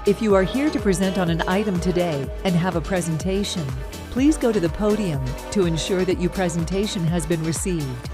If you are here to present on an item today and have a presentation, please go to the podium to ensure that your presentation has been received.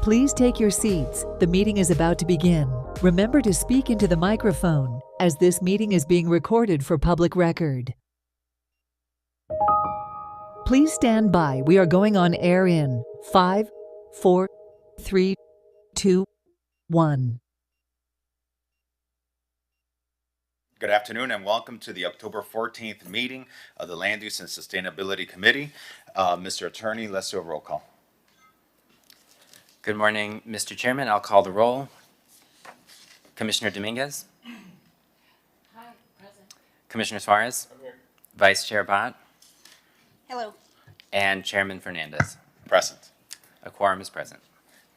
Please take your seats. The meeting is about to begin. Remember to speak into the microphone, as this meeting is being recorded for public record. Please stand by. We are going on air in 5, 4, 3, 2, 1. Good afternoon and welcome to the October 14th meeting of the Land Use and Sustainability Committee. Mr. Attorney, let's do a roll call. Good morning, Mr. Chairman. I'll call the roll. Commissioner Dominguez? Hi, present. Commissioner Suarez? I'm here. Vice Chair Bott? Hello. And Chairman Fernandez. Present. A quorum is present.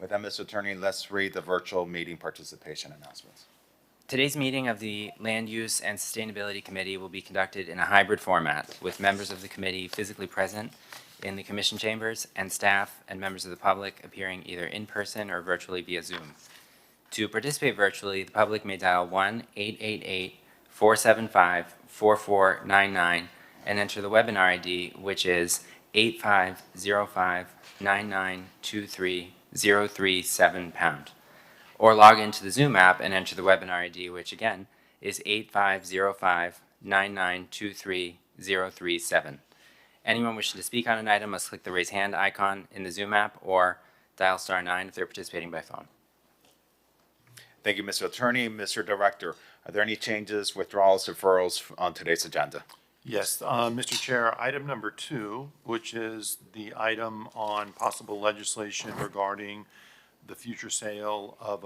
With that, Mr. Attorney, let's read the virtual meeting participation announcements. Today's meeting of the Land Use and Sustainability Committee will be conducted in a hybrid format, with members of the committee physically present in the commission chambers and staff and members of the public appearing either in person or virtually via Zoom. To participate virtually, the public may dial 1-888-475-4499 and enter the webinar ID, which is 8505-9923-037#. Or log into the Zoom app and enter the webinar ID, which again is 8505-9923-037. Anyone wishing to speak on an item must click the raise hand icon in the Zoom app or dial *9 if they're participating by phone. Thank you, Mr. Attorney. Mr. Director, are there any changes, withdrawals, deferrals on today's agenda? Yes, Mr. Chair, item number 2, which is the item on possible legislation regarding the future sale of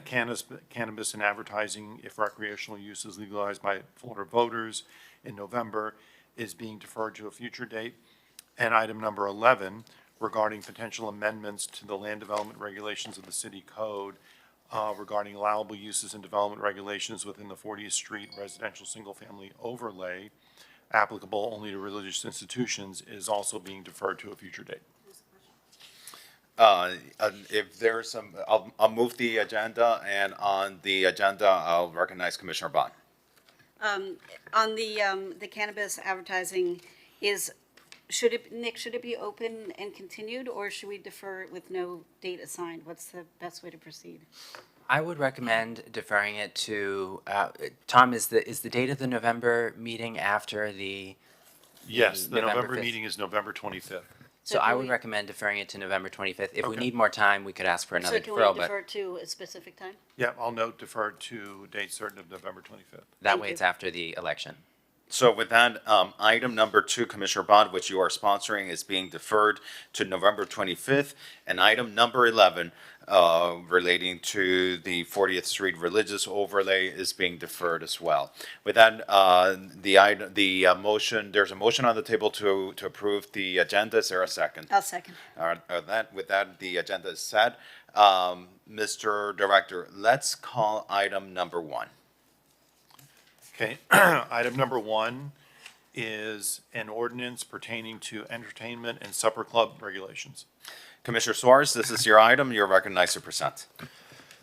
cannabis and advertising if recreational use is legalized by Florida voters in November, is being deferred to a future date. And item number 11, regarding potential amendments to the land development regulations of the city code regarding allowable uses and development regulations within the 40th Street residential single-family overlay applicable only to religious institutions, is also being deferred to a future date. If there's some, I'll move the agenda, and on the agenda, I'll recognize Commissioner Bond. On the cannabis advertising, should it be open and continued, or should we defer it with no date assigned? What's the best way to proceed? I would recommend deferring it to, Tom, is the date of the November meeting after the Yes, the November November 5th? meeting is November 25th. So I would recommend deferring it to November 25th. If we Okay. need more time, we could ask for another So can we deferral, but defer to a specific time? Yeah, I'll note deferred to date certain of November 25th. that Thank way you. it's after the election. So with that, item number 2, Commissioner Bond, which you are sponsoring, is being deferred to November 25th. And item number 11, relating to the 40th Street religious overlay, is being deferred as well. With that, motion, there's a motion on the table to approve the agenda. Is there a second? I'll second. All right, with that, the agenda is set. Mr. Director, let's call item number 1. Okay, item number 1 is an ordinance pertaining to entertainment and supper club regulations. Commissioner Suarez, this is your item. You're recognized to present.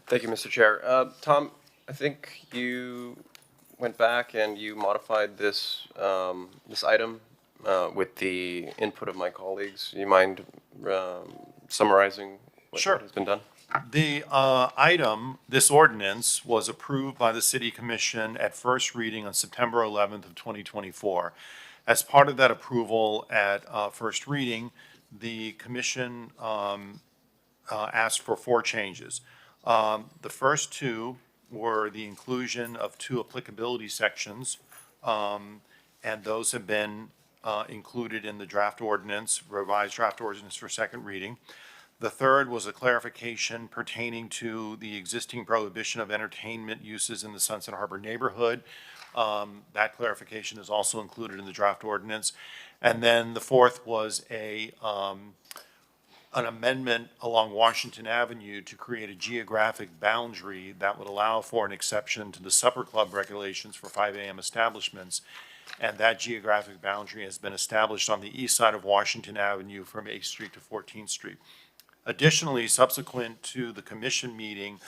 Thank you, Mr. Chair. Tom, I think you went back and you modified this this item with the input of my colleagues. You mind summarizing what Sure. has been done? The this ordinance was approved by the City Commission at first reading on September 11th of 2024. As part of that approval at first reading, the commission asked for 4 changes. The first 2 were the inclusion of 2 applicability sections, and those have been included in the draft ordinance, revised draft ordinance for second reading. The third was a clarification pertaining to the existing prohibition of entertainment uses in the Sunset Harbor neighborhood. That clarification is also included in the draft ordinance. And then the fourth was an amendment along Washington Avenue to create a geographic boundary that would allow for an exception to the supper club regulations for 5 a.m. establishments. And that geographic boundary has been established on the east side of Washington Avenue from 8th Street to 14th Street. Additionally, subsequent to the commission meeting,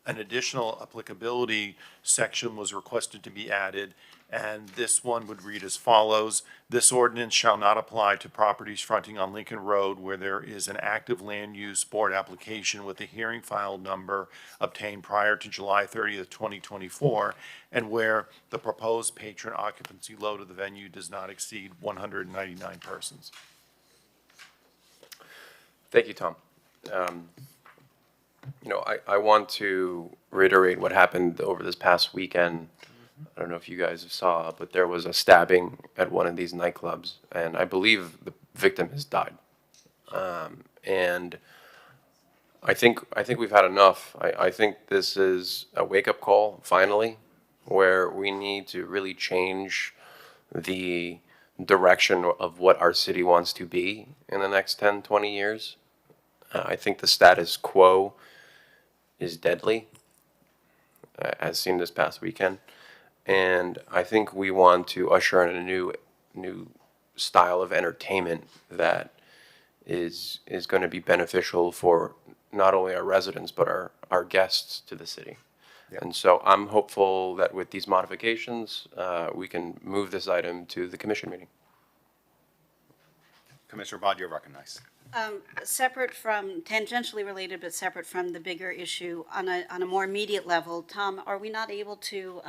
an additional applicability section was requested to be added, And this one would read as follows: this ordinance shall not apply to properties fronting on Lincoln Road where there is an active land use board application with a hearing file number obtained prior to July 30th, 2024, and where the proposed patron occupancy load of the venue does not exceed 199 persons. Thank you, Tom. I want to reiterate what happened over this past weekend. I don't know if you guys saw, but there was a stabbing at one of these nightclubs, and I believe the victim has died. And I think we've had enough. I think this is a wake-up call, finally, where we need to really change the direction of what our city wants to be in the next 10, 20 years. I think the status quo is deadly, as seen this past weekend. And I think we want to usher in a new style of entertainment that is going to be beneficial for not only our residents, but our guests to the city. Yeah. And so I'm hopeful that with these modifications, we can move this item to the commission meeting. Commissioner Bond, you're recognized. Separate from, tangentially related, but separate from the bigger issue, on a more immediate level, Tom, are we not able to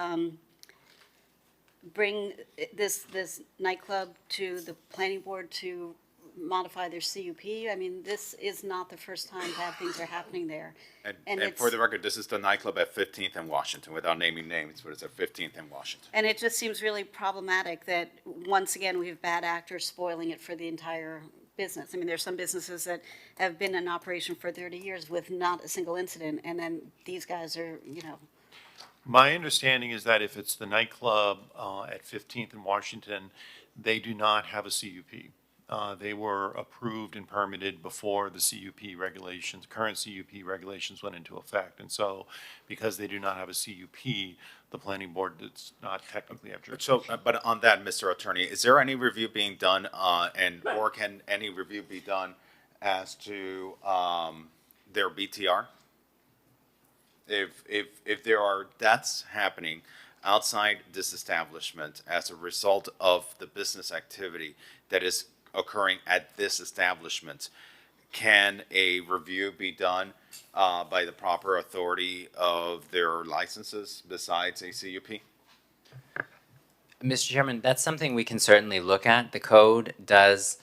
bring this nightclub to the planning board to modify their CUP? I mean, this is not the first time bad things are happening there. And it's, for the record, this is the nightclub at 15th and Washington, without naming names, but it's at 15th and Washington. and it just seems really problematic that, once again, we have bad actors spoiling it for the entire business. I mean, there's some businesses that have been in operation for 30 years with not a single incident, and then these guys are, My understanding is that if it's the nightclub at 15th and Washington, they do not have a CUP. They were approved and permitted before the CUP regulations, current CUP regulations went into effect. And so because they do not have a CUP, the planning board does not technically have jurisdiction. So, but on that, Mr. Attorney, is there any review being done, or can any review be done as to their BTR? If there are deaths happening outside this establishment as a result of the business activity that is occurring at this establishment, can a review be done by the proper authority of their licenses besides a CUP? Mr. Chairman, that's something we can certainly look at. The code does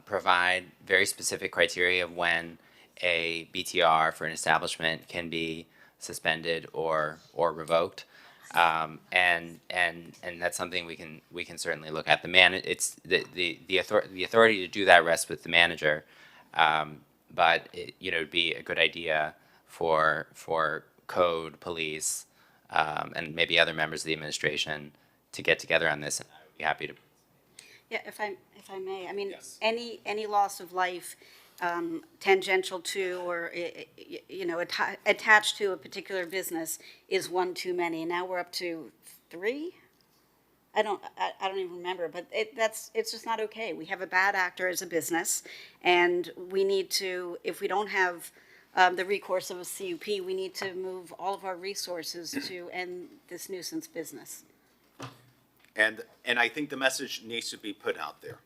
provide very specific criteria of when a BTR for an establishment can be suspended or revoked, and that's something we can certainly look at. It's the authority to do that rests with the manager, but it'd be a good idea for code, police, and maybe other members of the administration to get together on this. And I'd be happy to. Yeah, if I may, I mean, Yes. any loss of life tangential to or attached to a particular business is one too many. Now we're up to 3. I don't even remember, but it's just not okay. We have a bad actor as a business, and we need to, if we don't have the recourse of a CUP, we need to move all of our resources to end this nuisance business. And I think the message needs to be put out there.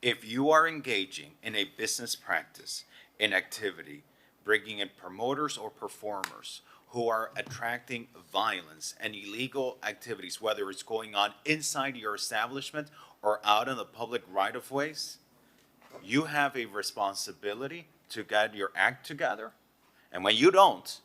If you are engaging in a business practice, in activity, bringing in promoters or performers who are attracting violence and illegal activities, whether it's going on inside your establishment or out in the public right-of-ways, you have a responsibility to get your act together. And when you don't,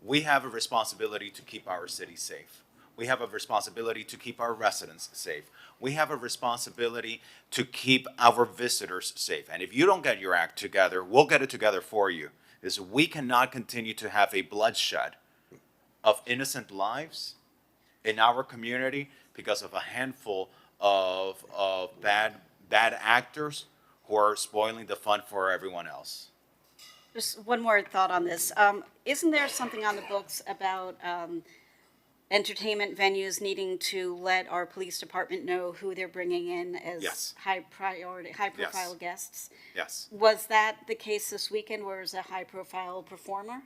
we have a responsibility to keep our city safe. We have a responsibility to keep our residents safe. We have a responsibility to keep our visitors safe. And if you don't get your act together, we'll get it together for you. Because we cannot continue to have a bloodshed of innocent lives in our community because of a handful of bad actors who are spoiling the fun for everyone else. Just one more thought on this. Isn't there something on the books about entertainment venues needing to let our police department know who they're bringing in as Yes. high profile guests? Yes. Was that the case this weekend where it was a high profile performer?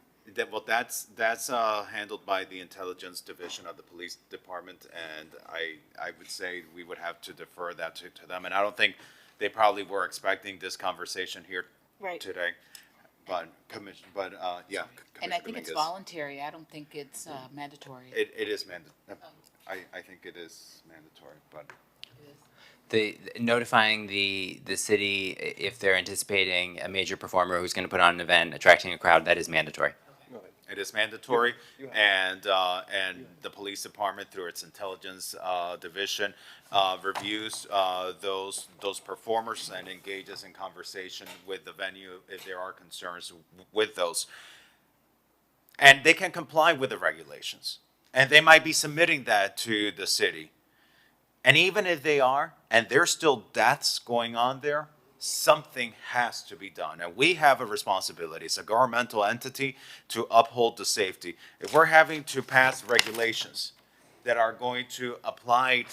Well, that's handled by the intelligence division of the police department, and I would say we would have to defer that to them. And I don't think they probably were expecting this conversation here Right. today. But yeah. And I Commissioner think it's Dominguez. voluntary. I don't think it's mandatory. It is I think it is mandatory, but. The notifying the city if they're anticipating a major performer who's going to put on an event, attracting a crowd, that is mandatory. It is mandatory, and the police department, through its intelligence division, reviews those performers and engages in conversation with the venue if there are concerns with those. And they can comply with the regulations, and they might be submitting that to the city. And even if they are, and there's still deaths going on there, something has to be done. And we have a responsibility, as a governmental entity, to uphold the safety. If we're having to pass regulations that are going to apply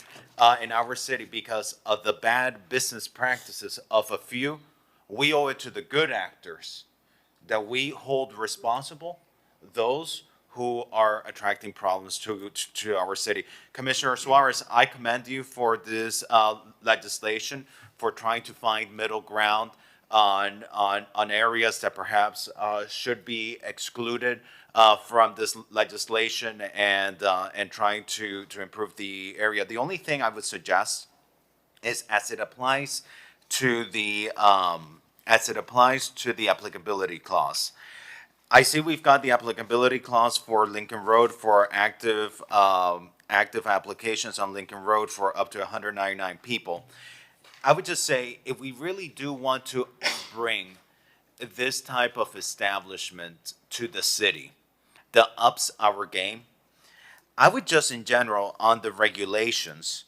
in our city because of the bad business practices of a few, we owe it to the good actors that we hold responsible, those who are attracting problems to our city. Commissioner Suarez, I commend you for this legislation, for trying to find middle ground on areas that perhaps should be excluded from this legislation, and trying to improve the area. The only thing I would suggest is, as it applies to the applicability clause. I see we've got the applicability clause for Lincoln Road for active applications on Lincoln Road for up to 199 people. I would just say, if we really do want to bring this type of establishment to the city that ups our game, I would just, in general, on the regulations,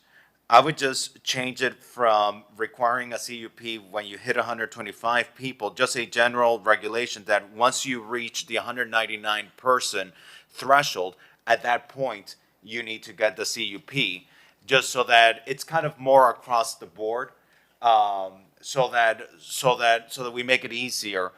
I would just change it from requiring a CUP when you hit 125 people, just a general regulation that once you reach the 199 person threshold, at that point, you need to get the CUP, just so that it's kind of more across the board, so that we make it easier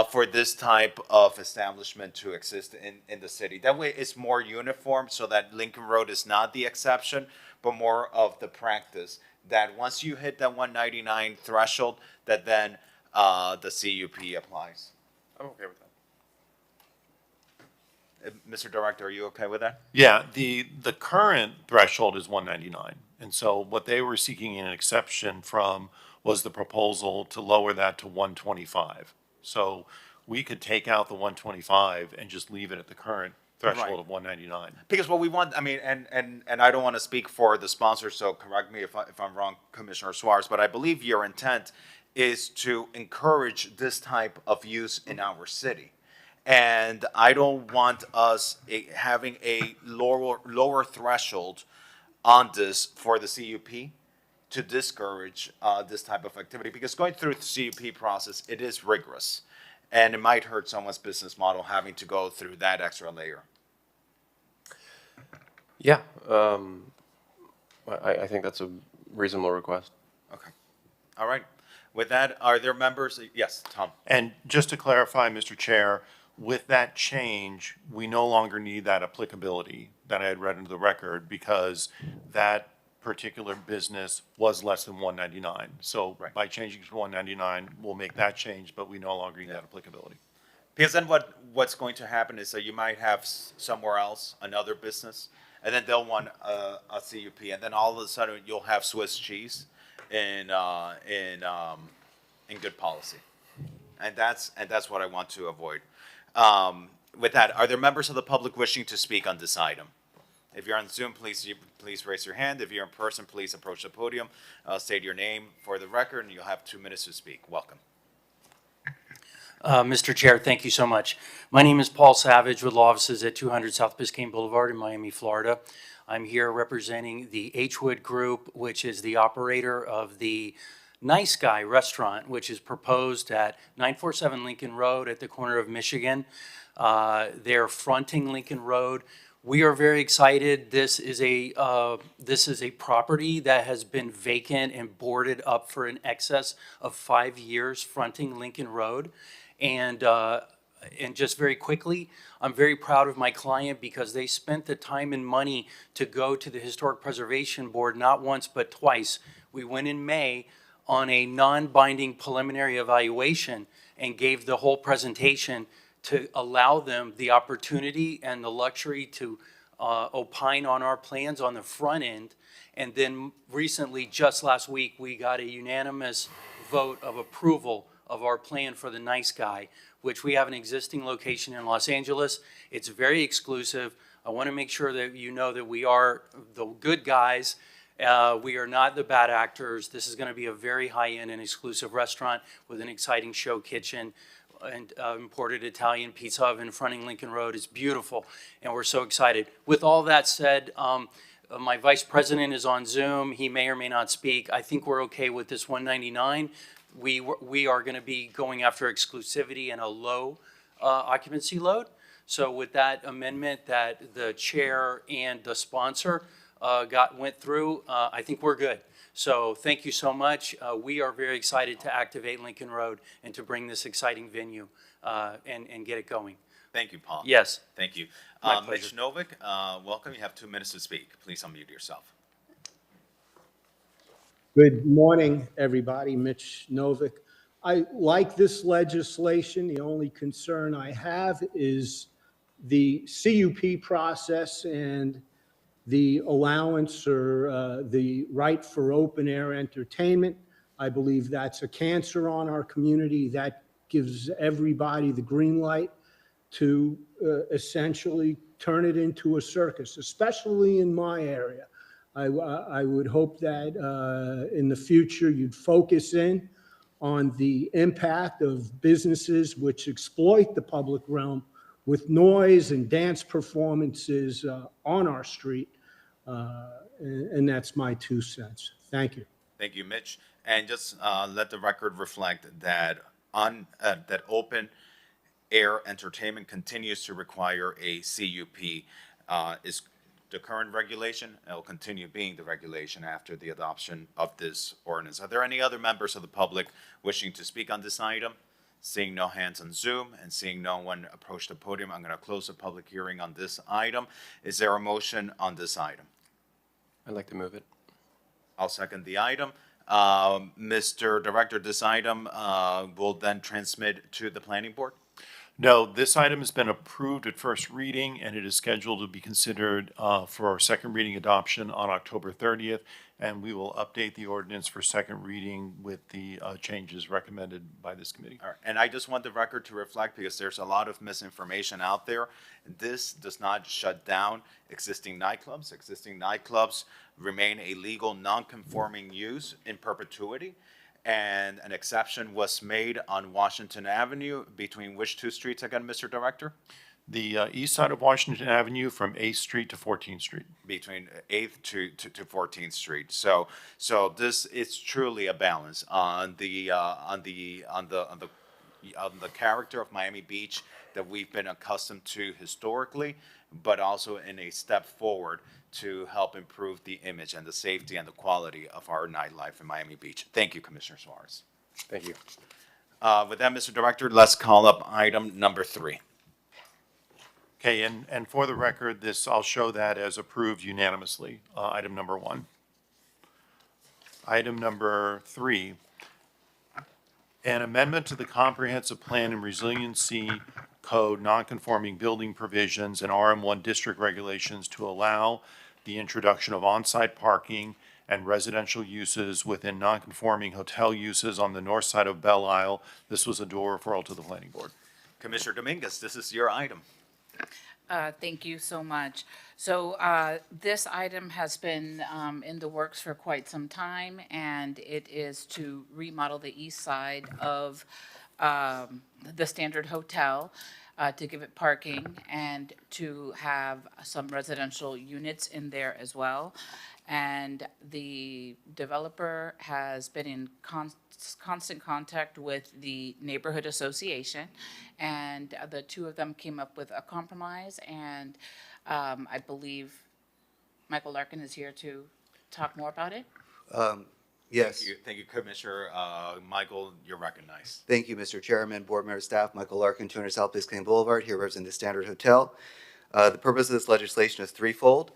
for this type of establishment to exist in the city. That way, it's more uniform, so that Lincoln Road is not the exception, but more of the practice, that once you hit that 199 threshold, that then the CUP applies. I'm okay with that. Mr. Director, are you okay with that? Yeah, the current threshold is 199. And so what they were seeking an exception from was the proposal to lower that to 125. So we could take out the 125 and just leave it at the current threshold Right. of 199. Because what we want, I mean, and I don't want to speak for the sponsor, so correct me if I'm wrong, Commissioner Suarez, but I believe your intent is to encourage this type of use in our city. And I don't want us having a lower threshold on this for the CUP to discourage this type of activity, because going through the CUP process, it is rigorous, and it might hurt someone's business model having to go through that extra layer. Yeah, I think that's a reasonable request. Okay. All right. With that, are there members? Yes, Tom. And just to clarify, Mr. Chair, with that change, we no longer need that applicability that I had read into the record, because that particular business was less than 199. So Right. by changing to 199, we'll make that change, but we no longer need that applicability. Because then what's going to happen is that you might have somewhere else another business, and then they'll want a CUP, and then all of a sudden you'll have Swiss cheese in good policy, and that's what I want to avoid. With that, are there members of the public wishing to speak on this item? If you're on Zoom, please raise your hand. If you're in person, please approach the podium, state your name for the record, and you'll have 2 minutes to speak. Welcome. Mr. Chair, thank you so much. My name is Paul Savage with law offices at 200 South Biscayne Boulevard in Miami, Florida. I'm here representing the H-Wood Group, which is the operator of the Nice Guy Restaurant, which is proposed at 947 Lincoln Road at the corner of Michigan. They're fronting Lincoln Road. We are very excited. This is a property that has been vacant and boarded up for in excess of 5 years, fronting Lincoln Road. And And just very quickly, I'm very proud of my client because they spent the time and money to go to the Historic Preservation Board not once but twice. We went in May on a non-binding preliminary evaluation and gave the whole presentation to allow them the opportunity and the luxury to opine on our plans on the front end. And then recently, just last week, we got a unanimous vote of approval of our plan for the Nice Guy, which we have an existing location in Los Angeles. It's very exclusive. I want to make sure that you know that we are the good guys. We are not the bad actors. This is going to be a very high-end and exclusive restaurant with an exciting show kitchen and imported Italian pizza oven fronting Lincoln Road. It's beautiful, and we're so excited. With all that said, my vice president is on Zoom. He may or may not speak. I think we're okay with this 199. We are going to be going after exclusivity and a low occupancy load. So with that amendment that the chair and the sponsor went through, I think we're good. So thank you so much. We are very excited to activate Lincoln Road and to bring this exciting venue and get it going. Thank you, Paul. Yes. Thank you. My Mitch pleasure. Novick, welcome. You have 2 minutes to speak. Please unmute yourself. Good morning, everybody. Mitch Novick. I like this legislation. The only concern I have is the CUP process and the allowance or the right for open air entertainment. I believe that's a cancer on our community. That gives everybody the green light to essentially turn it into a circus, especially in my area. I would hope that in the future you'd focus in on the impact of businesses which exploit the public realm with noise and dance performances on our street. And that's my 2 cents. Thank you. Thank you, Mitch. And just let the record reflect that that open air entertainment continues to require a CUP. Is the current regulation, it will continue being the regulation after the adoption of this ordinance. Are there any other members of the public wishing to speak on this item? Seeing no hands on Zoom and seeing no one approach the podium, I'm going to close the public hearing on this item. Is there a motion on this item? I'd like to move it. I'll second the item. Mr. Director, this item will then transmit to the planning board? No, this item has been approved at first reading, and it is scheduled to be considered for our second reading adoption on October 30th, and we will update the ordinance for second reading with the changes recommended by this committee. All right. And I just want the record to reflect, because there's a lot of misinformation out there. This does not shut down existing nightclubs. Existing nightclubs remain a legal non-conforming use in perpetuity. And an exception was made on Washington Avenue between which 2 streets again, Mr. Director? The east side of Washington Avenue from 8th Street to 14th Street. Between 8th to 14th Street. So this is truly a balance on the character of Miami Beach that we've been accustomed to historically, but also in a step forward to help improve the image and the safety and the quality of our nightlife in Miami Beach. Thank you, Commissioner Suarez. Thank you. With that, Mr. Director, let's call up item number 3. Okay, and for the record, this, I'll show that as approved unanimously, item number 1. Item number 3, an amendment to the Comprehensive Plan and Resiliency Code non-conforming building provisions and RM1 district regulations to allow the introduction of on-site parking and residential uses within non-conforming hotel uses on the north side of Belle Isle. This was a dual referral to the planning board. Commissioner Dominguez, this is your item. Thank you so much. So this item has been in the works for quite some time, and it is to remodel the east side of the Standard Hotel to give it parking and to have some residential units in there as well. And the developer has been in constant contact with the neighborhood association, and the 2 of them came up with a compromise, and I believe Michael Larkin is here to talk more about it. Yes. Thank you, Commissioner. Michael, you're recognized. Thank you, Mr. Chairman, Board Member, Staff. Michael Larkin, 200 South Biscayne Boulevard, here representing the Standard Hotel. The purpose of this legislation is threefold.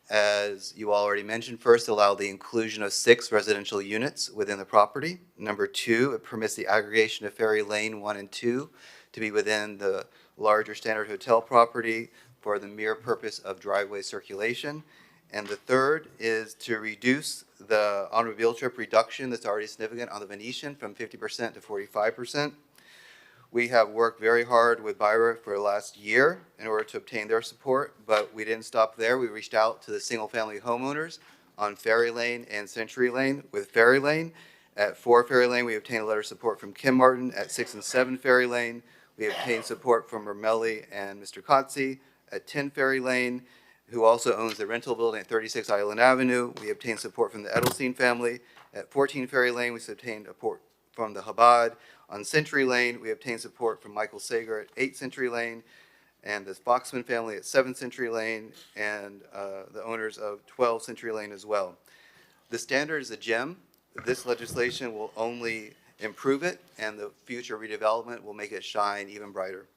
As you all already mentioned, first, allow the inclusion of 6 residential units within the property. Number 2, it permits the aggregation of Ferry Lane 1 and 2 to be within the larger Standard Hotel property for the mere purpose of driveway circulation. And the third is to reduce the automobile trip reduction that's already significant on the Venetian from 50% to 45%. We have worked very hard with BIRA for the last year in order to obtain their support, but we didn't stop there. We reached out to the single-family homeowners on Ferry Lane and Century Lane with Ferry Lane. At 4 Ferry Lane, we obtained a letter of support from Kim Martin. At 6 and 7 Ferry Lane, we obtained support from Romelli and Mr. Kotze. At 10 Ferry Lane, who also owns the rental building at 36 Island Avenue, we obtained support from the Edelstein family. At 14 Ferry Lane, we obtained support from the Chabad. On Century Lane, we obtained support from Michael Sager at 8 Century Lane, and the Foxman family at 7 Century Lane, and the owners of 12 Century Lane as well. The standard is a gem. This legislation will only improve it, and the future redevelopment will make it shine even brighter.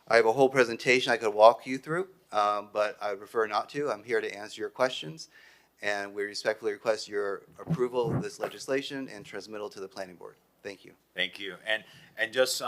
I have a whole presentation I could walk you through, but I would prefer not to. I'm here to answer your questions, and we respectfully request your approval of this legislation and transmittal to the planning board. Thank you. Thank you. And just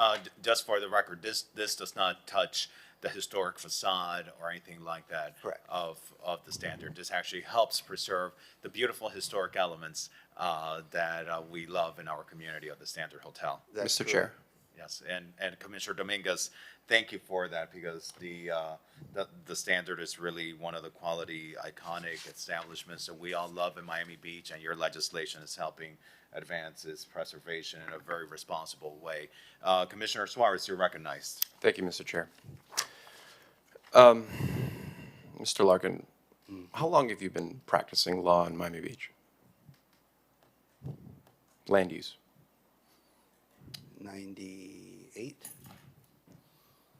for the record, this does not touch the historic facade or anything like that. Correct. Of the Standard. This actually helps preserve the beautiful historic elements that we love in our community of the Standard Hotel. That's Mr. correct. Chair. Yes, and Commissioner Dominguez, thank you for that, because the Standard is really one of the quality, iconic establishments that we all love in Miami Beach, and your legislation is helping advance its preservation in a very responsible way. Commissioner Suarez, you're recognized. Thank you, Mr. Chair. Mr. Larkin, how long have you been practicing law in Miami Beach? Land use. 98.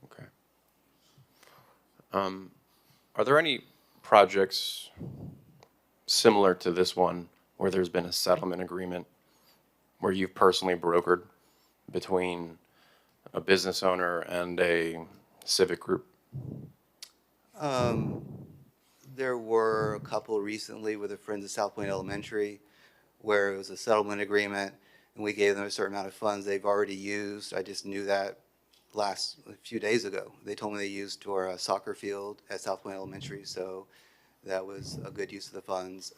Okay. Are there any projects similar to this one where there's been a settlement agreement where you've personally brokered between a business owner and a civic group? There were a couple recently with the Friends of South Point Elementary where it was a settlement agreement and we gave them a certain amount of funds they've already used. I just knew that a few days ago. They told me they used for a soccer field at South Point Elementary, so that was a good use of the funds.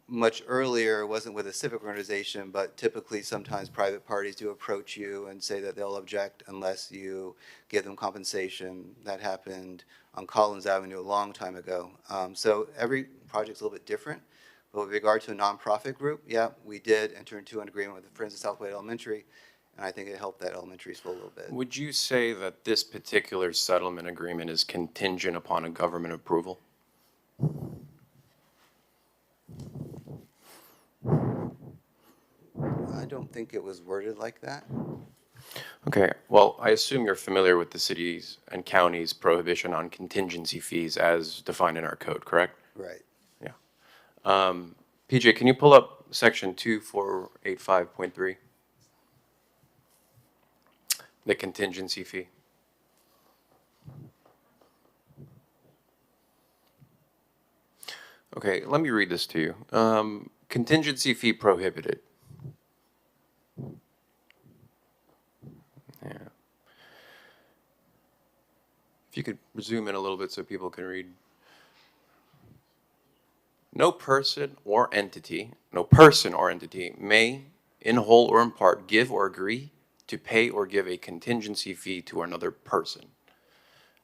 Much earlier, it wasn't with a civic organization, but typically sometimes private parties do approach you and say that they'll object unless you give them compensation. That happened on Collins Avenue a long time ago. So every project's a little bit different. But with regard to a nonprofit group, yeah, we did enter into an agreement with the Friends of Southway Elementary, and I think it helped that elementary school a little bit. Would you say that this particular settlement agreement is contingent upon a government approval? I don't think it was worded like that. Okay, well, I assume you're familiar with the cities and counties' prohibition on contingency fees as defined in our code, correct? Right. Yeah. PJ, can you pull up section 2485.3? The contingency fee. Okay, let me read this to you. Contingency fee prohibited. Yeah. If you could zoom in a little bit so people can read. No person or entity may, in whole or in part, give or agree to pay or give a contingency fee to another person.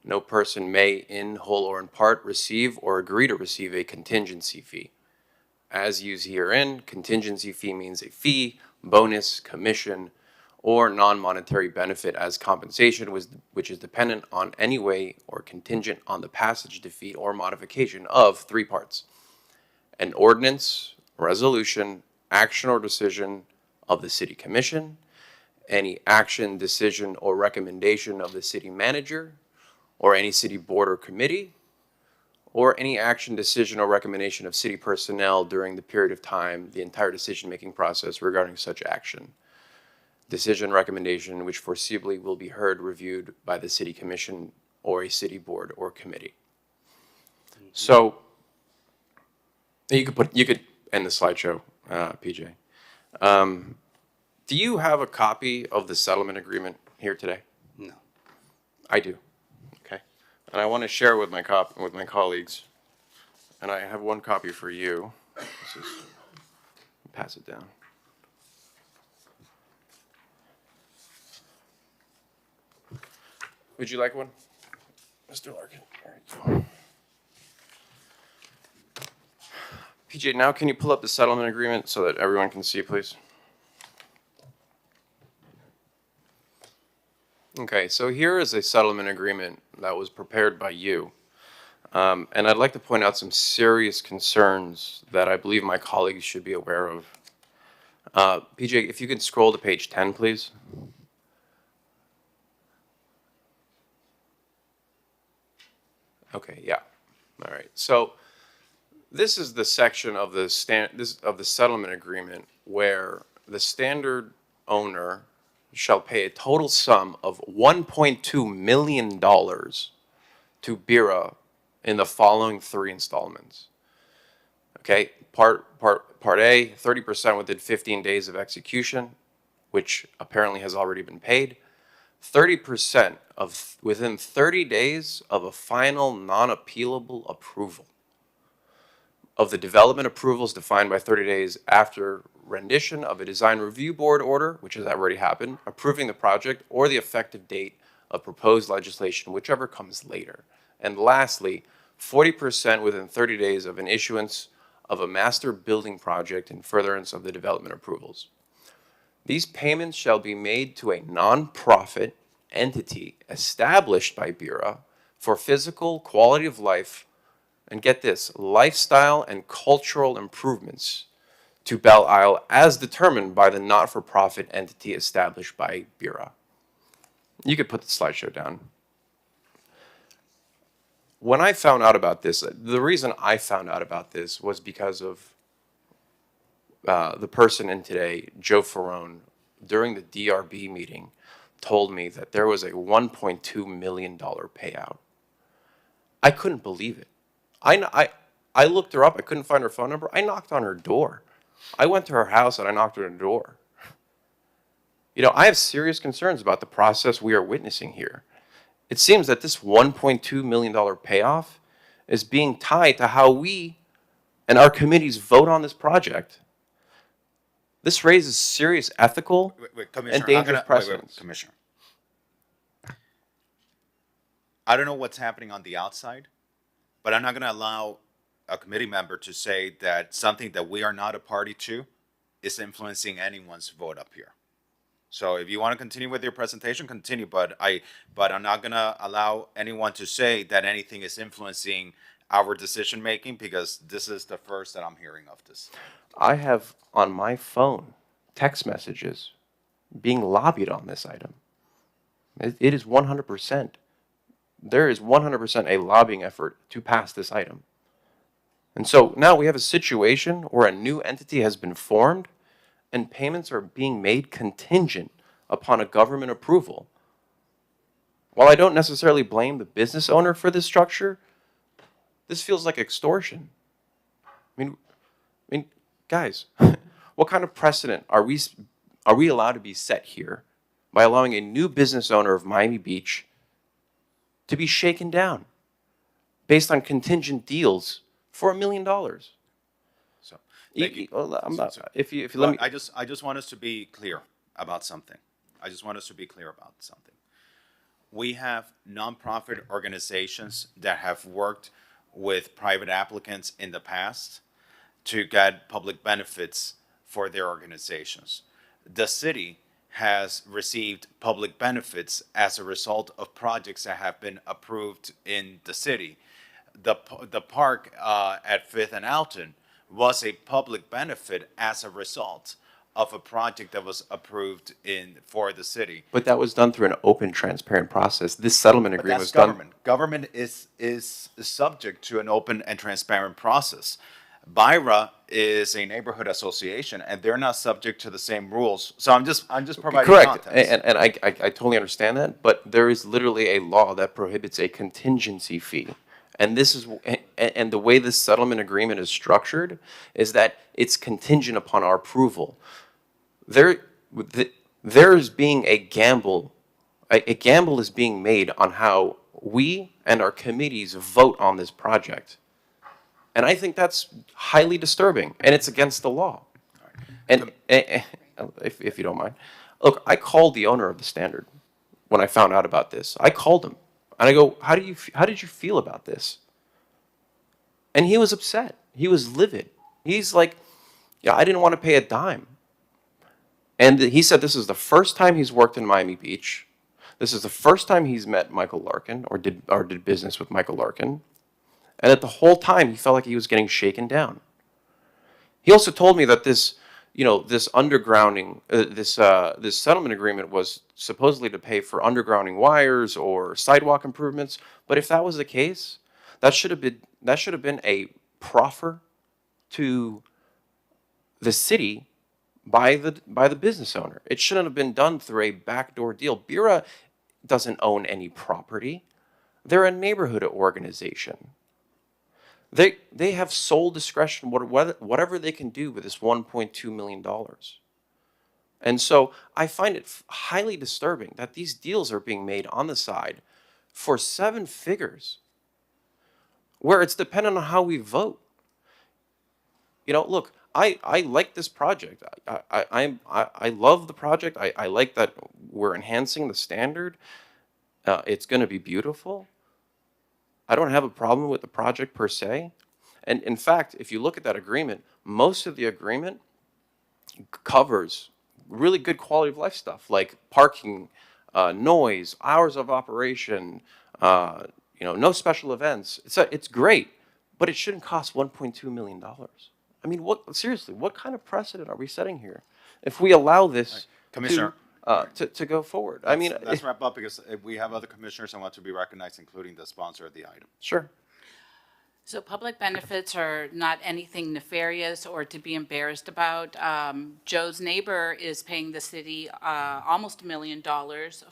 No person may, in whole or in part, receive or agree to receive a contingency fee. As used herein, contingency fee means a fee, bonus, commission, or non-monetary benefit as compensation which is dependent on any way or contingent on the passage, defeat, or modification of 3 parts. An ordinance, resolution, action, or decision of the city commission, any action, decision, or recommendation of the city manager, or any city board or committee, or any action, decision, or recommendation of city personnel during the period of time, the entire decision-making process regarding such action. Decision, recommendation, which foreseeably will be heard, reviewed by the city commission or a city board or committee. So you could end the slideshow, PJ. Do you have a copy of the settlement agreement here today? No. I do. Okay. And I want to share with my colleagues. And I have one copy for you. Pass it down. Would you like one, Mr. Larkin? There you go. PJ, now can you pull up the settlement agreement so that everyone can see, please? Okay, so here is a settlement agreement that was prepared by you. And I'd like to point out some serious concerns that I believe my colleagues should be aware of. PJ, if you could scroll to page 10, please. Okay, yeah. All right. So this is the section of the settlement agreement where the standard owner shall pay a total sum of $1.2 million to BIRA in the following 3 installments. Okay, part A, 30% within 15 days of execution, which apparently has already been paid. 30% within 30 days of a final non-appealable approval of the development approvals defined by 30 days after rendition of a design review board order, which has already happened, approving the project or the effective date of proposed legislation, whichever comes later. And lastly, 40% within 30 days of an issuance of a master building project in furtherance of the development approvals. These payments shall be made to a nonprofit entity established by BIRA for physical quality of life, and get this, lifestyle and cultural improvements to Belle Isle as determined by the not-for-profit entity established by BIRA. You could put the slideshow down. When I found out about this, the reason I found out about this was because of the person in today, Joe Ferrone, during the DRB meeting, told me that there was a $1.2 million payout. I couldn't believe it. I looked her up. I couldn't find her phone number. I knocked on her door. I went to her house and I knocked on her door. You know, I have serious concerns about the process we are witnessing here. It seems that this $1.2 million payoff is being tied to how we and our committees vote on this project. This raises serious ethical and dangerous precedents. Commissioner, I don't know what's happening on the outside, but I'm not going to allow a committee member to say that something that we are not a party to is influencing anyone's vote up here. So if you want to continue with your presentation, continue, but I'm not going to allow anyone to say that anything is influencing our decision making, because this is the first that I'm hearing of this. I have on my phone text messages being lobbied on this item. It is 100%. There is 100% a lobbying effort to pass this item. And so now we have a situation where a new entity has been formed and payments are being made contingent upon a government approval. While I don't necessarily blame the business owner for this structure, this feels like extortion. I mean, guys, what kind of precedent are we allowed to be set here by allowing a new business owner of Miami Beach to be shaken down based on contingent deals for $1 million? So, thank you. I just want us to be clear about something. We have nonprofit organizations that have worked with private applicants in the past to get public benefits for their organizations. The city has received public benefits as a result of projects that have been approved in the city. The park at 5th and Alton was a public benefit as a result of a project that was approved for the city. But that was done through an open, transparent process. This settlement But agreement that's was done. government. Government is subject to an open and transparent process. BIRA is a neighborhood association, and they're not subject to the same rules. So I'm just providing Correct, context. and I totally understand that, but there is literally a law that prohibits a contingency fee. And this is, and the way this settlement agreement is structured is that it's contingent upon our approval. There's being a gamble is being made on how we and our committees vote on this project. And I think that's highly disturbing, and it's against the law. And if you don't mind, look, I called the owner of the Standard when I found out about this. I called him, and I go, how did you feel about this? And he was upset. He was livid. He's like, yeah, I didn't want to pay a dime. And he said this is the first time he's worked in Miami Beach. This is the first time he's met Michael Larkin or did business with Michael Larkin. And at the whole time, he felt like he was getting shaken down. He also told me that this undergrounding, this settlement agreement was supposedly to pay for undergrounding wires or sidewalk improvements. But if that was the case, that should have been a proffer to the city by the business owner. It shouldn't have been done through a backdoor deal. BIRA doesn't own any property. They're a neighborhood organization. They have sole discretion whatever they can do with this $1.2 million. And so I find it highly disturbing that these deals are being made on the side for 7 figures, where it's dependent on how we vote. Look, I like this project. I love the project. I like that we're enhancing the standard. It's going to be beautiful. I don't have a problem with the project per se. And in fact, if you look at that agreement, most of the agreement covers really good quality of life stuff like parking, noise, hours of operation, no special events. It's great, but it shouldn't cost $1.2 million. I mean, seriously, what kind of precedent are we setting here if we allow this Commissioner, to go forward? let's wrap up because we have other commissioners who want to be recognized, including the sponsor of the item. Sure. So public benefits are not anything nefarious or to be embarrassed about. Joe's neighbor is paying the city almost $1 million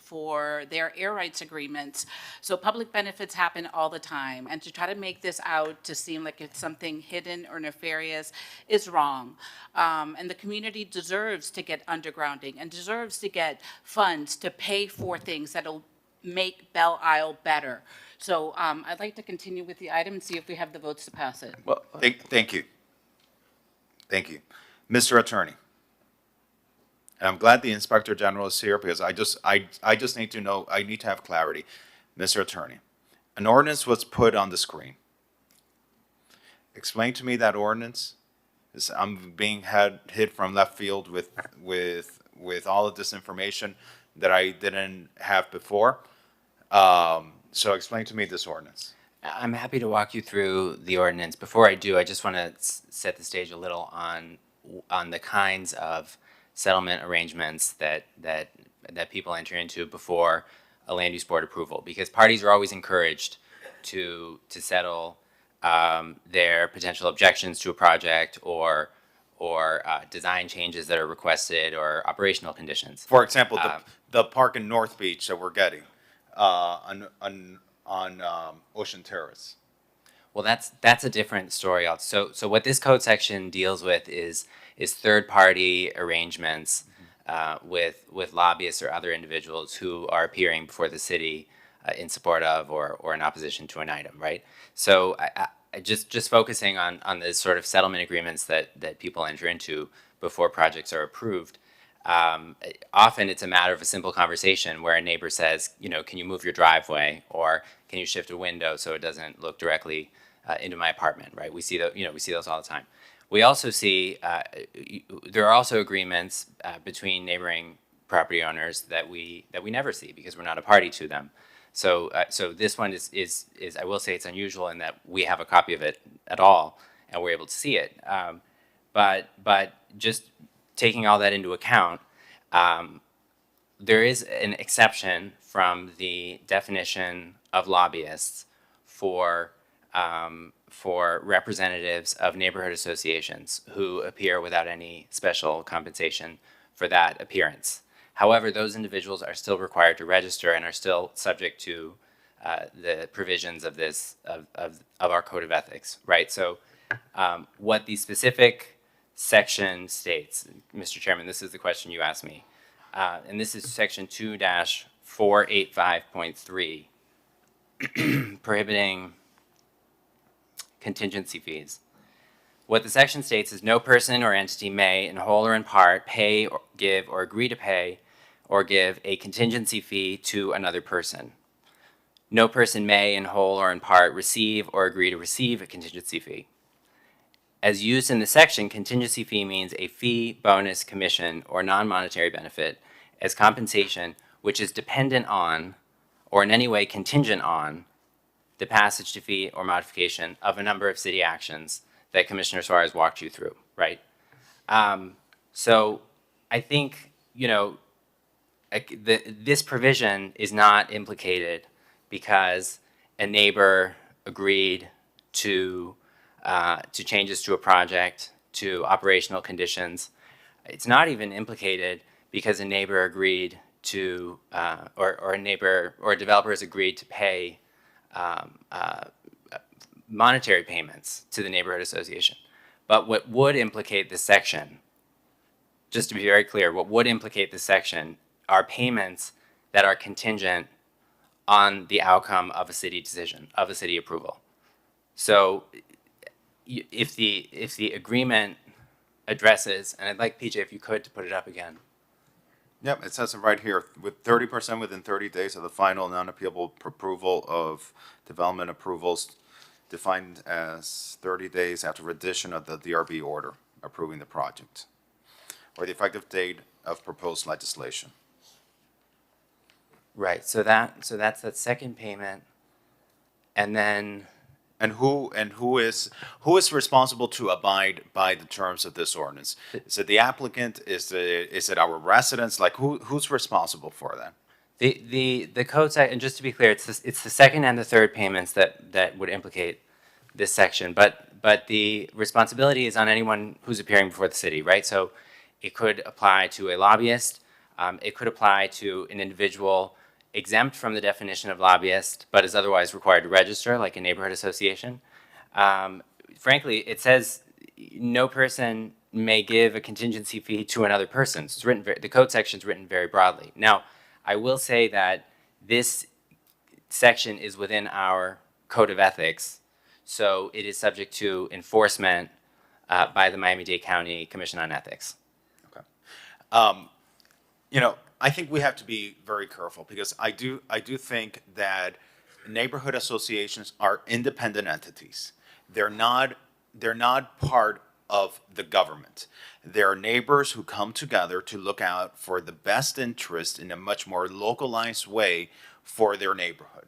for their air rights agreements. So public benefits happen all the time. And to try to make this out to seem like it's something hidden or nefarious is wrong. And the community deserves to get undergrounding and deserves to get funds to pay for things that'll make Belle Isle better. So I'd like to continue with the item and see if we have the votes to pass it. Well, thank you. Thank you. Mr. Attorney. And I'm glad the Inspector General is here because I just need to know, I need to have clarity. Mr. Attorney, an ordinance was put on the screen. Explain to me that ordinance. I'm being hit from left field with all of this information that I didn't have before. So explain to me this ordinance. I'm happy to walk you through the ordinance. Before I do, I just want to set the stage a little on the kinds of settlement arrangements that people enter into before a land use board approval, because parties are always encouraged to settle their potential objections to a project or design changes that are requested or operational conditions. For example, the park in North Beach that we're getting on Ocean Terrace. Well, that's a different story. So what this code section deals with is third-party arrangements with lobbyists or other individuals who are appearing before the city in support of or in opposition to an item, right? So I just focusing on the sort of settlement agreements that people enter into before projects are approved. Often it's a matter of a simple conversation where a neighbor says, can you move your driveway, or can you shift a window so it doesn't look directly into my apartment, right? We see those all the time. We also see there are also agreements between neighboring property owners that we never see because we're not a party to them. So this one is I will say it's unusual in that we have a copy of it at all and we're able to see it. But just taking all that into account, there is an exception from the definition of lobbyists for representatives of neighborhood associations who appear without any special compensation for that appearance. However, those individuals are still required to register and are still subject to the provisions of our code of ethics, right? So what the specific section states, Mr. Chairman, this is the question you asked me, and this is section 2-485.3, prohibiting contingency fees. What the section states is no person or entity may, in whole or in part, pay, or give, or agree to pay, or give a contingency fee to another person. No person may, in whole or in part, receive or agree to receive a contingency fee. As used in the section, contingency fee means a fee, bonus, commission, or non-monetary benefit as compensation which is dependent on, or in any way contingent on, the passage to fee or modification of a number of city actions that Commissioner Suarez walked you through, right? So I think, this provision is not implicated because a neighbor agreed to changes to a project, to operational conditions. It's not even implicated because a neighbor agreed to, or a neighbor or a developer has agreed to pay monetary payments to the neighborhood association. But what would implicate this section, just to be very clear, what would implicate this section are payments that are contingent on the outcome of a city decision, of a city approval. So if the agreement addresses, and I'd like PJ, if you could, to put it up again. Yep, it says it right here, with 30% within 30 days of the final non-appealable approval of development approvals, defined as 30 days after addition of the DRB order approving the project, or the effective date of proposed legislation. Right, so that's that second payment, and then And who is responsible to abide by the terms of this ordinance? Is it the applicant? Is it our residents? Like who's responsible for that? the code sec, and just to be clear, it's the second and the third payments that would implicate this section, but the responsibility is on anyone who's appearing before the city, right? So it could apply to a lobbyist, it could apply to an individual exempt from the definition of lobbyist, but is otherwise required to register, like a neighborhood association. Frankly, it says no person may give a contingency fee to another person. It's written, the code section is written very broadly. Now, I will say that this section is within our code of ethics, so it is subject to enforcement by the Miami-Dade County Commission on Ethics. Okay. I think we have to be very careful because I do think that neighborhood associations are independent entities. They're not part of the government. They're neighbors who come together to look out for the best interest in a much more localized way for their neighborhood.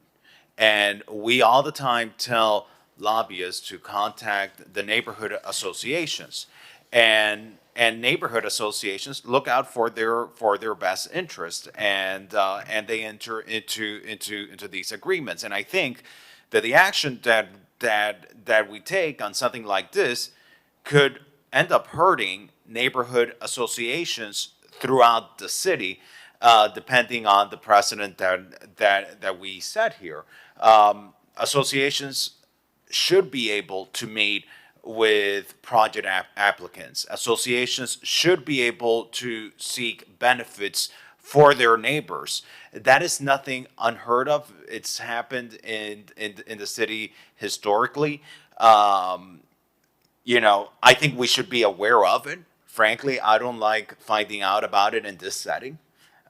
And we all the time tell lobbyists to contact the neighborhood associations. And neighborhood associations look out for their best interest, and they enter into these agreements. And I think that the action that we take on something like this could end up hurting neighborhood associations throughout the city, depending on the precedent that we set here. Associations should be able to meet with project applicants. Associations should be able to seek benefits for their neighbors. That is nothing unheard of. It's happened in the city historically. I think we should be aware of it. Frankly, I don't like finding out about it in this setting.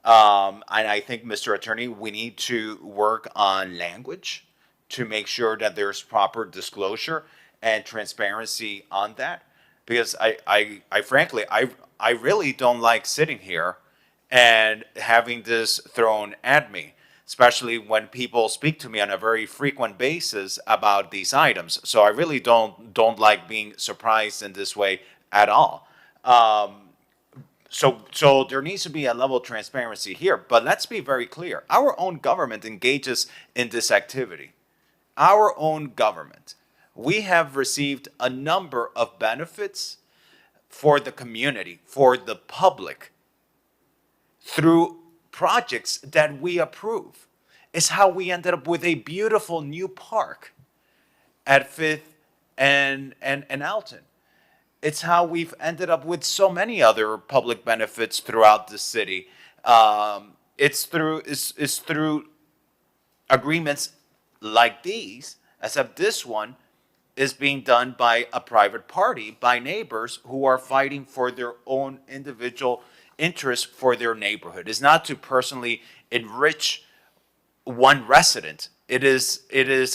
And I think, Mr. Attorney, we need to work on language to make sure that there's proper disclosure and transparency on that, because I frankly really don't like sitting here and having this thrown at me, especially when people speak to me on a very frequent basis about these items. So I really don't like being surprised in this way at all. So there needs to be a level of transparency here, but let's be very clear. Our own government engages in this activity. Our own government. We have received a number of benefits for the community, for the public, through projects that we approve. It's how we ended up with a beautiful new park at Fifth and Alton. It's how we've ended up with so many other public benefits throughout the city. It's through agreements like these, except this one is being done by a private party, by neighbors who are fighting for their own individual interests for their neighborhood. It's not to personally enrich one resident. It is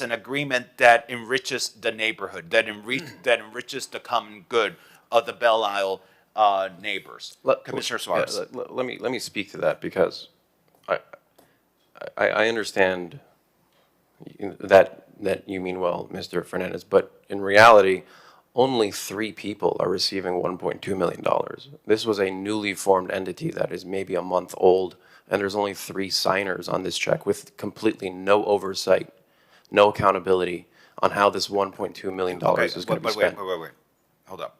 an agreement that enriches the neighborhood, that enriches the common good of the Belle Isle neighbors. Commissioner Suarez. Yeah, let me speak to that, because I understand that you mean well, Mr. Fernandez, but in reality, only 3 people are receiving $1.2 million. This was a newly formed entity that is maybe a month old, and there's only 3 signers on this check with completely no oversight, no accountability on how this $1.2 million is going to be spent. Wait. Hold up.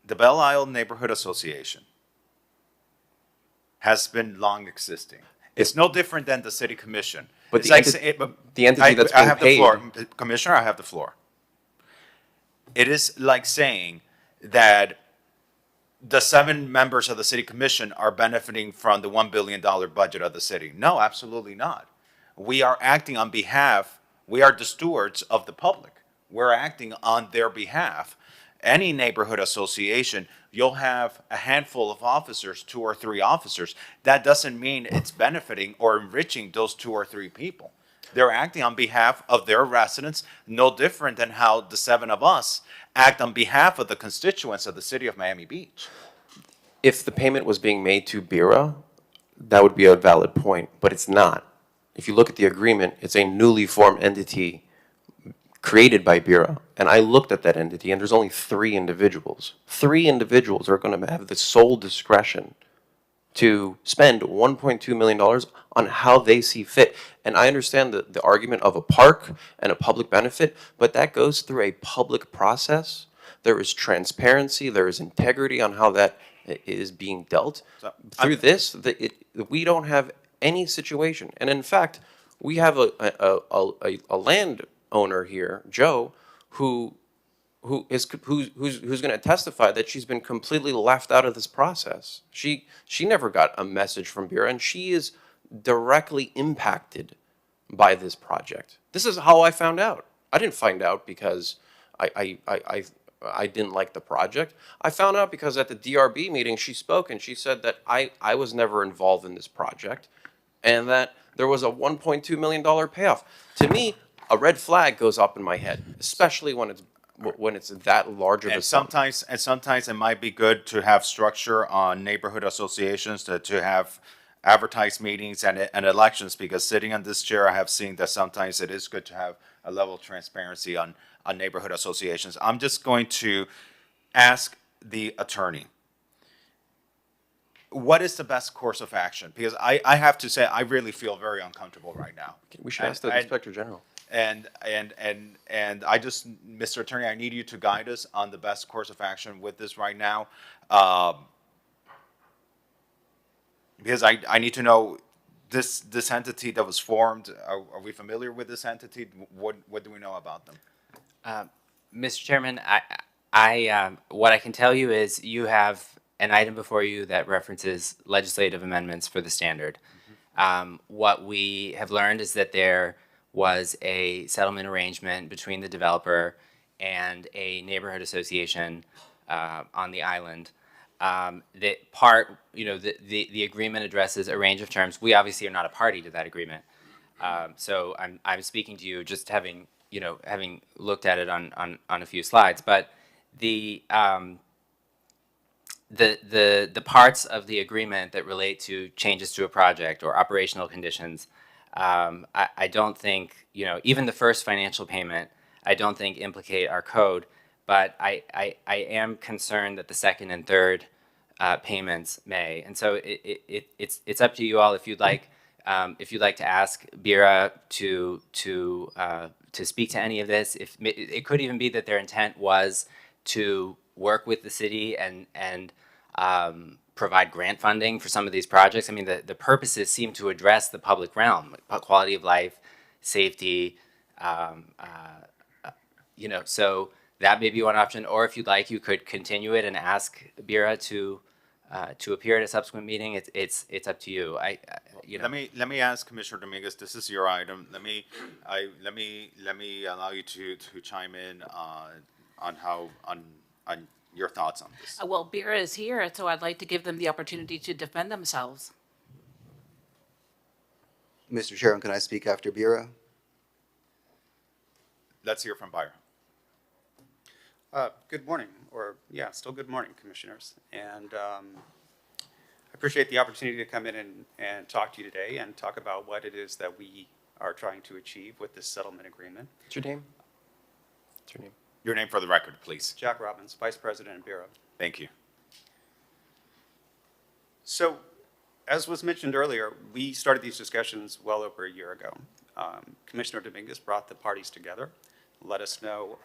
The Belle Isle Neighborhood Association has been long existing. It's no different than the city commission. But It's the like the entity that's I being have paid. the floor, Commissioner. I have the floor. It is like saying that the 7 members of the city commission are benefiting from the $1 billion budget of the city. No, absolutely not. We are acting on behalf. We are the stewards of the public. We're acting on their behalf. Any neighborhood association, you'll have a handful of officers, 2 or 3 officers. That doesn't mean it's benefiting or enriching those 2 or 3 people. They're acting on behalf of their residents, no different than how the 7 of us act on behalf of the constituents of the city of Miami Beach. If the payment was being made to BIRA, that would be a valid point, but it's not. If you look at the agreement, it's a newly formed entity created by BIRA, and I looked at that entity, and there's only 3 individuals. 3 individuals are going to have the sole discretion to spend $1.2 million on how they see fit. And I understand the argument of a park and a public benefit, but that goes through a public process. There is transparency, there is integrity on how that is being dealt. Through this, we don't have any situation. And in fact, we have a landowner here, Joe, who's going to testify that she's been completely left out of this process. She never got a message from Bureau, and she is directly impacted by this project. This is how I found out. I didn't find out because I didn't like the project. I found out because at the DRB meeting she spoke and she said that I was never involved in this project and that there was a $1.2 million payoff. To me, a red flag goes up in my head, especially when it's that large of a sum. Sometimes it might be good to have structure on neighborhood associations, to have advertised meetings and elections, because sitting on this chair, I have seen that sometimes it is good to have a level of transparency on neighborhood associations. I'm just going to ask the attorney, what is the best course of action? Because I have to say, I really feel very uncomfortable right now. We should ask the Inspector General. And I just, Mr. Attorney, I need you to guide us on the best course of action with this right now. Because I need to know this entity that was formed, are we familiar with this entity? What do we know about them? Mr. Chairman, what I can tell you is you have an item before you that references legislative amendments for the standard. What we have learned is that there was a settlement arrangement between the developer and a neighborhood association on the island. The agreement addresses a range of terms. We obviously are not a party to that agreement. So I'm speaking to you just having looked at it on a few slides, but the parts of the agreement that relate to changes to a project or operational conditions, I don't think, even the first financial payment, I don't think implicate our code. but I am concerned that the second and third payments may. And so it's up to you all if you'd like to ask Bira to speak to any of this. If it could even be that their intent was to work with the city and provide grant funding for some of these projects. I mean, the purposes seem to address the public realm, quality of life, safety, so that may be one option. Or if you'd like, you could continue it and ask Bira to appear at a subsequent meeting. It's up to you. Let me ask Commissioner Dominguez. This is your item. Let me allow you to chime in on your thoughts on this. Well, Bira is here, so I'd like to give them the opportunity to defend themselves. Mr. Chairman, can I speak after Bira? Let's hear from Byron. Good morning, still good morning, Commissioners. And I appreciate the opportunity to come in and talk to you today and talk about what it is that we are trying to achieve with this settlement agreement. What's your name? What's your name? Your name for the record, please. Jack Robbins, Vice President of Bureau. Thank you. So, as was mentioned earlier, we started these discussions well over a year ago. Commissioner Dominguez brought the parties together, let us know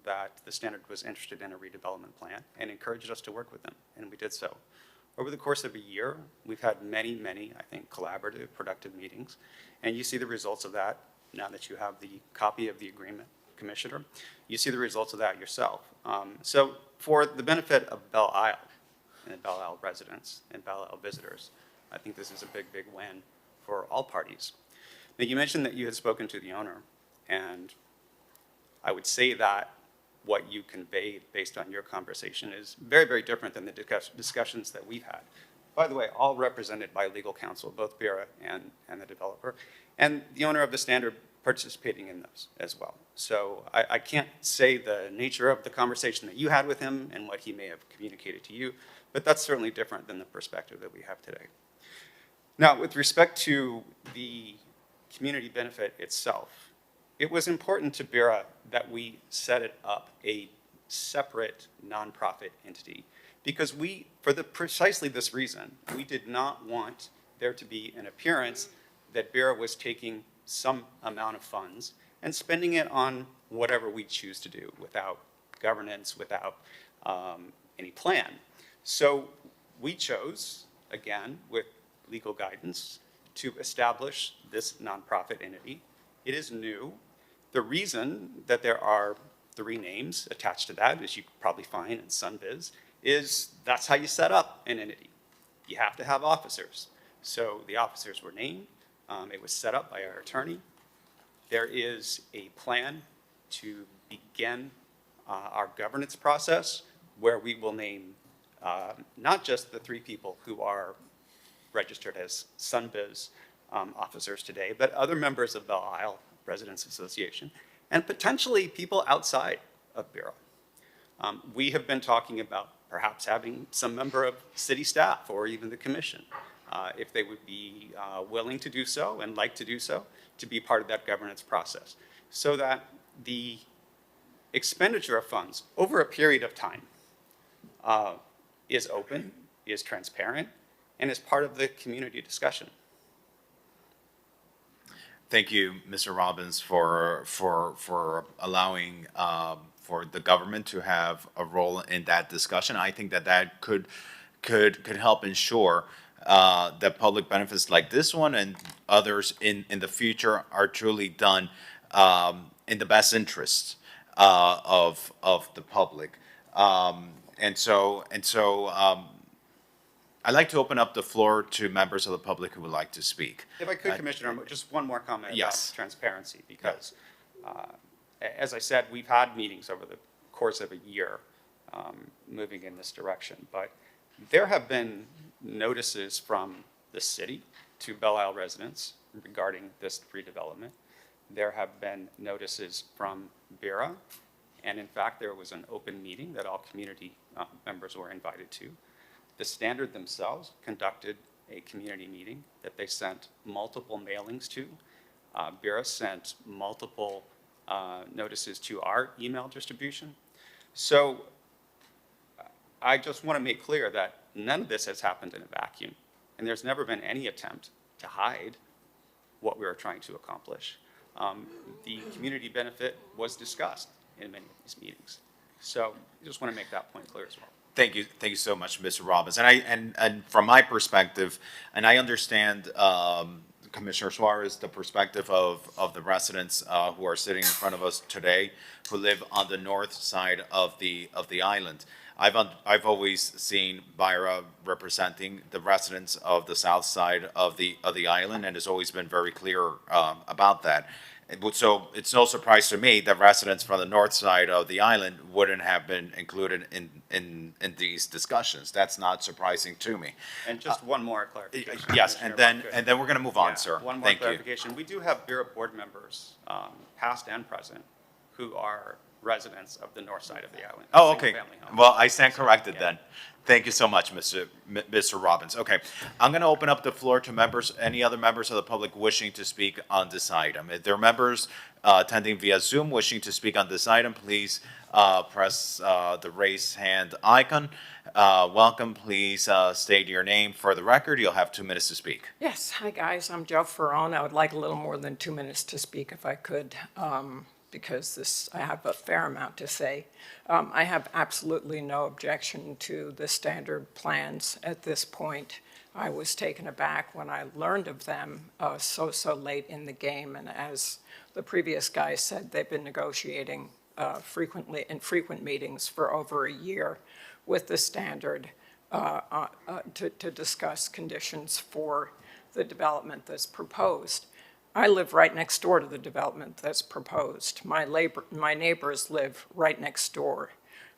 that the standard was interested in a redevelopment plan, and encouraged us to work with them, and we did so. Over the course of a year, we've had many, I think, collaborative, productive meetings, and you see the results of that now that you have the copy of the agreement, Commissioner. You see the results of that yourself. So for the benefit of Belle Isle and Belle Isle residents and Belle Isle visitors, I think this is a big win for all parties. Now, you mentioned that you had spoken to the owner, and I would say that what you conveyed based on your conversation is very different than the discussions that we've had. By the way, all represented by legal counsel, both Bira and the developer, and the owner of the standard participating in those as well. So I can't say the nature of the conversation that you had with him and what he may have communicated to you, but that's certainly different than the perspective that we have today. Now, with respect to the community benefit itself, it was important to Bira that we set it up a separate nonprofit entity because for precisely this reason, we did not want there to be an appearance that Bira was taking some amount of funds and spending it on whatever we choose to do without governance, without any plan. So we chose, again, with legal guidance, to establish this nonprofit entity. It is new. The reason that there are 3 names attached to that, as you probably find in SunBiz, is that's how you set up an entity. You have to have officers. So the officers were named. It was set up by our attorney. There is a plan to begin our governance process where we will name not just the 3 people who are registered as SunBiz officers today, but other members of Belle Isle Residents Association, and potentially people outside of Bureau. We have been talking about perhaps having some member of city staff or even the commission, if they would be willing to do so and like to do so, to be part of that governance process, so that the expenditure of funds over a period of time is open, is transparent, and is part of the community discussion. Thank you, Mr. Robbins, for allowing for the government to have a role in that discussion. I think that could help ensure that public benefits like this one and others in the future are truly done in the best interest of the public. I'd like to open up the floor to members of the public who would like to speak. If I could, Commissioner, just one more comment Yes. about transparency, because as I said, we've had meetings over the course of a year moving in this direction, but there have been notices from the city to Belle Isle residents regarding this redevelopment. There have been notices from Bira, and in fact, there was an open meeting that all community members were invited to. The standard themselves conducted a community meeting that they sent multiple mailings to. Bira sent multiple notices to our email distribution. So I just want to make clear that none of this has happened in a vacuum, and there's never been any attempt to hide what we were trying to accomplish. The community benefit was discussed in many of these meetings. So I just want to make that point clear as well. Thank you so much, Mr. Robbins. And from my perspective, and I understand, Commissioner Suarez, the perspective of the residents who are sitting in front of us today, who live on the north side of the island. I've always seen Byra representing the residents of the south side of the island, and has always been very clear about that. So it's no surprise to me that residents from the north side of the island wouldn't have been included in these discussions. That's not surprising to me. And just one more clarification. Yes, Commissioner, and then we're going to move on, Yeah, sir. One more Thank you. clarification. We do have Bureau board members, past and present, who are residents of the north side of the island. Oh, okay. single-family homes. Well, I stand corrected Yeah. then. Thank you so much, Mr. Robbins. Okay, I'm going to open up the floor to members, any other members of the public wishing to speak on this item. If there are members attending via Zoom wishing to speak on this item, please press the raise hand icon. Welcome, please state your name for the record. You'll have 2 minutes to speak. Yes, hi guys, I'm Joe Ferrone. I would like a little more than 2 minutes to speak if I could, because I have a fair amount to say. I have absolutely no objection to the standard plans at this point. I was taken aback when I learned of them so late in the game, and as the previous guy said, they've been negotiating frequently in frequent meetings for over a year with the standard to discuss conditions for the development that's proposed. I live right next door to the development that's proposed. My neighbors live right next door.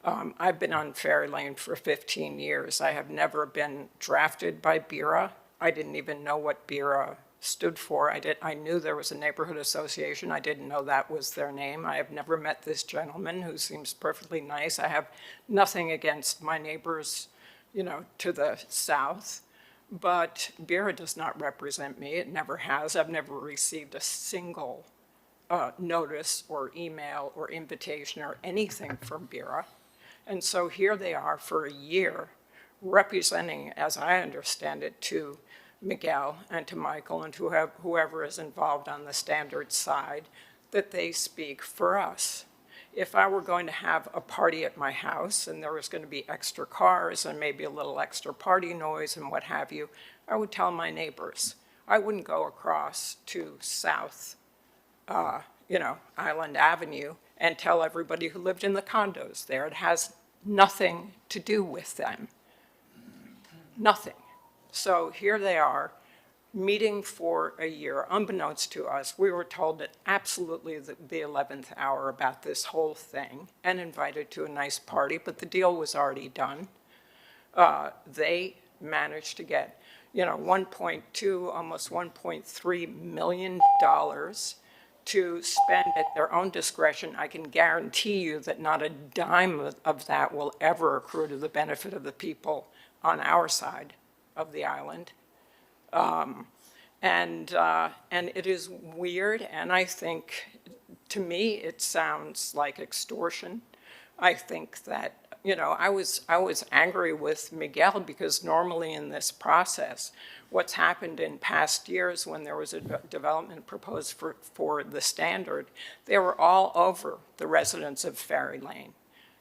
I've been on Ferry Lane for 15 years. I have never been drafted by BIRA. I didn't even know what BIRA stood for. I knew there was a neighborhood association. I didn't know that was their name. I have never met this gentleman who seems perfectly nice. I have nothing against my neighbors, to the south. But BIRA does not represent me. It never has. I've never received a single notice or email or invitation or anything from BIRA. And so here they are for a year representing, as I understand it, to Miguel and to Michael and to whoever is involved on the standard side, that they speak for us. If I were going to have a party at my house and there was going to be extra cars and maybe a little extra party noise and what have you, I would tell my neighbors. I wouldn't go across to South, Island Avenue and tell everybody who lived in the condos there. It has nothing to do with them. Nothing. So here they are, meeting for a year. Unbeknownst to us, we were told at absolutely the 11th hour about this whole thing and invited to a nice party, but the deal was already done. They managed to get, 1.2, almost $1.3 million to spend at their own discretion. I can guarantee you that not a dime of that will ever accrue to the benefit of the people on our side of the island. And it is weird, and I think, to me, it sounds like extortion. I think that, I was angry with Miguel because normally in this process, what's happened in past years when there was a development proposed for the standard, they were all over the residents of Ferry Lane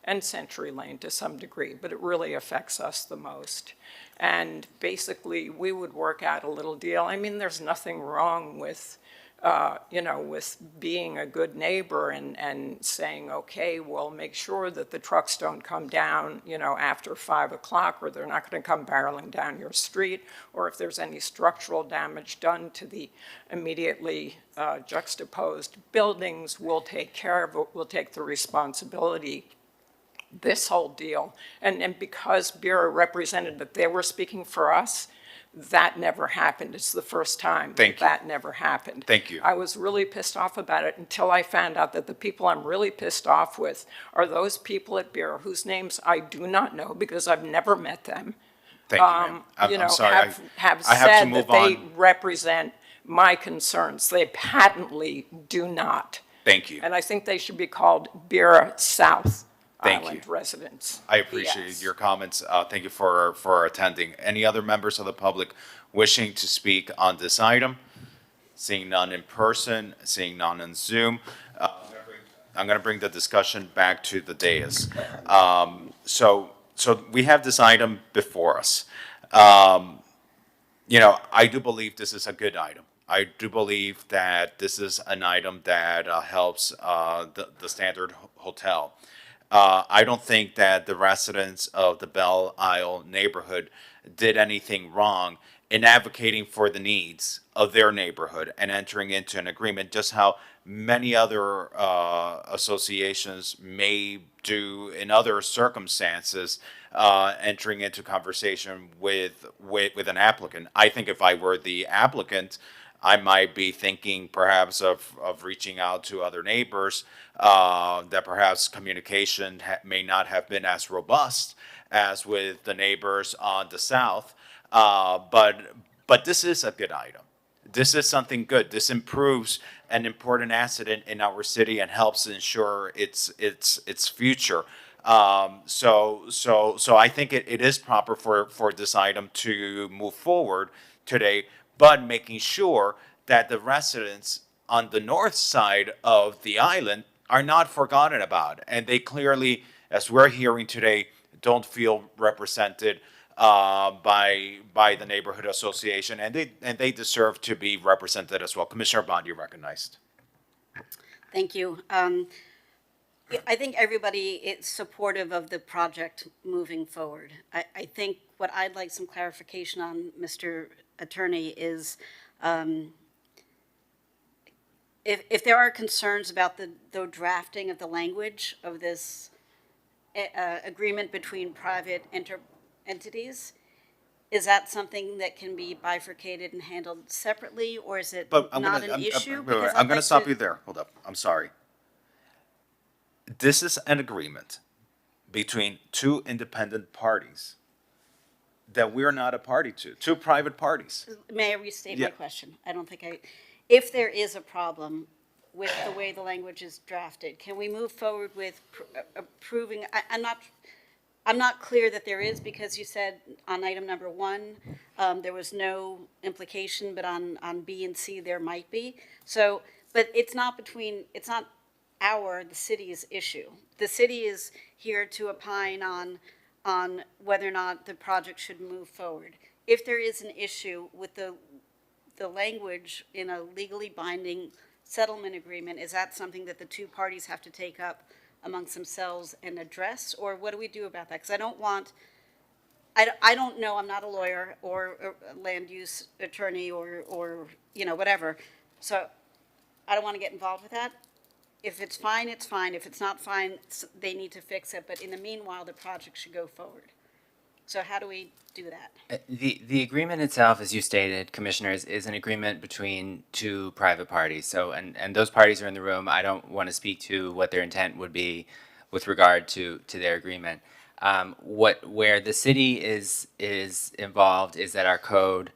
and Century Lane to some degree, but it really affects us the most. And basically, we would work out a little deal. I mean, there's nothing wrong with, with being a good neighbor and saying, okay, we'll make sure that the trucks don't come down, after 5 o'clock, or they're not going to come barreling down your street, or if there's any structural damage done to the immediately juxtaposed buildings, we'll take care of it, we'll take the responsibility. This whole deal, and because BIRA represented that they were speaking for us, that never happened. It's the first time that never happened. Thank you. I was really pissed off about it until I found out that the people I'm really pissed off with are those people at BIRA whose names I do not know because I've never met them. Thank you, ma'am. I'm sorry. Have I have to said move that they on. represent my concerns. They patently do not. Thank you. And I think they should be called BIRA South Thank island you. residents. I appreciate Yes. your comments. Thank you for attending. Any other members of the public wishing to speak on this item? Seeing none in person, seeing none on Zoom. I'm going to bring the discussion back to the dais. So we have this item before us. I do believe this is a good item. I do believe that this is an item that helps the Standard Hotel. I don't think that the residents of the Belle Isle neighborhood did anything wrong in advocating for the needs of their neighborhood and entering into an agreement, just how many other associations may do in other circumstances, entering into conversation with an applicant. I think if I were the applicant, I might be thinking perhaps of reaching out to other neighbors, that perhaps communication may not have been as robust as with the neighbors on the south. But this is a good item. This is something good. This improves an important asset in our city and helps ensure its future. So I think it is proper for this item to move forward today, but making sure that the residents on the north side of the island are not forgotten about. And they clearly, as we're hearing today, don't feel represented by the neighborhood association, and they deserve to be represented as well. Commissioner Bond, you're recognized. Thank you. I think everybody is supportive of the project moving forward. I think what I'd like some clarification on, Mr. Attorney, is if there are concerns about the drafting of the language of this agreement between private entities, is that something that can be bifurcated and handled separately, or is it not an issue? Because I'm going to I'd stop like you there. Hold up. I'm sorry. This is an agreement between two independent parties that we're not a party to, two private parties. May I restate my Yeah. question? I don't think if there is a problem with the way the language is drafted, can we move forward with approving? I'm not clear that there is, because you said on item number 1, there was no implication, but on B and C there might be. So, but it's not the city's issue. The city is here to opine on whether or not the project should move forward. If there is an issue with the language in a legally binding settlement agreement, is that something that the two parties have to take up amongst themselves and address, or what do we do about that? Because I don't know, I'm not a lawyer or a land use attorney or whatever, so I don't want to get involved with that. If it's fine, it's fine. If it's not fine, they need to fix it, but in the meanwhile, the project should go forward. So how do we do that? The agreement itself, as you stated, Commissioners, is an agreement between two private parties. So, and those parties are in the room. I don't want to speak to what their intent would be with regard to their agreement. Where the city is involved is that our code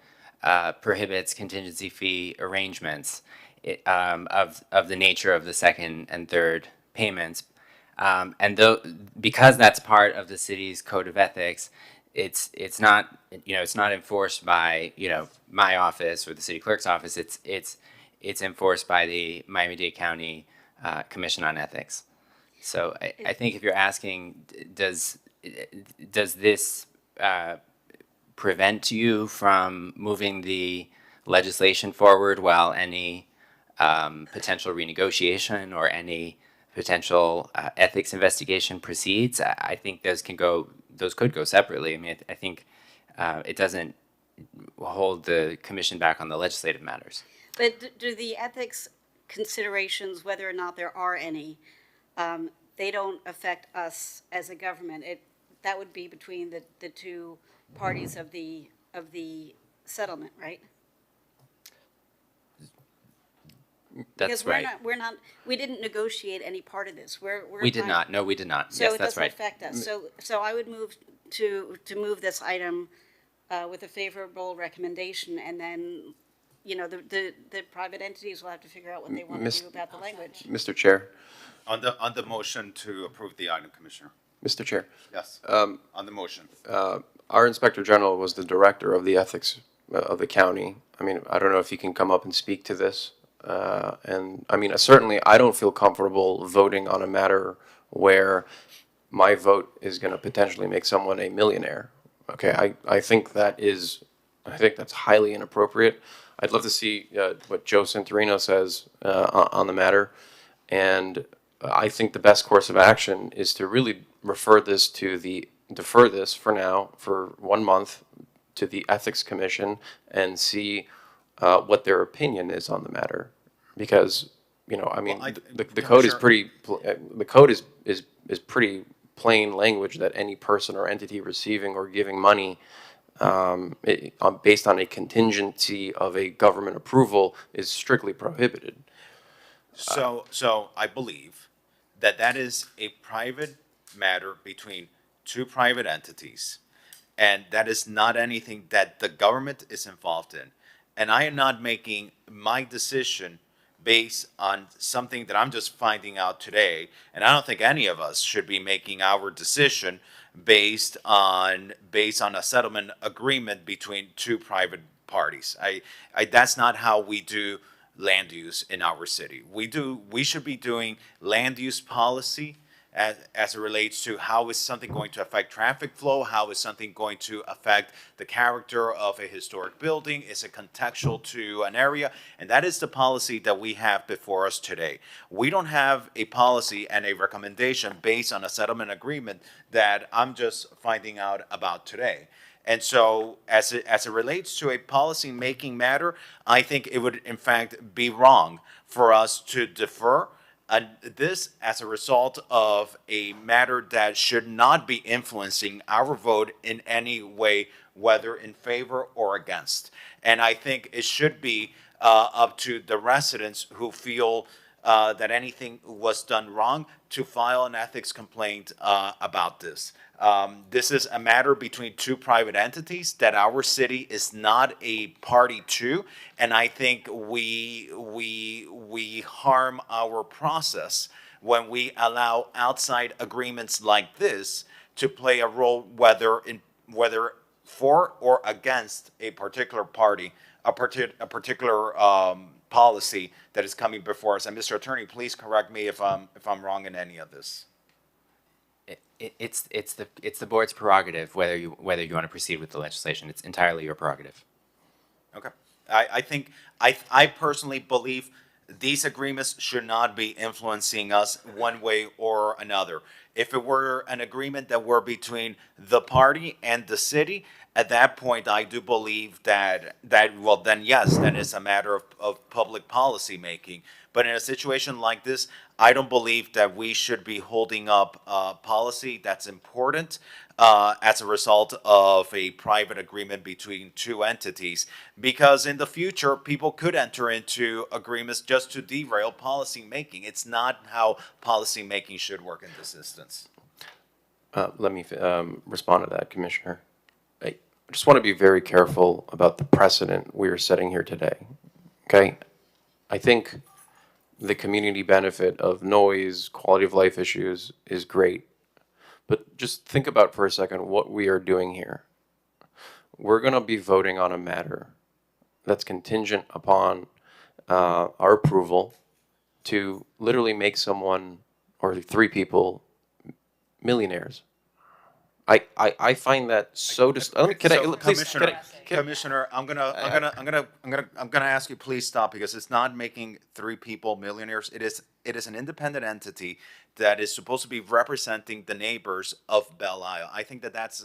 prohibits contingency fee arrangements of the nature of the second and third payments. Because that's part of the city's code of ethics, it's not enforced by my office or the city clerk's office. It's enforced by the Miami-Dade County Commission on Ethics. So I think if you're asking, does this prevent you from moving the legislation forward while any potential renegotiation or any potential ethics investigation proceeds? I think those could go separately. I mean, I think it doesn't hold the commission back on the legislative matters. But do the ethics considerations, whether or not there are any, they don't affect us as a government? That would be between the two parties of the settlement, right? That's because right. We didn't negotiate any part of this. We did not. No, we did not. So yes, it that's doesn't right. affect us. So I would move to move this item with a favorable recommendation, and then the private entities will have to figure out what they want to do about the language. Mr. Chair, On the motion to approve the item, Commissioner. Mr. Chair, Yes, on the motion. our Inspector General was the director of the ethics of the county. I mean, I don't know if he can come up and speak to this. And, I mean, certainly, I don't feel comfortable voting on a matter where my vote is going to potentially make someone a millionaire. Okay, I think that's highly inappropriate. I'd love to see what Joe Santorino says on the matter. And I think the best course of action is to really defer this for now, for 1 month, to the Ethics Commission and see what their opinion is on the matter. Because, I mean, the code is the code is pretty plain language that any person or entity receiving or giving money based on a contingency of a government approval is strictly prohibited. So I believe that is a private matter between two private entities, and that is not anything that the government is involved in. And I am not making my decision based on something that I'm just finding out today, and I don't think any of us should be making our decision based on a settlement agreement between two private parties. That's not how we do land use in our city. We should be doing land use policy as it relates to how is something going to affect traffic flow, how is something going to affect the character of a historic building, is it contextual to an area, and that is the policy that we have before us today. We don't have a policy and a recommendation based on a settlement agreement that I'm just finding out about today. And so as it relates to a policy-making matter, I think it would in fact be wrong for us to defer this as a result of a matter that should not be influencing our vote in any way, whether in favor or against. And I think it should be up to the residents who feel that anything was done wrong to file an ethics complaint about this. This is a matter between two private entities that our city is not a party to, and I think we harm our process when we allow outside agreements like this to play a role, whether for or against a particular party, a particular policy that is coming before us. And Mr. Attorney, please correct me if I'm wrong in any of this. It's the board's prerogative whether you want to proceed with the legislation. It's entirely your prerogative. Okay. I think I personally believe these agreements should not be influencing us one way or another. If it were an agreement that were between the party and the city, at that point, I do believe that well, then yes, then it's a matter of public policy making. But in a situation like this, I don't believe that we should be holding up policy that's important as a result of a private agreement between two entities. Because in the future, people could enter into agreements just to derail policy making. It's not how policy making should work in this instance. Let me respond to that, Commissioner. I just want to be very careful about the precedent we are setting here today. Okay? I think the community benefit of noise, quality of life issues is great. But just think about for a second what we are doing here. We're going to be voting on a matter that's contingent upon our approval to literally make someone or three people millionaires. I find that so Commissioner, I'm gonna ask you please stop, because it's not making three people millionaires. It is an independent entity that is supposed to be representing the neighbors of Belle Isle. I think that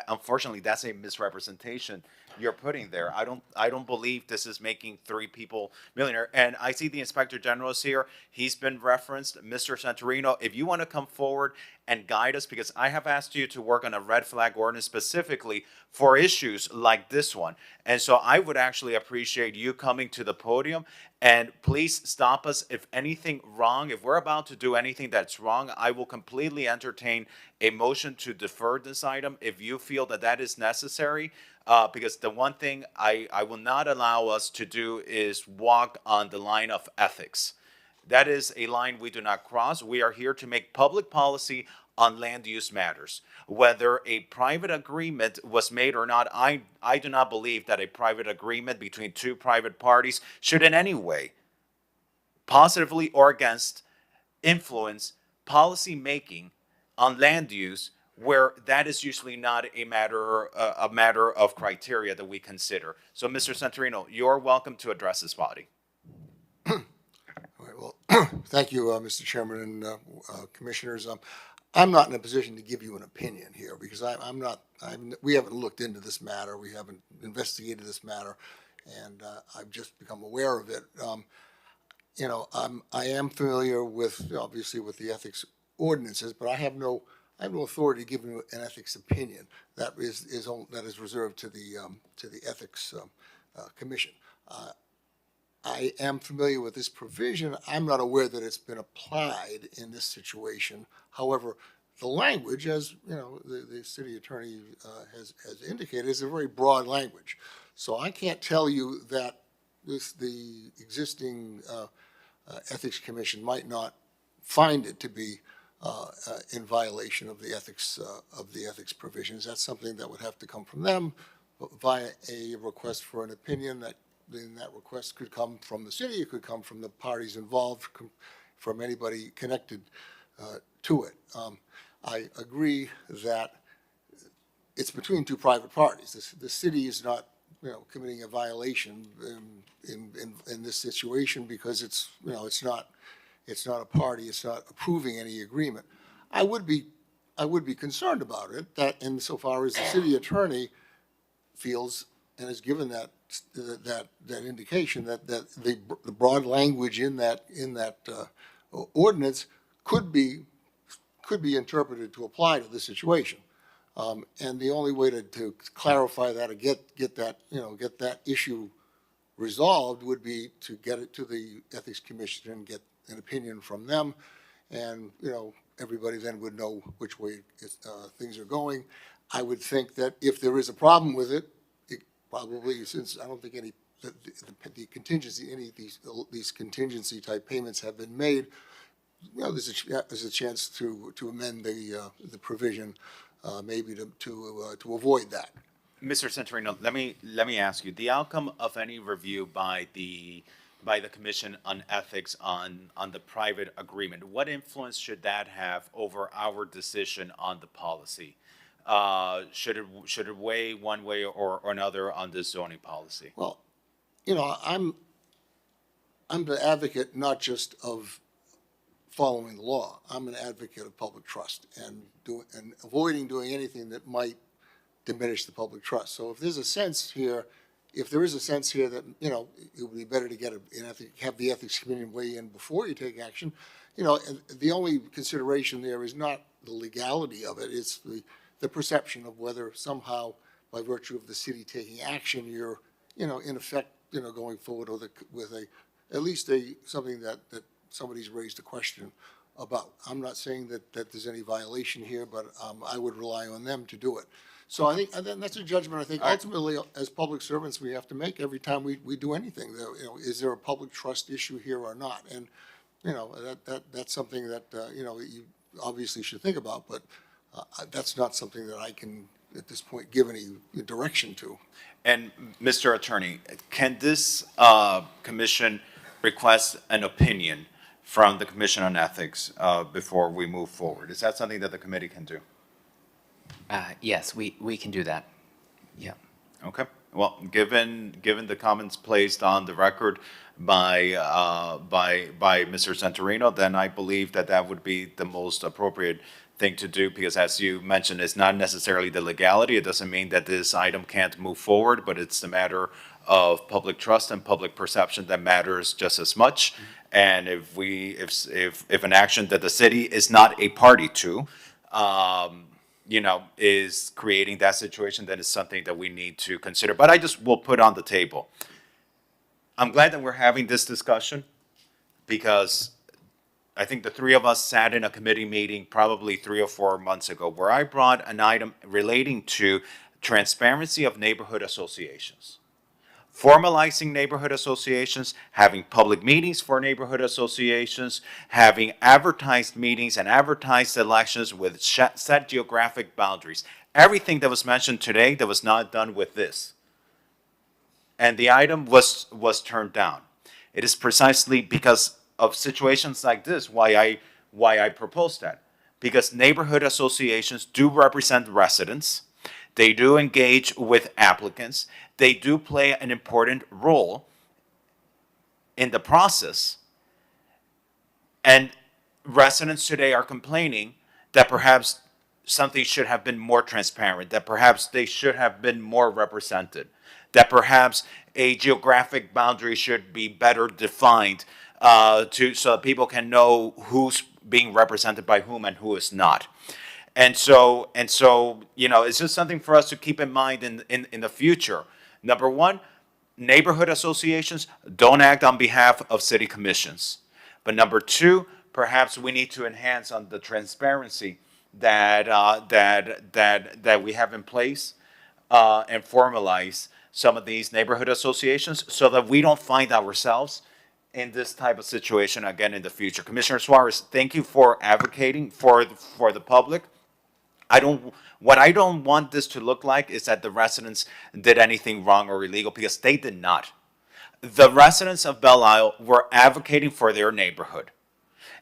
unfortunately that's a misrepresentation you're putting there. I don't believe this is making three people millionaire. And I see the Inspector General is here. He's been referenced. Mr. Santorino, if you want to come forward and guide us, because I have asked you to work on a red flag ordinance specifically for issues like this one. And so I would actually appreciate you coming to the podium, and please stop us if anything wrong. If we're about to do anything that's wrong, I will completely entertain a motion to defer this item if you feel that is necessary. because the one thing I will not allow us to do is walk on the line of ethics. That is a line we do not cross. We are here to make public policy on land use matters. Whether a private agreement was made or not, I do not believe that a private agreement between two private parties should in any way, positively or against, influence policy making on land use, where that is usually not a matter of criteria that we consider. So, Mr. Santorino, you're welcome to address this body. All right, well, thank you, Mr. Chairman and Commissioners. I'm not in a position to give you an opinion here because we haven't looked into this matter. We haven't investigated this matter, and I've just become aware of it. I am familiar with, obviously, with the ethics ordinances, but I have no authority to give you an ethics opinion. That is reserved to the ethics commission. I am familiar with this provision. I'm not aware that it's been applied in this situation. However, the language, as you know, the city attorney has indicated, is a very broad language. So I can't tell you that the existing ethics commission might not find it to be in violation of the ethics provisions. That's something that would have to come from them via a request for an opinion. Then that request could come from the city, it could come from the parties involved, from anybody connected to it. I agree that it's between two private parties. The city is not, committing a violation in this situation because it's not a party, it's not approving any agreement. I would be concerned about it, that insofar as the city attorney feels and has given that indication that the broad language in that ordinance could be interpreted to apply to the situation. And the only way to clarify that or get that issue resolved would be to get it to the ethics commission and get an opinion from them, and everybody then would know which way things are going. I would think that if there is a problem with it, probably, since I don't think the contingency, any of these contingency type payments have been made, there's a chance to amend the provision, maybe to avoid that. Mr. Santorino, let me ask you, the outcome of any review by the Commission on Ethics on the private agreement, what influence should that have over our decision on the policy? Should it weigh one way or another on this zoning policy? Well, I'm the advocate not just of following the law. I'm an advocate of public trust and avoiding doing anything that might diminish the public trust. So if there is a sense here that it would be better to have the ethics committee weigh in before you take action, the only consideration there is not the legality of it; it's the perception of whether somehow, by virtue of the city taking action, you're in effect going forward with at least something that somebody's raised a question about. I'm not saying that there's any violation here, but I would rely on them to do it. So I think that's a judgment I think ultimately as public servants we have to make every time we do anything. Is there a public trust issue here or not? And that's something that you obviously should think about, but that's not something that I can at this point give any direction to. And Mr. Attorney, can this commission request an opinion from the Commission on Ethics before we move forward? Is that something that the committee can do? Yes, we can do that. Yeah. Okay. Well, given the comments placed on the record by Mr. Santorino, then I believe that would be the most appropriate thing to do, because as you mentioned, it's not necessarily the legality. It doesn't mean that this item can't move forward, but it's the matter of public trust and public perception that matters just as much. And if an action that the city is not a party to, is creating that situation, then it's something that we need to consider. But I just will put on the table. I'm glad that we're having this discussion, because I think the three of us sat in a committee meeting probably 3 or 4 months ago where I brought an item relating to transparency of neighborhood associations. Formalizing neighborhood associations, having public meetings for neighborhood associations, having advertised meetings and advertised elections with set geographic boundaries. Everything that was mentioned today that was not done with this. And the item was turned down. It is precisely because of situations like this why I proposed that. Because neighborhood associations do represent residents. They do engage with applicants. They do play an important role in the process. And residents today are complaining that perhaps something should have been more transparent, that perhaps they should have been more represented, that perhaps a geographic boundary should be better defined so that people can know who's being represented by whom and who is not. And so, it's just something for us to keep in mind in the future. Number one, neighborhood associations don't act on behalf of city commissions. But number two, perhaps we need to enhance on the transparency that we have in place and formalize some of these neighborhood associations so that we don't find ourselves in this type of situation again in the future. Commissioner Suarez, thank you for advocating for the public. What I don't want this to look like is that the residents did anything wrong or illegal, because they did not. The residents of Belle Isle were advocating for their neighborhood.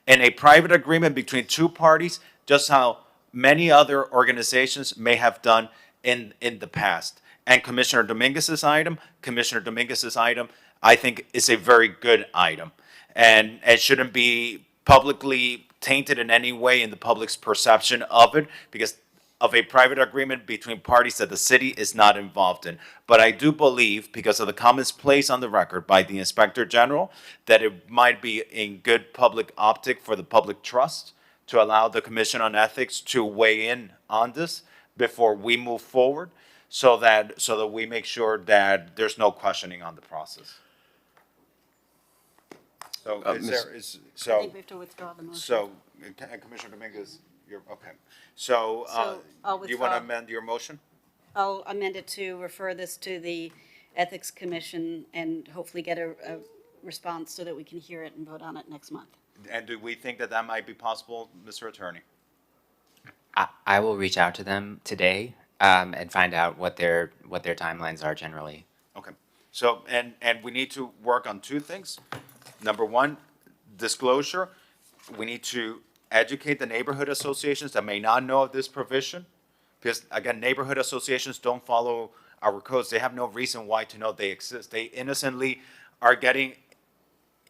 In a private agreement between two parties, just how many other organizations may have done in the past. And Commissioner Dominguez's item, I think is a very good item. And it shouldn't be publicly tainted in any way in the public's perception of it, because of a private agreement between parties that the city is not involved in. But I do believe, because of the comments placed on the record by the Inspector General, that it might be in good public optic for the public trust to allow the Commission on Ethics to weigh in on this before we move forward, so that we make sure that there's no questioning on the process. So I think we have to withdraw the motion. So, Commissioner Dominguez, you're, okay. So, I'll do you want to withdraw. amend your motion? I'll amend it to refer this to the Ethics Commission and hopefully get a response so that we can hear it and vote on it next month. And do we think that might be possible, Mr. Attorney? I will reach out to them today and find out what their timelines are generally. Okay. So, and we need to work on two things. Number one, disclosure. We need to educate the neighborhood associations that may not know of this provision, because again, neighborhood associations don't follow our codes. They have no reason why to know they exist. They innocently are getting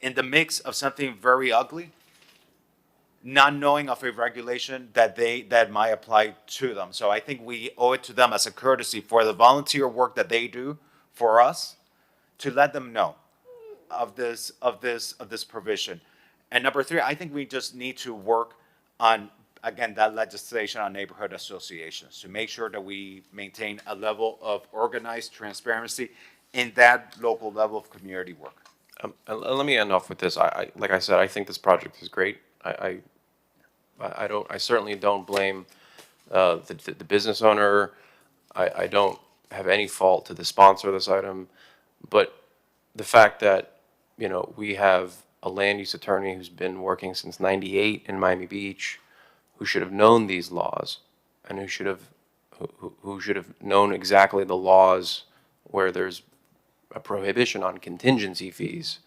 in the mix of something very ugly, not knowing of a regulation that might apply to them. So I think we owe it to them as a courtesy for the volunteer work that they do for us to let them know of this provision. And number three, I think we just need to work on, again, that legislation on neighborhood associations to make sure that we maintain a level of organized transparency in that local level of community work. Let me end off with this. Like I said, I think this project is great. I certainly don't blame the business owner. I don't have any fault to the sponsor of this item, but the fact that, we have a land use attorney who's been working since '98 in Miami Beach, who should have known these laws, and who should have known exactly the laws where there's a prohibition on contingency fees,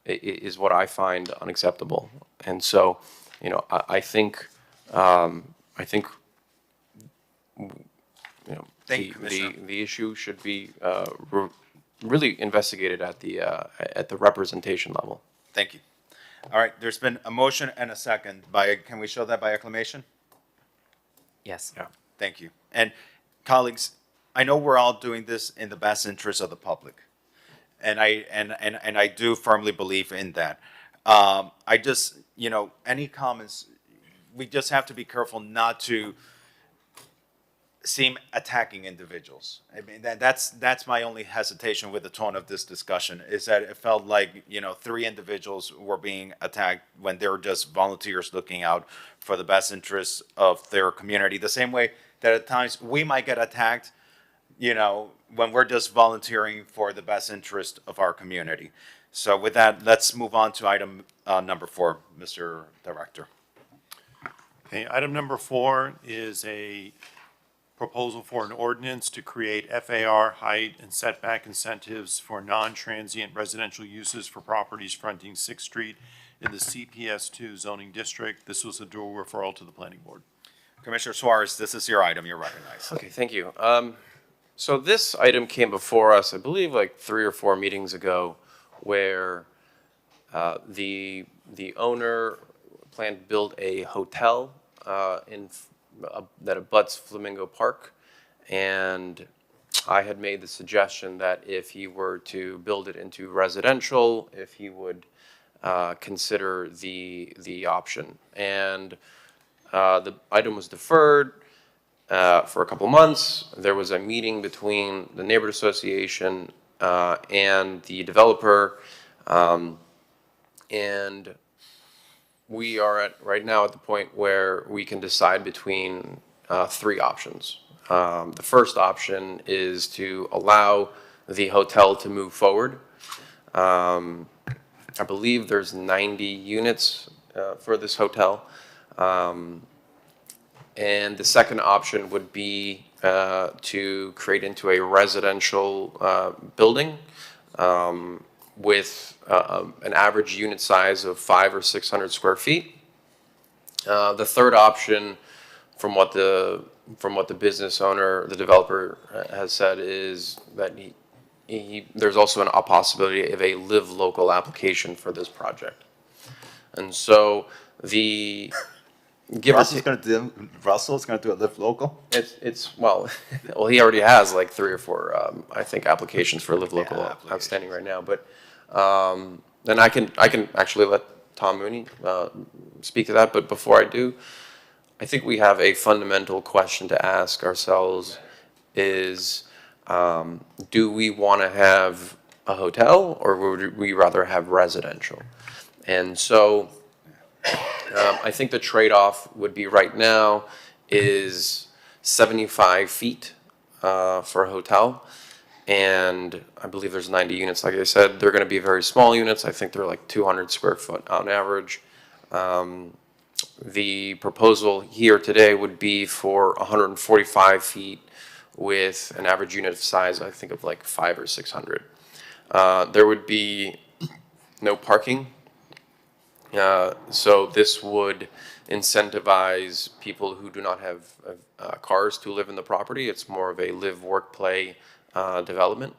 is what I find unacceptable. And so, I think Thank you, Commissioner. the issue should be really investigated at the representation level. Thank you. All right, there's been a motion and a second. Can we show that by acclamation? Yes. Yeah. Thank you. And colleagues, I know we're all doing this in the best interest of the public. And I do firmly believe in that. I just, any comments, we just have to be careful not to seem attacking individuals. I mean, that's my only hesitation with the tone of this discussion, is that it felt like, 3 individuals were being attacked when they were just volunteers looking out for the best interests of their community. The same way that at times we might get attacked when we're just volunteering for the best interest of our community. So with that, let's move on to item number 4, Mr. Director. Okay, item number 4 is a proposal for an ordinance to create FAR height and setback incentives for non-transient residential uses for properties fronting 6th Street in the CPS2 zoning district. This was a dual referral to the planning board. Commissioner Suarez, this is your item. You're recognized. Okay, thank you. So this item came before us, I believe, like 3 or 4 meetings ago, where the owner planned to build a hotel that abuts Flamingo Park, and I had made the suggestion that if he were to build it into residential, if he would consider the option. And the item was deferred for a couple months. There was a meeting between the neighborhood association and the developer, and we are right now at the point where we can decide between 3 options. The first option is to allow the hotel to move forward. I believe there's 90 units for this hotel. And the second option would be to create into a residential building with an average unit size of 500 or 600 square feet. The third option, from what the business owner, the developer has said, is that there's also a possibility of a live local application for this project. And so Russell's going to do a live local? Well, he already has like 3 or 4, I think, applications for live local outstanding right now. But then I can actually let Tom Mooney speak to that. But before I do, I think we have a fundamental question to ask ourselves: is do we want to have a hotel, or would we rather have residential? And so I think the trade-off would be right now is 75 feet for a hotel. And I believe there's 90 units, like I said. They're going to be very small units. I think they're like 200 square foot on average. The proposal here today would be for 145 feet with an average unit size, I think, of like 500 or 600. There would be no parking. So this would incentivize people who do not have cars to live in the property. It's more of a live, work, play development.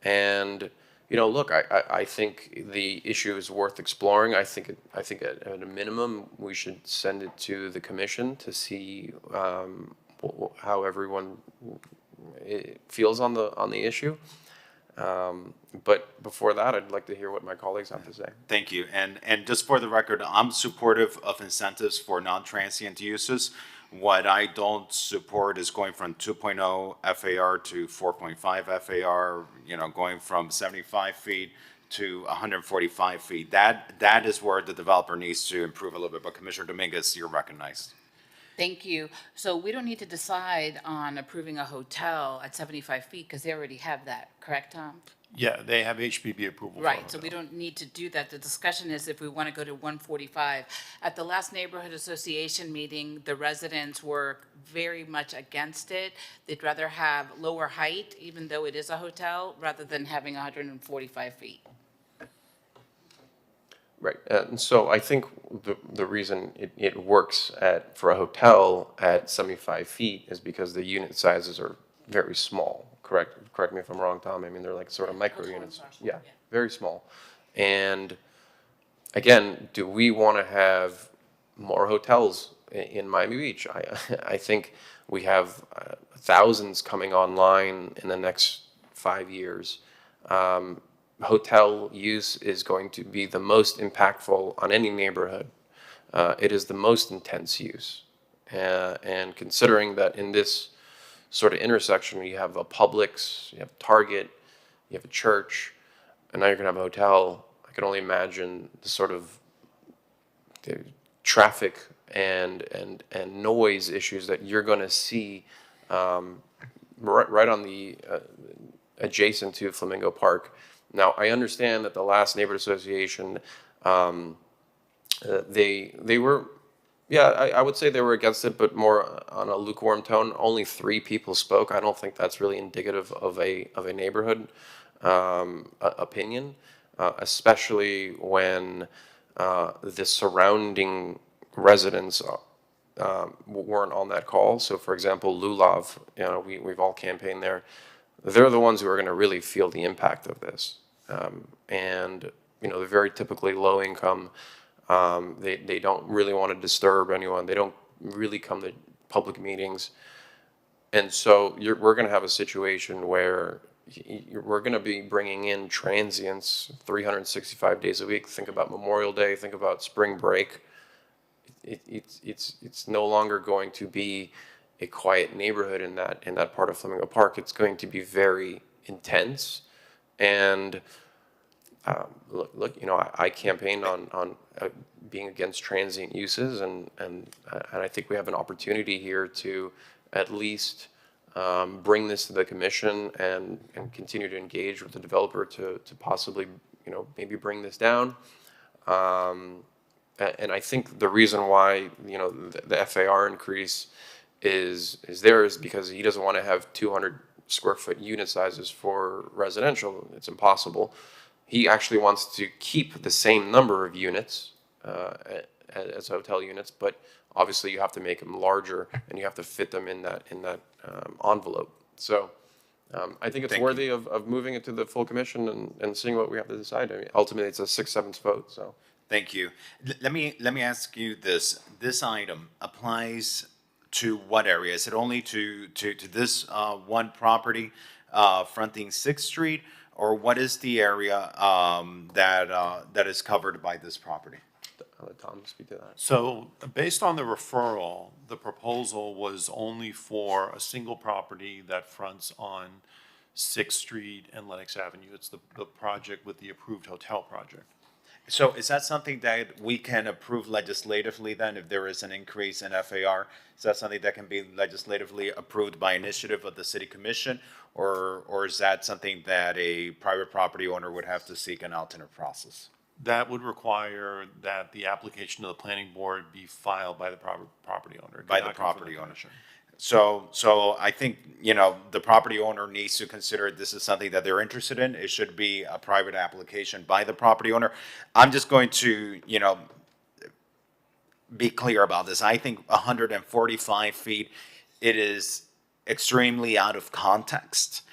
And, look, I think the issue is worth exploring. I think at a minimum, we should send it to the commission to see how everyone feels on the issue. But before that, I'd like to hear what my colleagues have to say. Thank you. And just for the record, I'm supportive of incentives for non-transient uses. What I don't support is going from 2.0 FAR to 4.5 FAR, going from 75 feet to 145 feet. That is where the developer needs to improve a little bit. But Commissioner Dominguez, you're recognized. Thank you. So we don't need to decide on approving a hotel at 75 feet because they already have that, correct, Tom? Yeah, they have HPB approval. Right, so we don't need to do that. The discussion is if we want to go to 145. At the last neighborhood association meeting, the residents were very much against it. They'd rather have lower height, even though it is a hotel, rather than having 145 feet. Right, and so I think the reason it works for a hotel at 75 feet is because the unit sizes are very small. Correct me if I'm wrong, Tom. I mean, they're like sort of micro units. Yeah, very small. And again, do we want to have more hotels in Miami Beach? I think we have thousands coming online in the next 5 years. Hotel use is going to be the most impactful on any neighborhood. It is the most intense use. And considering that in this sort of intersection, you have a Publix, you have Target, you have a church, and now you're going to have a hotel, I can only imagine the sort of the traffic and noise issues that you're going to see right on the, adjacent to Flamingo Park. Now, I understand that the last neighborhood association, they were, yeah, I would say they were against it, but more on a lukewarm tone. Only 3 people spoke. I don't think that's really indicative of a neighborhood opinion, especially when the surrounding residents weren't on that call. So, for example, Lulav, we've all campaigned there. They're the ones who are going to really feel the impact of this, and they're very typically low income. They don't really want to disturb anyone. They don't really come to public meetings. And so we're going to have a situation where we're going to be bringing in transients 365 days a week. Think about Memorial Day, think about spring break. It's no longer going to be a quiet neighborhood in that part of Flamingo Park. It's going to be very intense. And look, I campaigned on being against transient uses, and I think we have an opportunity here to at least bring this to the commission and continue to engage with the developer to possibly, maybe bring this down. And I think the reason why, the FAR increase is because he doesn't want to have 200 square foot unit sizes for residential. It's impossible. He actually wants to keep the same number of units as hotel units, but obviously you have to make them larger and you have to fit them in that envelope. So I think it's worthy of moving it to the full commission and seeing what we have to decide. I mean, ultimately, it's a 6/7 vote. So Thank you. Let me ask you this. This item applies to what area? Is it only to this one property fronting 6th Street, or what is the area that is covered by this property? I'll let Tom speak to that. So based on the referral, the proposal was only for a single property that fronts on 6th Street and Lenox Avenue. It's the project with the approved hotel project. So is that something that we can approve legislatively then, if there is an increase in FAR? Is that something that can be legislatively approved by initiative of the city commission? Or is that something that a private property owner would have to seek an alternate process? That would require that the application to the planning board be filed by the property owner. By the property owner. So I think, the property owner needs to consider this is something that they're interested in. It should be a private application by the property owner. I'm just going to, be clear about this. I think 145 feet, it is extremely out of context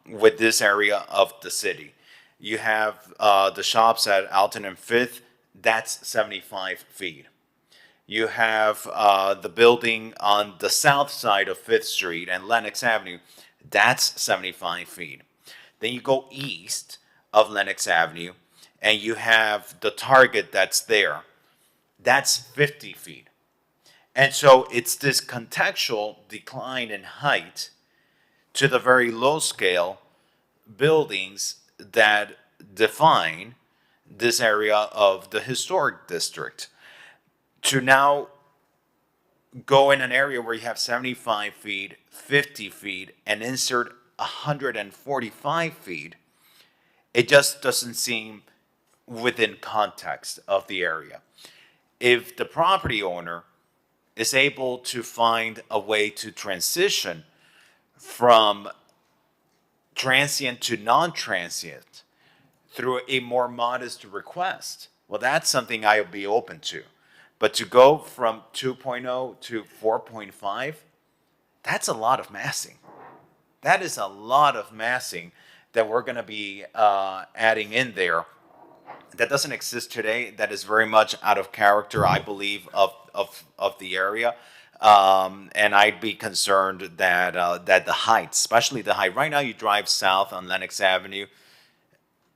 with this area of the city. You have the shops at Alton and 5th, that's 75 feet. You have the building on the south side of 5th Street and Lenox Avenue. That's 75 feet. Then you go east of Lenox Avenue, and you have the Target that's there. That's 50 feet. And so it's this contextual decline in height to the very low scale buildings that define this area of the historic district. To now go in an area where you have 75 feet, 50 feet, and insert 145 feet, it just doesn't seem within context of the area. If the property owner is able to find a way to transition from transient to non-transient through a more modest request, well, that's something I would be open to. But to go from 2.0 to 4.5, that's a lot of massing. That is a lot of massing that we're going to be adding in there that doesn't exist today, that is very much out of character, I believe, of the area. And I'd be concerned that the height, especially the height, right now you drive south on Lenox Avenue,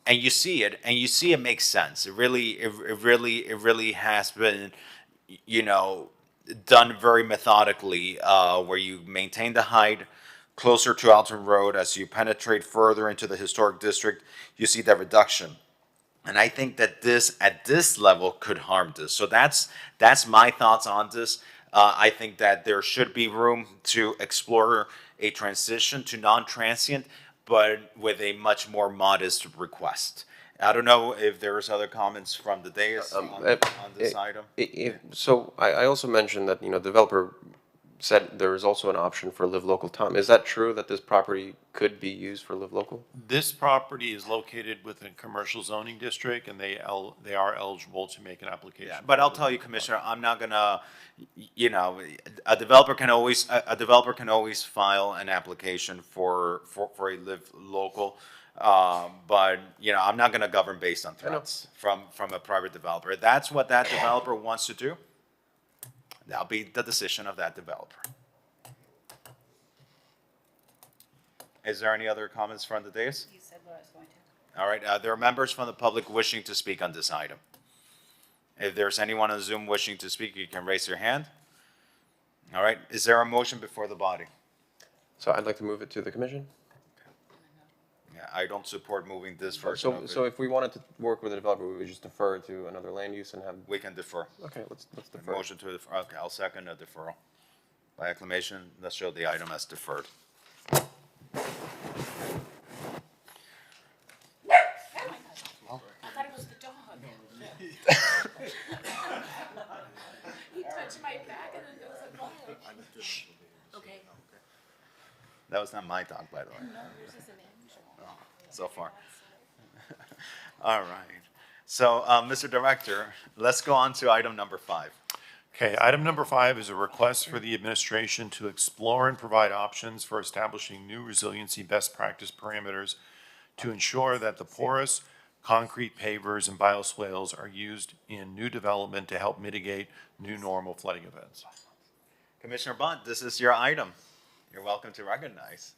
and you see it makes sense. It really has been, done very methodically, where you maintain the height closer to Alton Road. As you penetrate further into the historic district, you see that reduction. And I think that this, at this level, could harm this. So that's my thoughts on this. I think that there should be room to explore a transition to non-transient, but with a much more modest request. I don't know if there's other comments from the dais on this item. So I also mentioned that, developer said there is also an option for live local. Tom, is that true that this property could be used for live local? This property is located within a commercial zoning district, and they are eligible to make an application. Yeah, but I'll tell you, Commissioner, I'm not gonna, a developer can always file an application for a live local. But, I'm not gonna govern based on threats from a private developer. If that's what that developer wants to do, that'll be the decision of that developer. Is there any other comments from the dais? You said what I was going to. All right, there are members from the public wishing to speak on this item. If there's anyone on Zoom wishing to speak, you can raise your hand. All right, is there a motion before the body? So I'd like to move it to the commission. Yeah, I don't support moving this first. So if we wanted to work with a developer, we would just defer to another land use and have. We can defer. Okay, let's defer. Motion to defer, okay, I'll second a deferral. By acclamation, let's show the item as deferred. I thought it was the dog. He touched my back and then there was a dog. Okay. That was not my dog, by the way. No, yours is an angel. So far. All right. So, Mr. Director, let's go on to item number 5. Okay, item number 5 is a request for the administration to explore and provide options for establishing new resiliency best practice parameters to ensure that the porous concrete pavers and bioswales are used in new development to help mitigate new normal flooding events. Commissioner Bond, this is your item. You're welcome to recognize.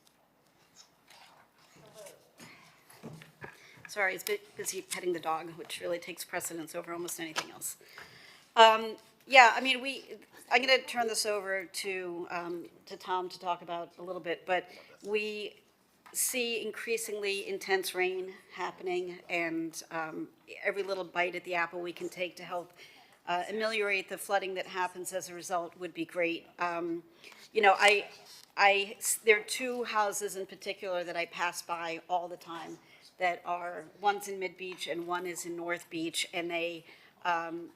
Sorry, it's busy petting the dog, which really takes precedence over almost anything else. Yeah, I mean, I'm going to turn this over to Tom to talk about a little bit, but we see increasingly intense rain happening, and every little bite at the apple we can take to help ameliorate the flooding that happens as a result would be great. There are 2 houses in particular that I pass by all the time that are, one's in Mid Beach and one is in North Beach, and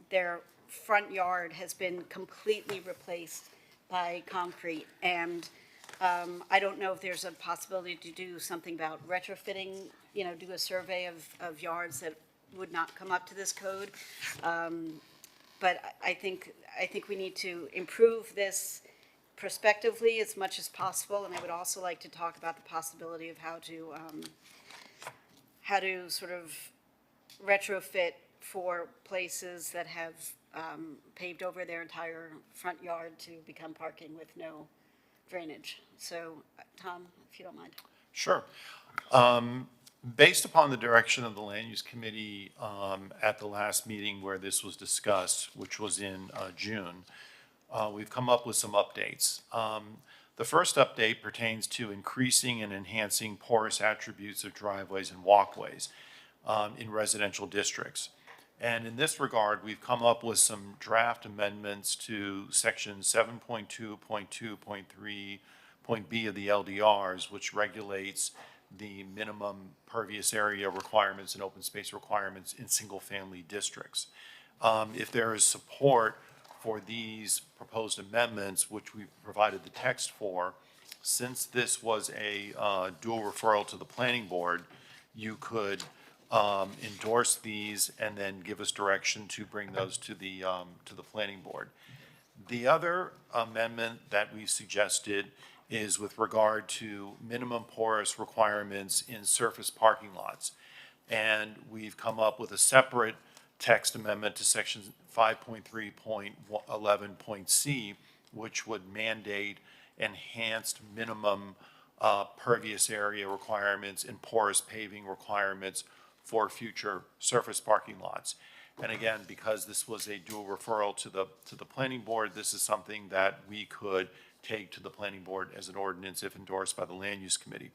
their front yard has been completely replaced by concrete. And I don't know if there's a possibility to do something about retrofitting, do a survey of yards that would not come up to this code. But I think we need to improve this prospectively as much as possible, and I would also like to talk about the possibility of how to sort of retrofit for places that have paved over their entire front yard to become parking with no drainage. So, Tom, if you don't mind. Sure. Based upon the direction of the Land Use Committee at the last meeting where this was discussed, which was in June, we've come up with some updates. The first update pertains to increasing and enhancing porous attributes of driveways and walkways in residential districts. And in this regard, we've come up with some draft amendments to section 7.2.2.3.b of the LDRs, which regulates the minimum pervious area requirements and open space requirements in single-family districts. If there is support for these proposed amendments, which we provided the text for, since this was a dual referral to the planning board, you could endorse these and then give us direction to bring those to the planning board. The other amendment that we suggested is with regard to minimum porous requirements in surface parking lots. And we've come up with a separate text amendment to section 5.3.11.c, which would mandate enhanced minimum pervious area requirements and porous paving requirements for future surface parking lots. And again, because this was a dual referral to the planning board, this is something that we could take to the planning board as an ordinance if endorsed by the Land Use Committee.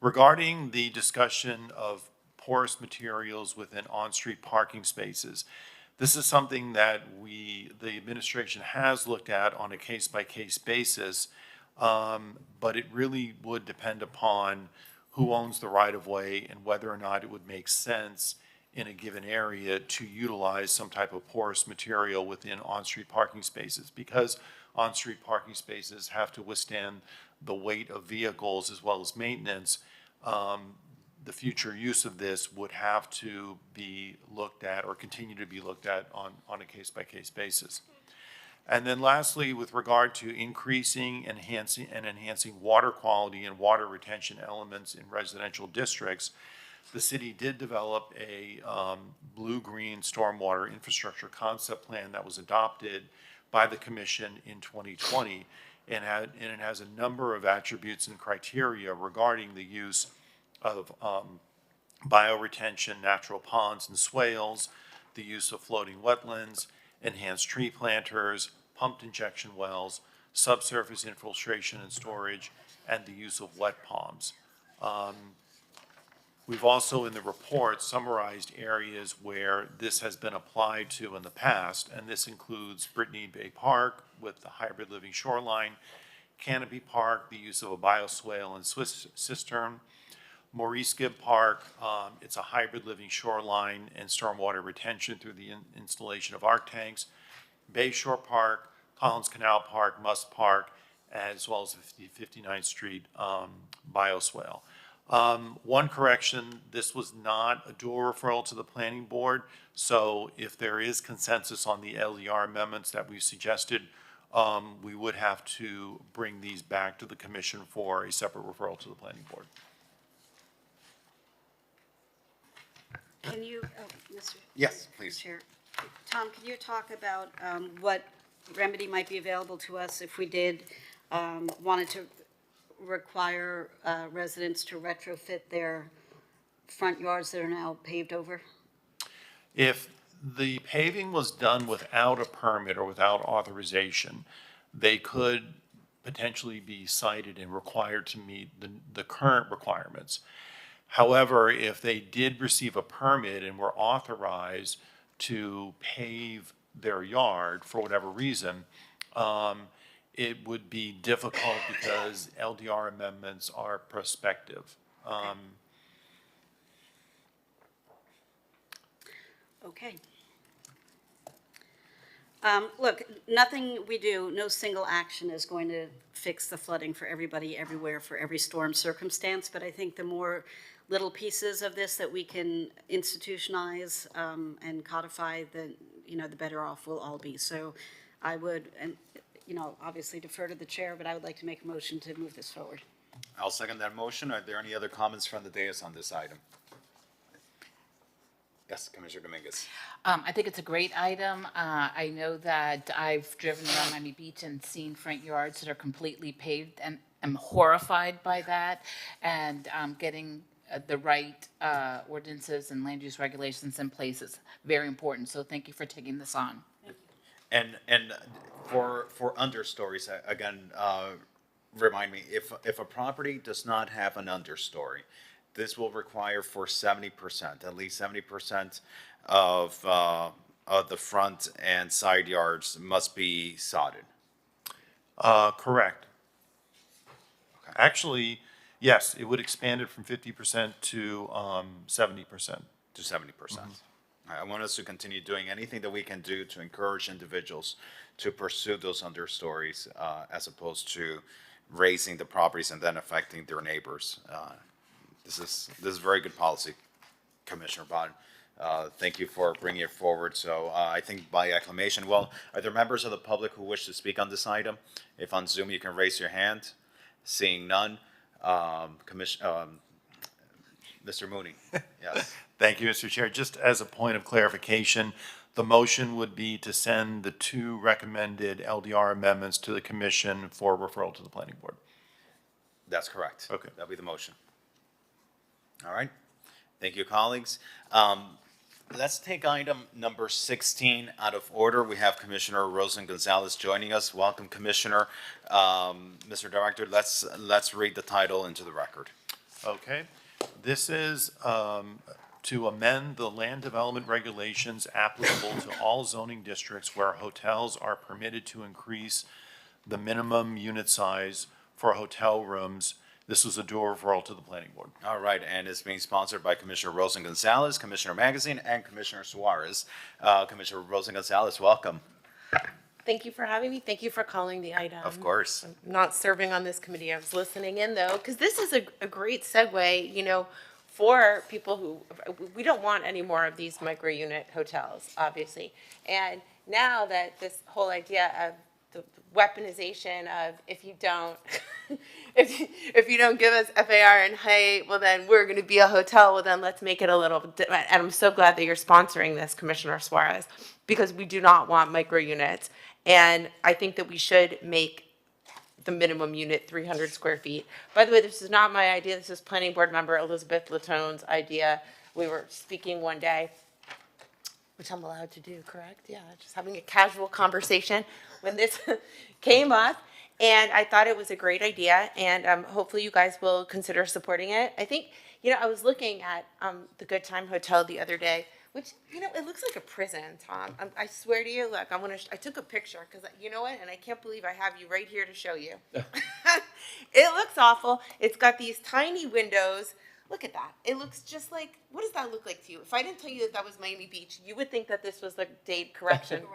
Regarding the discussion of porous materials within on-street parking spaces, this is something that the administration has looked at on a case-by-case basis But it really would depend upon who owns the right-of-way and whether or not it would make sense in a given area to utilize some type of porous material within on-street parking spaces, because on-street parking spaces have to withstand the weight of vehicles as well as maintenance. The future use of this would have to be looked at or continue to be looked at on a case-by-case basis. And then lastly, with regard to increasing, enhancing water quality and water retention elements in residential districts, the city did develop a blue-green stormwater infrastructure concept plan that was adopted by the commission in 2020, and it has a number of attributes and criteria regarding the use of bioretention, natural ponds and swales, the use of floating wetlands, enhanced tree planters, pumped injection wells, subsurface infiltration and storage, and the use of wet palms. We've also in the report summarized areas where this has been applied to in the past, and this includes Brittany Bay Park with the hybrid living shoreline, Canopy Park, the use of a bioswale and Swiss cistern, Maurice Gibb Park, it's a hybrid living shoreline and stormwater retention through the installation of arc tanks, Bayshore Park, Collins Canal Park, Must Park, as well as the 59th Street bioswale. One correction, this was not a dual referral to the planning board, so if there is consensus on the LDR amendments that we've suggested, we would have to bring these back to the commission for a separate referral to the planning board. Can you, Mr. Yes, please. Chair, Tom, can you talk about what remedy might be available to us if we did wanted to require residents to retrofit their front yards that are now paved over? If the paving was done without a permit or without authorization, they could potentially be cited and required to meet the current requirements. However, if they did receive a permit and were authorized to pave their yard for whatever reason, it would be difficult because LDR amendments are prospective. Okay. Look, nothing we do, no single action is going to fix the flooding for everybody, everywhere, for every storm circumstance, but I think the more little pieces of this that we can institutionalize and codify, the better off we'll all be. So I would, and obviously defer to the chair, but I would like to make a motion to move this forward. I'll second that motion. Are there any other comments from the dais on this item? Yes, Commissioner Dominguez. I think it's a great item. I know that I've driven around Miami Beach and seen front yards that are completely paved, and I'm horrified by that. And getting the right ordinances and land use regulations in place is very important. So thank you for taking this on. And for understories, again, remind me, if a property does not have an understory, this will require for 70%, at least 70% of the front and side yards must be sodded. Correct. Okay. Actually, yes, it would expand it from 50% to 70%. To 70%. I want us to continue doing anything that we can do to encourage individuals to pursue those understories as opposed to raising the properties and then affecting their neighbors. This is very good policy, Commissioner Bond. Thank you for bringing it forward. So I think by acclamation, well, are there members of the public who wish to speak on this item? If on Zoom, you can raise your hand. Seeing none, Mr. Mooney, yes. Thank you, Mr. Chair. Just as a point of clarification, the motion would be to send the two recommended LDR amendments to the commission for referral to the planning board. That's correct. Okay. That'll be the motion. All right. Thank you, colleagues. Let's take item number 16 out of order. We have Commissioner Rosen Gonzalez joining us. Welcome, Commissioner. Mr. Director, let's read the title into the record. Okay. This is to amend the land development regulations applicable to all zoning districts where hotels are permitted to increase the minimum unit size for hotel rooms. This was a due referral to the planning board. All right, and it's being sponsored by Commissioner Rosen Gonzalez, Commissioner Magazine, and Commissioner Suarez. Commissioner Rosen Gonzalez, welcome. Thank you for having me. Thank you for calling the item. Of course. I'm not serving on this committee. I was listening in though, because this is a great segue, you know, for people who, we don't want any more of these micro-unit hotels, obviously. And now that this whole idea of the weaponization of if you don't, if you don't give us FAR and hey, well then we're going to be a hotel. Well then let's make it a little. And I'm so glad that you're sponsoring this, Commissioner Suarez, because we do not want micro units. And I think that we should make the minimum unit 300 square feet. By the way, this is not my idea. This is planning board member Elizabeth Latone's idea. We were speaking one day, which I'm allowed to do, correct? Yeah, just having a casual conversation when this came up. And I thought it was a great idea. And hopefully you guys will consider supporting it. I think, you know, I was looking at the Good Time Hotel the other day, which, you know, it looks like a prison, Tom. I swear to you, look, I took a picture because, you know what, and I can't believe I have you right here to show you. It looks awful. It's got these tiny windows. Look at that. It looks just like, what does that look like to you? If I didn't tell you that that was Miami Beach, you would think that this was the Dade Correctional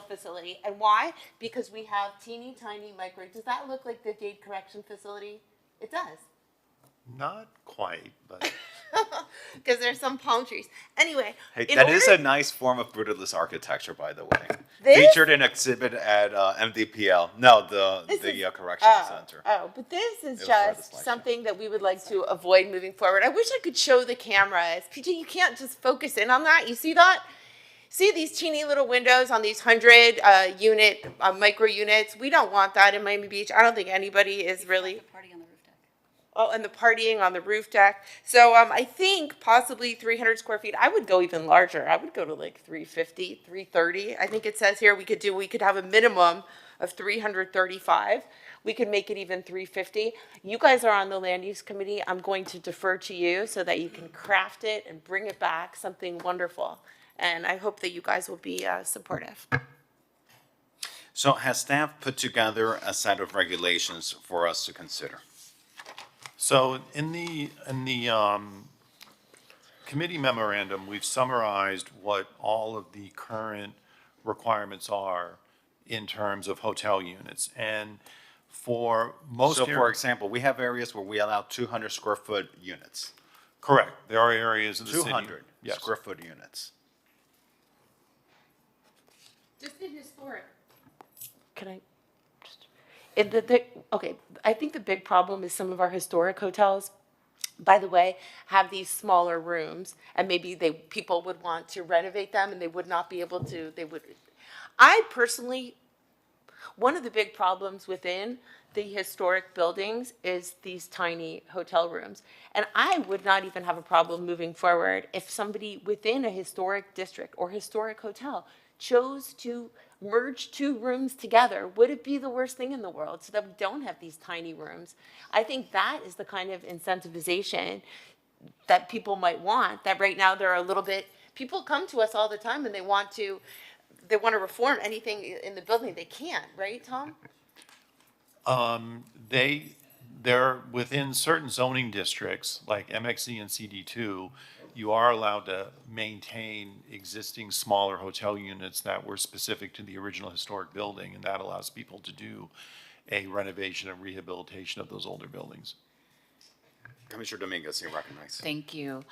Facility. And why? Because we have teeny tiny micro. Does that look like the Dade Correction Facility? It does. Not quite, but. Because there's some palm trees. Anyway. Hey, that is a nice form of brutalist architecture, by the way. This? Featured in exhibit at MDPL. No, the correction center. Oh, but this is It was just like something that we would like to avoid moving forward. I wish I could show the cameras. PJ, you can't just focus in on that. You see that? See these teeny little windows on these 100 unit micro units? We don't want that in Miami Beach. I don't think anybody is really. Party on the roof deck. Oh, and the partying on the roof deck. So I think possibly 300 square feet. I would go even larger. I would go to like 350, 330. I think it says here we could have a minimum of 335. We could make it even 350. You guys are on the land use committee. I'm going to defer to you so that you can craft it and bring it back something wonderful. And I hope that you guys will be supportive. So has staff put together a set of regulations for us to consider? So in the committee memorandum, we've summarized what all of the current requirements are in terms of hotel units. And for most. So for example, we have areas where we allow 200 square foot units. Correct. There are areas of the city. 200 Yes. square foot units. Just in historic. Can I just, okay, I think the big problem is some of our historic hotels, by the way, have these smaller rooms, and maybe people would want to renovate them and they would not be able to, I personally, one of the big problems within the historic buildings is these tiny hotel rooms. And I would not even have a problem moving forward if somebody within a historic district or historic hotel chose to merge two rooms together. Would it be the worst thing in the world so that we don't have these tiny rooms? I think that is the kind of incentivization that people might want, that right now they're a little bit, people come to us all the time and they want to reform anything in the building. They can't, right, Tom? They're within certain zoning districts, like MXZ and CD2, you are allowed to maintain existing smaller hotel units that were specific to the original historic building, and that allows people to do a renovation and rehabilitation of those older buildings. Commissioner Dominguez, you're recognized. Thank you.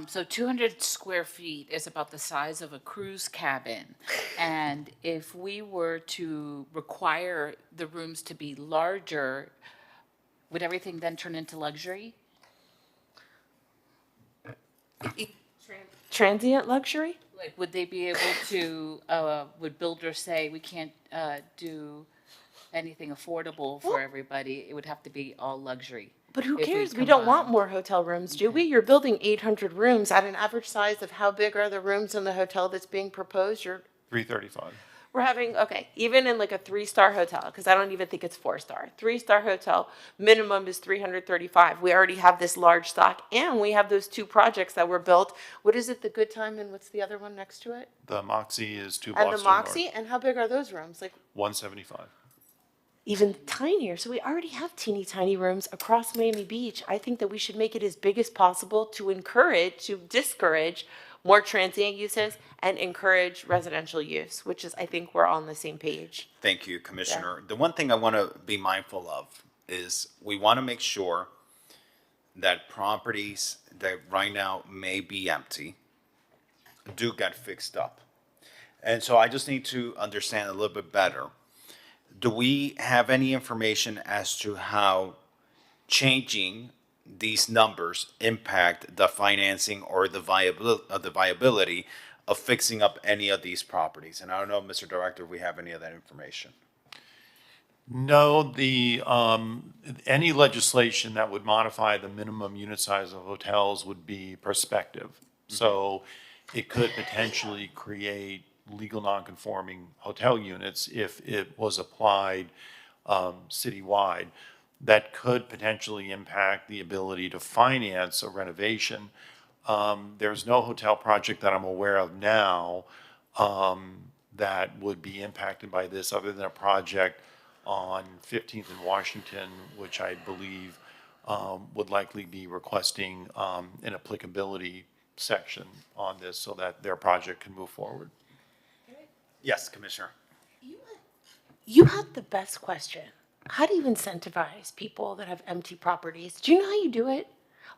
So 200 square feet is about the size of a cruise cabin. And if we were to require the rooms to be larger, would everything then turn into luxury? Transient luxury? Like, would they be able to, would builders say, we can't do anything affordable for everybody? It would have to be all luxury. But who if cares? We don't combine. want more hotel rooms, do we? You're building 800 rooms at an average size of how big are the rooms in the hotel that's being proposed? 335. We're having, okay, even in like a 3-star hotel, because I don't even think it's 4-star. 3-star hotel, minimum is 335. We already have this large stock, and we have those 2 projects that were built. What is it, the Good Time, and what's the other one next to it? The Moxie is 2 And blocks the to the north. Moxie, and how big are those rooms? Like 175. even tinier. So we already have teeny tiny rooms across Miami Beach. I think that we should make it as big as possible to discourage more transient uses and encourage residential use, which is, I think we're all on the same page. Thank you, Commissioner. The one thing I want to be mindful of is we want to make sure that properties that right now may be empty do get fixed up. And so I just need to understand a little bit better. Do we have any information as to how changing these numbers impact the financing or the viability of fixing up any of these properties? And I don't know, Mr. Director, if we have any of that information. No, any legislation that would modify the minimum unit size of hotels would be prospective. So it could potentially create legal nonconforming hotel units if it was applied citywide. That could potentially impact the ability to finance a renovation. There's no hotel project that I'm aware of now that would be impacted by this, other than a project on 15th and Washington, which I believe would likely be requesting an applicability section on this so that their project can move forward. Yes, Commissioner. You had the best question. How do you incentivize people that have empty properties? Do you know how you do it?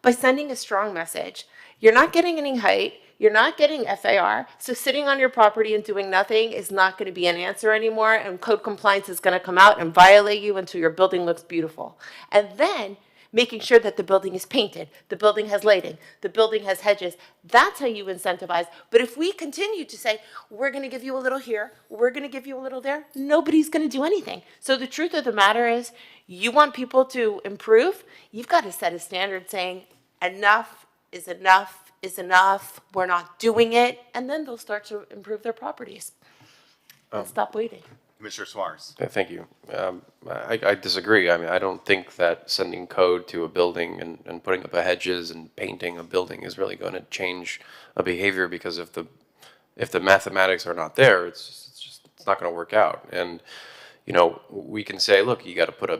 By sending a strong message. You're not getting any height. You're not getting FAR. So sitting on your property and doing nothing is not going to be an answer anymore. And code compliance is going to come out and violate you until your building looks beautiful. And then making sure that the building is painted, the building has lighting, the building has hedges. That's how you incentivize. But if we continue to say, we're going to give you a little here, we're going to give you a little there, nobody's going to do anything. So the truth of the matter is, you want people to improve, you've got to set a standard saying, enough is enough is enough, we're not doing it, and then they'll start to improve their properties and stop waiting. Commissioner Suarez. Thank you. I disagree. I mean, I don't think that sending code to a building and putting up a hedges and painting a building is really going to change a behavior, because if the mathematics are not there, it's not going to work out. And you know, we can say, look, you got to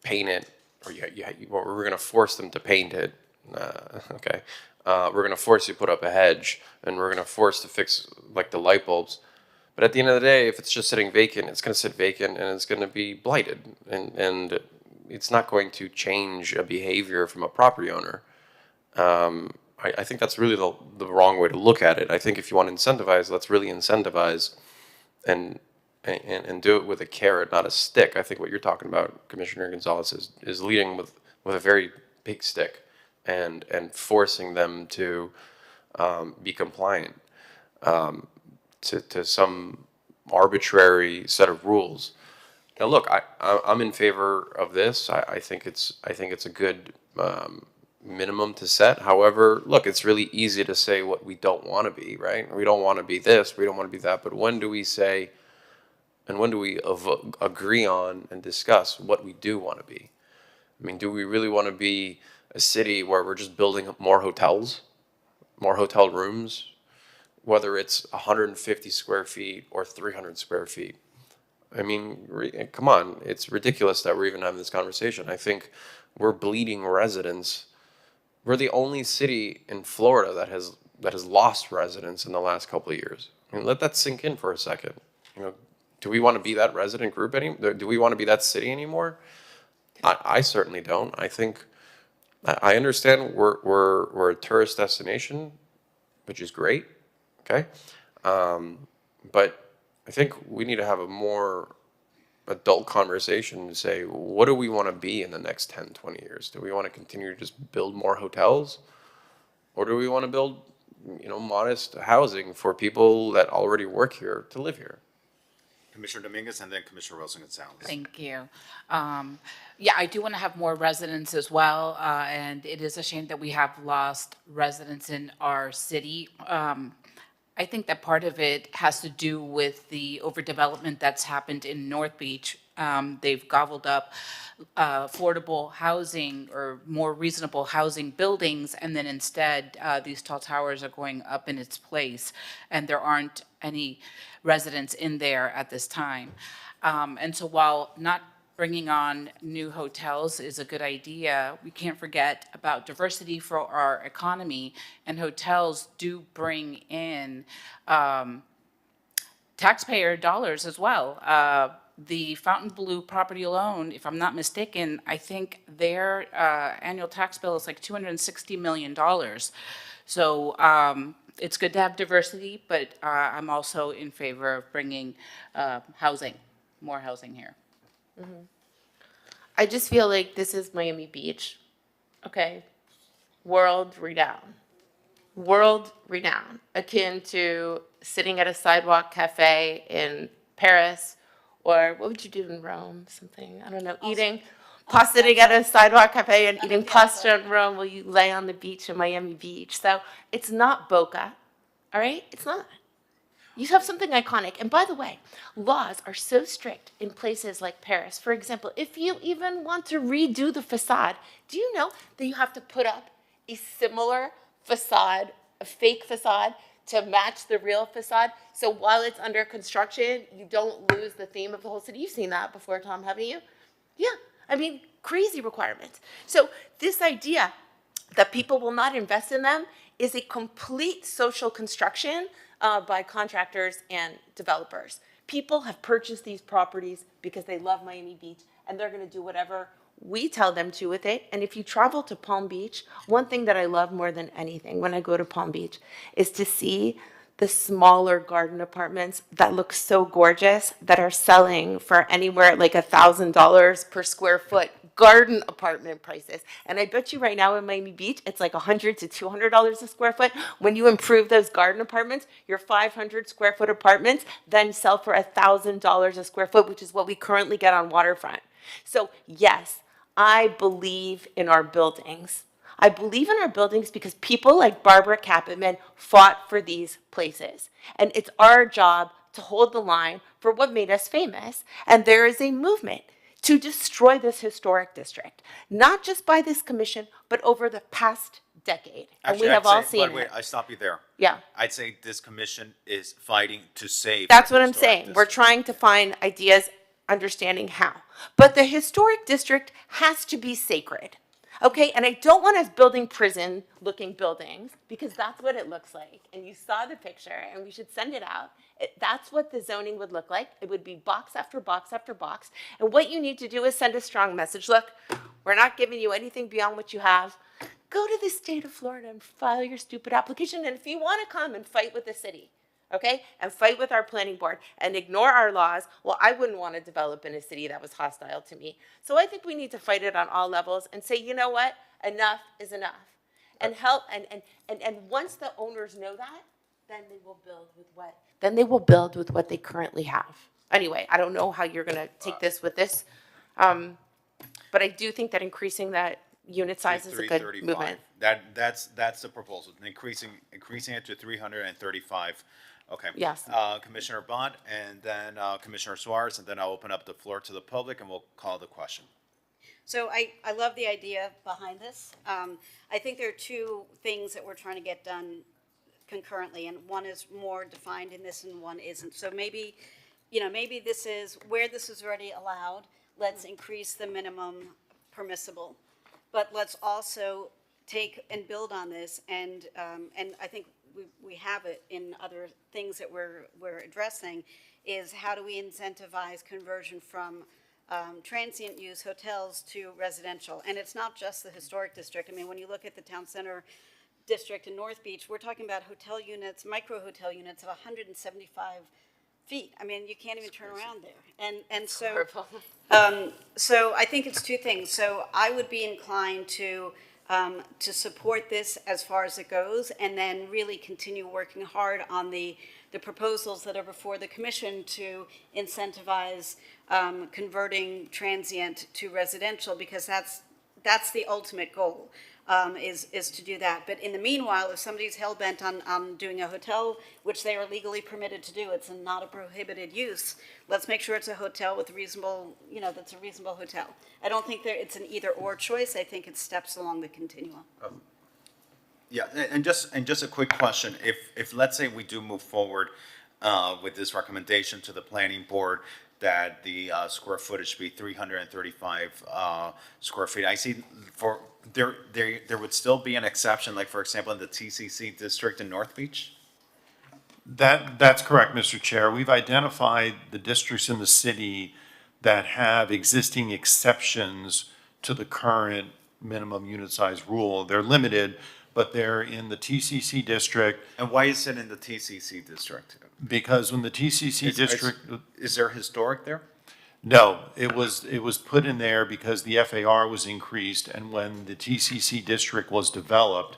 paint it, or we're going to force them to paint it. Okay, we're going to force you to put up a hedge, and we're going to force to fix like the light bulbs. But at the end of the day, if it's just sitting vacant, it's going to sit vacant and it's going to be blighted. And it's not going to change a behavior from a property owner. I think that's really the wrong way to look at it. I think if you want to incentivize, let's really incentivize and do it with a carrot, not a stick. I think what you're talking about, Commissioner Gonzalez, is leading with a very big stick and forcing them to be compliant. To some arbitrary set of rules. Now, look, I'm in favor of this. I think it's a good minimum to set. However, look, it's really easy to say what we don't want to be, right? We don't want to be this. We don't want to be that. But when do we say, and when do we agree on and discuss what we do want to be? I mean, do we really want to be a city where we're just building more hotels, more hotel rooms? Whether it's 150 square feet or 300 square feet. I mean, come on, it's ridiculous that we're even having this conversation. I think we're bleeding residents. We're the only city in Florida that has lost residents in the last couple of years. I mean, let that sink in for a second. You know, do we want to be that resident group anymore? Do we want to be that city anymore? I certainly don't. I think I understand we're a tourist destination, which is great. Okay, but I think we need to have a more adult conversation to say, what do we want to be in the next 10, 20 years? Do we want to continue to just build more hotels? Or do we want to build, modest housing for people that already work here to live here? Commissioner Dominguez and then Commissioner Wilson-Gonzalez. Thank you. Yeah, I do want to have more residents as well, and it is a shame that we have lost residents in our city. I think that part of it has to do with the overdevelopment that's happened in North Beach. They've gobbled up affordable housing or more reasonable housing buildings, and then instead these tall towers are going up in its place, and there aren't any residents in there at this time. And so while not bringing on new hotels is a good idea. We can't forget about diversity for our economy, and hotels do bring in taxpayer dollars as well. The Fontainebleau property alone, if I'm not mistaken, I think their annual tax bill is like $260 million. So it's good to have diversity, but I'm also in favor of bringing housing, more housing here. I just feel like this is Miami Beach, okay? World renowned, akin to sitting at a sidewalk cafe in Paris, or what would you do in Rome? Something, I don't know, eating, sitting at a sidewalk cafe and eating pasta in Rome while you lay on the beach in Miami Beach. So it's not Boca, all right? It's not. You have something iconic. And by the way, laws are so strict in places like Paris. For example, if you even want to redo the facade, do you know that you have to put up a similar facade, a fake facade, to match the real facade? So while it's under construction, you don't lose the theme of the whole city. You've seen that before, Tom, haven't you? Yeah. I mean, crazy requirements. So this idea that people will not invest in them is a complete social construction by contractors and developers. People have purchased these properties because they love Miami Beach, and they're going to do whatever we tell them to with it. And if you travel to Palm Beach, one thing that I love more than anything when I go to Palm Beach is to see the smaller garden apartments that look so gorgeous that are selling for anywhere like $1,000 per square foot, garden apartment prices. And I bet you right now in Miami Beach, it's like $100 to $200 a square foot. When you improve those garden apartments, your 500 square foot apartments then sell for $1,000 a square foot, which is what we currently get on waterfront. So yes, I believe in our buildings. I believe in our buildings because people like Barbara Capitman fought for these places. And it's our job to hold the line for what made us famous. And there is a movement to destroy this historic district, not just by this commission, but over the past decade. And we have all seen Wait, it. I stop you there. Yeah. I'd say this commission is fighting to save. That's the what I'm historic saying. We're district. trying to find ideas, understanding how. But the historic district has to be sacred. Okay, and I don't want us building prison-looking buildings because that's what it looks like. And you saw the picture, and we should send it out. That's what the zoning would look like. It would be box after box after box. And what you need to do is send a strong message. Look, we're not giving you anything beyond what you have. Go to the state of Florida and file your stupid application. And if you want to come and fight with the city, okay, and fight with our planning board and ignore our laws, well, I wouldn't want to develop in a city that was hostile to me. So I think we need to fight it on all levels and say, you know what, enough is enough. And help, and once the owners know that, then they will build with what they currently have. Anyway, I don't know how you're going to take this with this, but I do think that increasing that unit size is a good 335. movement. That's the proposal, increasing it to 335. Okay. Yes. Commissioner Bond, and then Commissioner Suarez, and then I'll open up the floor to the public, and we'll call the question. So I love the idea behind this. I think there are two things that we're trying to get done concurrently, and one is more defined in this and one isn't. So maybe this is, where this is already allowed, let's increase the minimum permissible. But let's also take and build on this, and I think we have it in other things that we're addressing, is how do we incentivize conversion from transient use hotels to residential? And it's not just the historic district. I mean, when you look at the town center district in North Beach, we're talking about hotel units, micro hotel units of 175 feet. I mean, you can't even turn around there. And so, so I think it's two things. So I would be inclined to support this as far as it goes, and then really continue working hard on the proposals that are before the commission to incentivize converting transient to residential, because that's the ultimate goal. Is to do that. But in the meanwhile, if somebody's hell-bent on doing a hotel, which they are legally permitted to do, it's not a prohibited use, let's make sure it's a hotel with reasonable, that's a reasonable hotel. I don't think it's an either-or choice. I think it's steps along the continuum. Yeah, and just a quick question. If let's say we do move forward with this recommendation to the planning board, that the square footage be 335 square feet. I see there would still be an exception, like for example, in the TCC district in North Beach? That's correct, Mr. Chair. We've identified the districts in the city that have existing exceptions to the current minimum unit size rule. They're limited, but they're in the TCC district And why is it in the TCC district? because when the TCC district, Is there historic there? no, it was put in there because the FAR was increased, and when the TCC district was developed,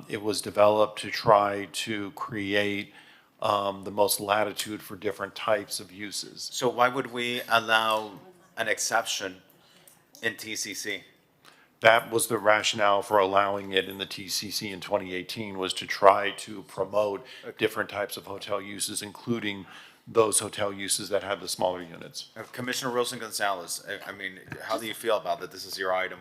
it was developed to try to create the most latitude for different types of uses. So why would we allow an exception in TCC? That was the rationale for allowing it in the TCC in 2018, was to try to promote different types of hotel uses, including those hotel uses that have the smaller units. Commissioner Rosen Gonzalez, I mean, how do you feel about that? This is your item.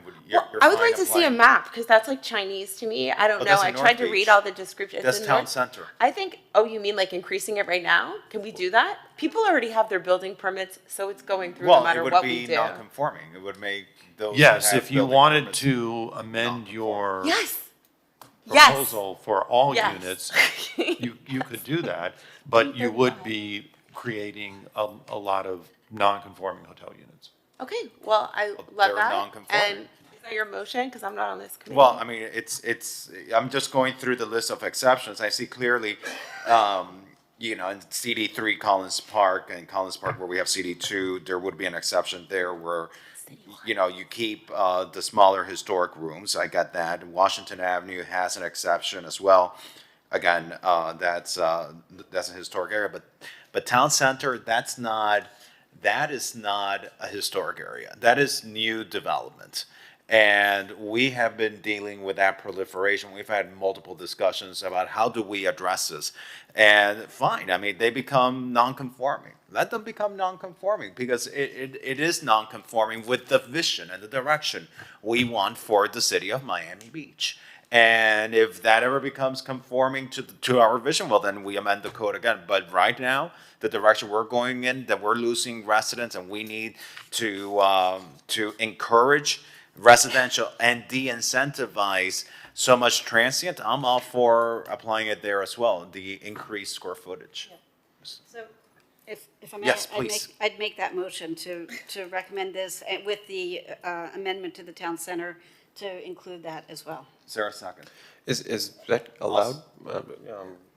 I would like to see a map, because that's like Chinese to me. I don't know. that's in I tried North to Beach. read all the descriptions. That's in town North- center. I think, oh, you mean like increasing it right now? Can we do that? People already have their building permits, so it's going through no Well, it matter would what we be do. non-conforming. It would make those. that Yes, have if you building wanted permits to amend your Yes. Yes. proposal for all Yes. units, you could do that, but you would be creating a lot of non-conforming hotel units. Okay, well, I love they're that. non-conforming. And is that your motion? Because I'm not on this committee. Well, I mean, I'm just going through the list of exceptions. I see clearly, you know, in CD3 Collins Park and Collins Park where we have CD2, there would be an exception there where, you know, you keep the smaller historic rooms. I got that. Washington Avenue has an exception as well. Again, that's a historic area, but Town Center, that is not a historic area. That is new development. And we have been dealing with that proliferation. We've had multiple discussions about how do we address this. And fine, I mean, they become non-conforming. Let them become non-conforming because it is non-conforming with the vision and the direction we want for the city of Miami Beach. And if that ever becomes conforming to our vision, well, then we amend the code again. But right now, the direction we're going in, that we're losing residents, and we need to encourage residential and de-incentivize so much transient. I'm all for applying it there as well, the increased square footage. So if I may, Yes, please. I'd make that motion to recommend this with the amendment to the town center to include that as well. Is there a second? Is that allowed?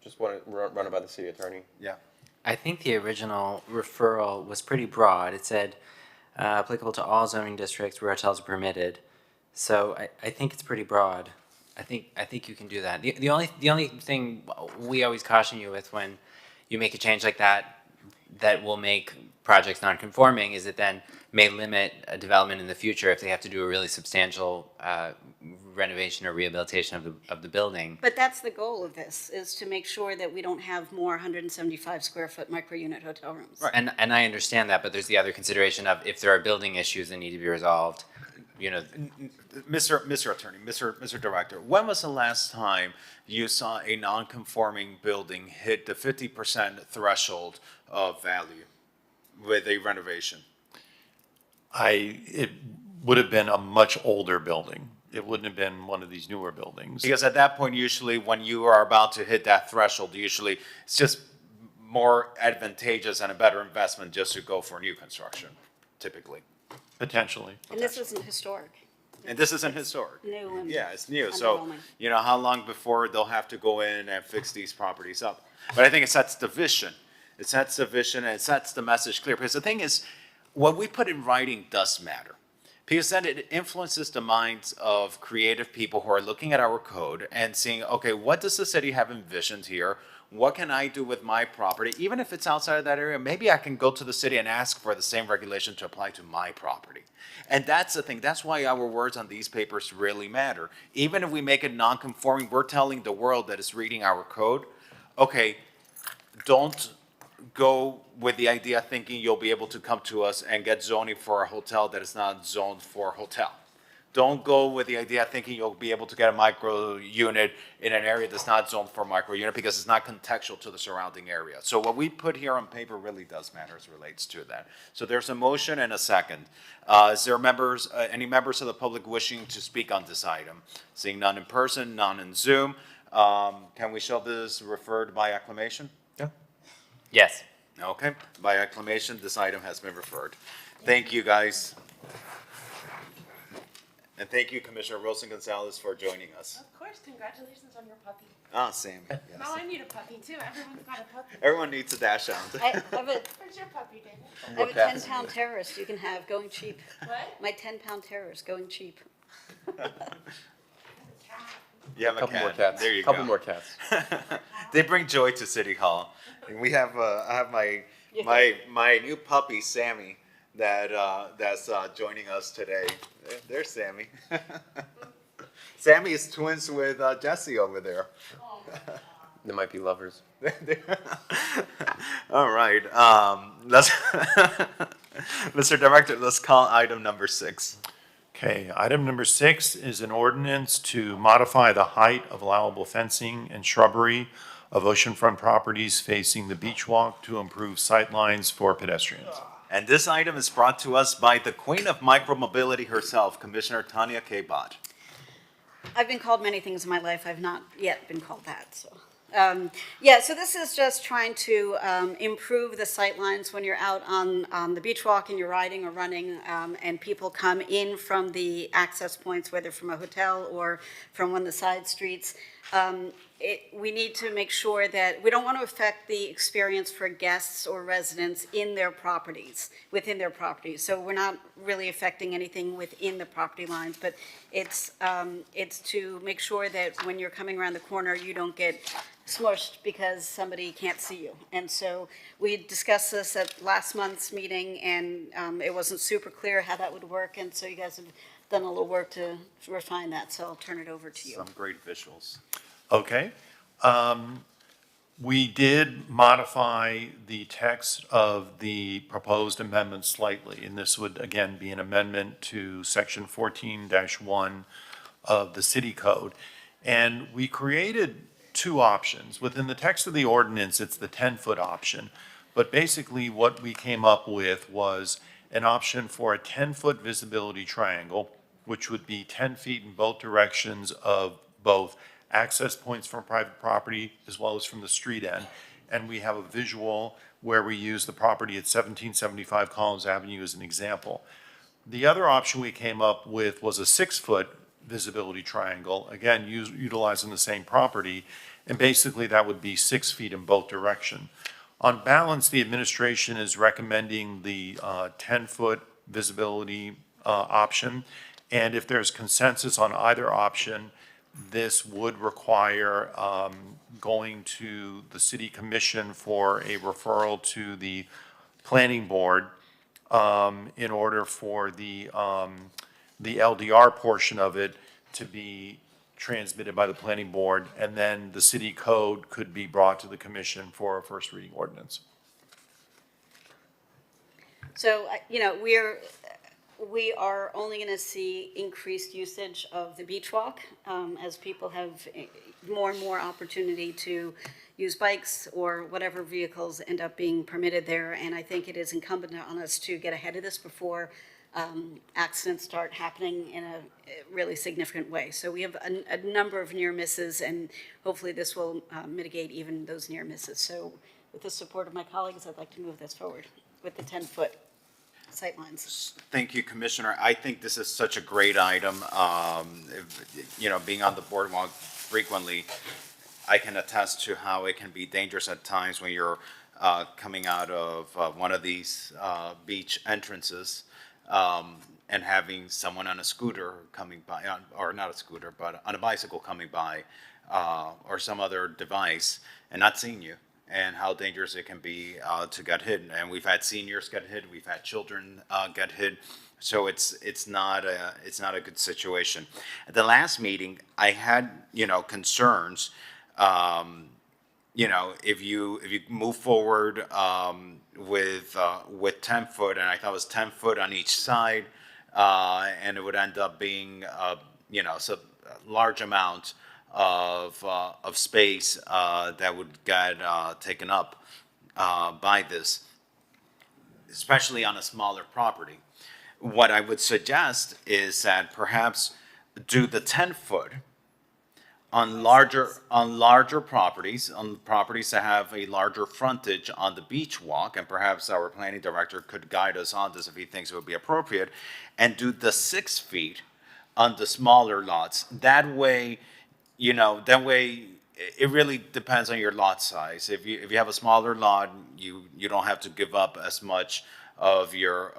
Just want to run it by the city attorney. Yeah. I think the original referral was pretty broad. It said applicable to all zoning districts where hotels are permitted. So I think it's pretty broad. I think you can do that. The only thing we always caution you with when you make a change like that will make projects non-conforming is it then may limit a development in the future if they have to do a really substantial renovation or rehabilitation of the building. But that's the goal of this, is to make sure that we don't have more 175 square foot micro-unit hotel rooms. Right. And I understand that, but there's the other consideration of if there are building issues that need to be resolved, you know. Mr. Attorney, Mr. Director, when was the last time you saw a non-conforming building hit the 50% threshold of value with a renovation? It would have been a much older building. It wouldn't have been one of these newer buildings. Because at that point, usually when you are about to hit that threshold, usually it's just more advantageous and a better investment just to go for new construction, typically. Potentially. And this isn't historic. And this isn't historic. New and Yeah, it's new. So, underwhelming. you know, how long before they'll have to go in and fix these properties up? But I think it sets the vision. It sets the vision and it sets the message clear. Because the thing is, what we put in writing does matter. Because then it influences the minds of creative people who are looking at our code and seeing, okay, what does the city have envisioned here? What can I do with my property? Even if it's outside of that area, maybe I can go to the city and ask for the same regulation to apply to my property. And that's the thing. That's why our words on these papers really matter. Even if we make it non-conforming, we're telling the world that is reading our code, okay, don't go with the idea thinking you'll be able to come to us and get zoning for a hotel that is not zoned for a hotel. don't go with the idea thinking you'll be able to get a micro unit in an area that's not zoned for micro unit because it's not contextual to the surrounding area. So what we put here on paper really does matter as it relates to that. So there's a motion and a second. Is there any members of the public wishing to speak on this item? Seeing none in person, none in Zoom. Can we show this referred by acclamation? Yes. Okay, by acclamation, this item has been referred. Thank you, guys. And thank you, Commissioner Wilson Gonzalez, for joining us. Of course, congratulations on your puppy. Ah, Sammy, yes. Now I need a puppy too. Everyone's got a puppy. Everyone needs a dash hound. I have a, Where's your puppy, David? I have a 10-pound terrorist you can have going cheap. What? My 10-pound terrorist going cheap. You have a Couple more cat. cats. There you Couple go. more cats. They bring joy to City Hall. And we have, I have my new puppy, Sammy, that's joining us today. There's Sammy. Sammy is twins with Jesse over there. They might be lovers. All right, let's, Mr. Director, let's call item number 6. Okay, item number 6 is an ordinance to modify the height of allowable fencing and shrubbery of oceanfront properties facing the Beachwalk to improve sightlines for pedestrians. And this item is brought to us by the queen of micromobility herself, Commissioner Tanya K. Bott. I've been called many things in my life. I've not yet been called that, so. Yeah, so this is just trying to improve the sight lines when you're out on the beach walk and you're riding or running, and people come in from the access points, whether from a hotel or from one of the side streets. We need to make sure that we don't want to affect the experience for guests or residents in their properties, within their properties. So we're not really affecting anything within the property lines, but it's to make sure that when you're coming around the corner, you don't get smushed because somebody can't see you. And so we discussed this at last month's meeting, and it wasn't super clear how that would work, and so you guys have done a little work to refine that, so I'll turn it over to you. Some great visuals. Okay. We did modify the text of the proposed amendment slightly, and this would again be an amendment to section 14-1 of the city code. And we created 2 options. Within the text of the ordinance, it's the 10-foot option. But basically what we came up with was an option for a 10-foot visibility triangle, which would be 10 feet in both directions of both access points from private property as well as from the street end. And we have a visual where we use the property at 1775 Collins Avenue as an example. The other option we came up with was a 6-foot visibility triangle, again, utilizing the same property. And basically that would be 6 feet in both directions. On balance, the administration is recommending the 10-foot visibility option. And if there's consensus on either option, this would require going to the city commission for a referral to the planning board in order for the LDR portion of it to be transmitted by the planning board, and then the city code could be brought to the commission for a first reading ordinance. So, we are only going to see increased usage of the beach walk as people have more and more opportunity to use bikes or whatever vehicles end up being permitted there. And I think it is incumbent on us to get ahead of this before accidents start happening in a really significant way. So we have a number of near misses, and hopefully this will mitigate even those near misses. So with the support of my colleagues, I'd like to move this forward with the 10-foot sightlines. Thank you, Commissioner. I think this is such a great item. Being on the boardwalk frequently, I can attest to how it can be dangerous at times when you're coming out of one of these beach entrances and having someone on a scooter coming by, or not a scooter, but on a bicycle coming by, or some other device, and not seeing you, and how dangerous it can be to get hit. And we've had seniors get hit, we've had children get hit, so it's not a good situation. At the last meeting, I had concerns. If you move forward with 10 foot, and I thought it was 10 foot on each side, and it would end up being, so a large amount of space that would get taken up by this, especially on a smaller property. What I would suggest is that perhaps do the 10-foot on larger properties, on properties that have a larger frontage on the beach walk, and perhaps our planning director could guide us on this if he thinks it would be appropriate, and do the 6 feet on the smaller lots. That way, it really depends on your lot size. If you have a smaller lot, you don't have to give up as much of your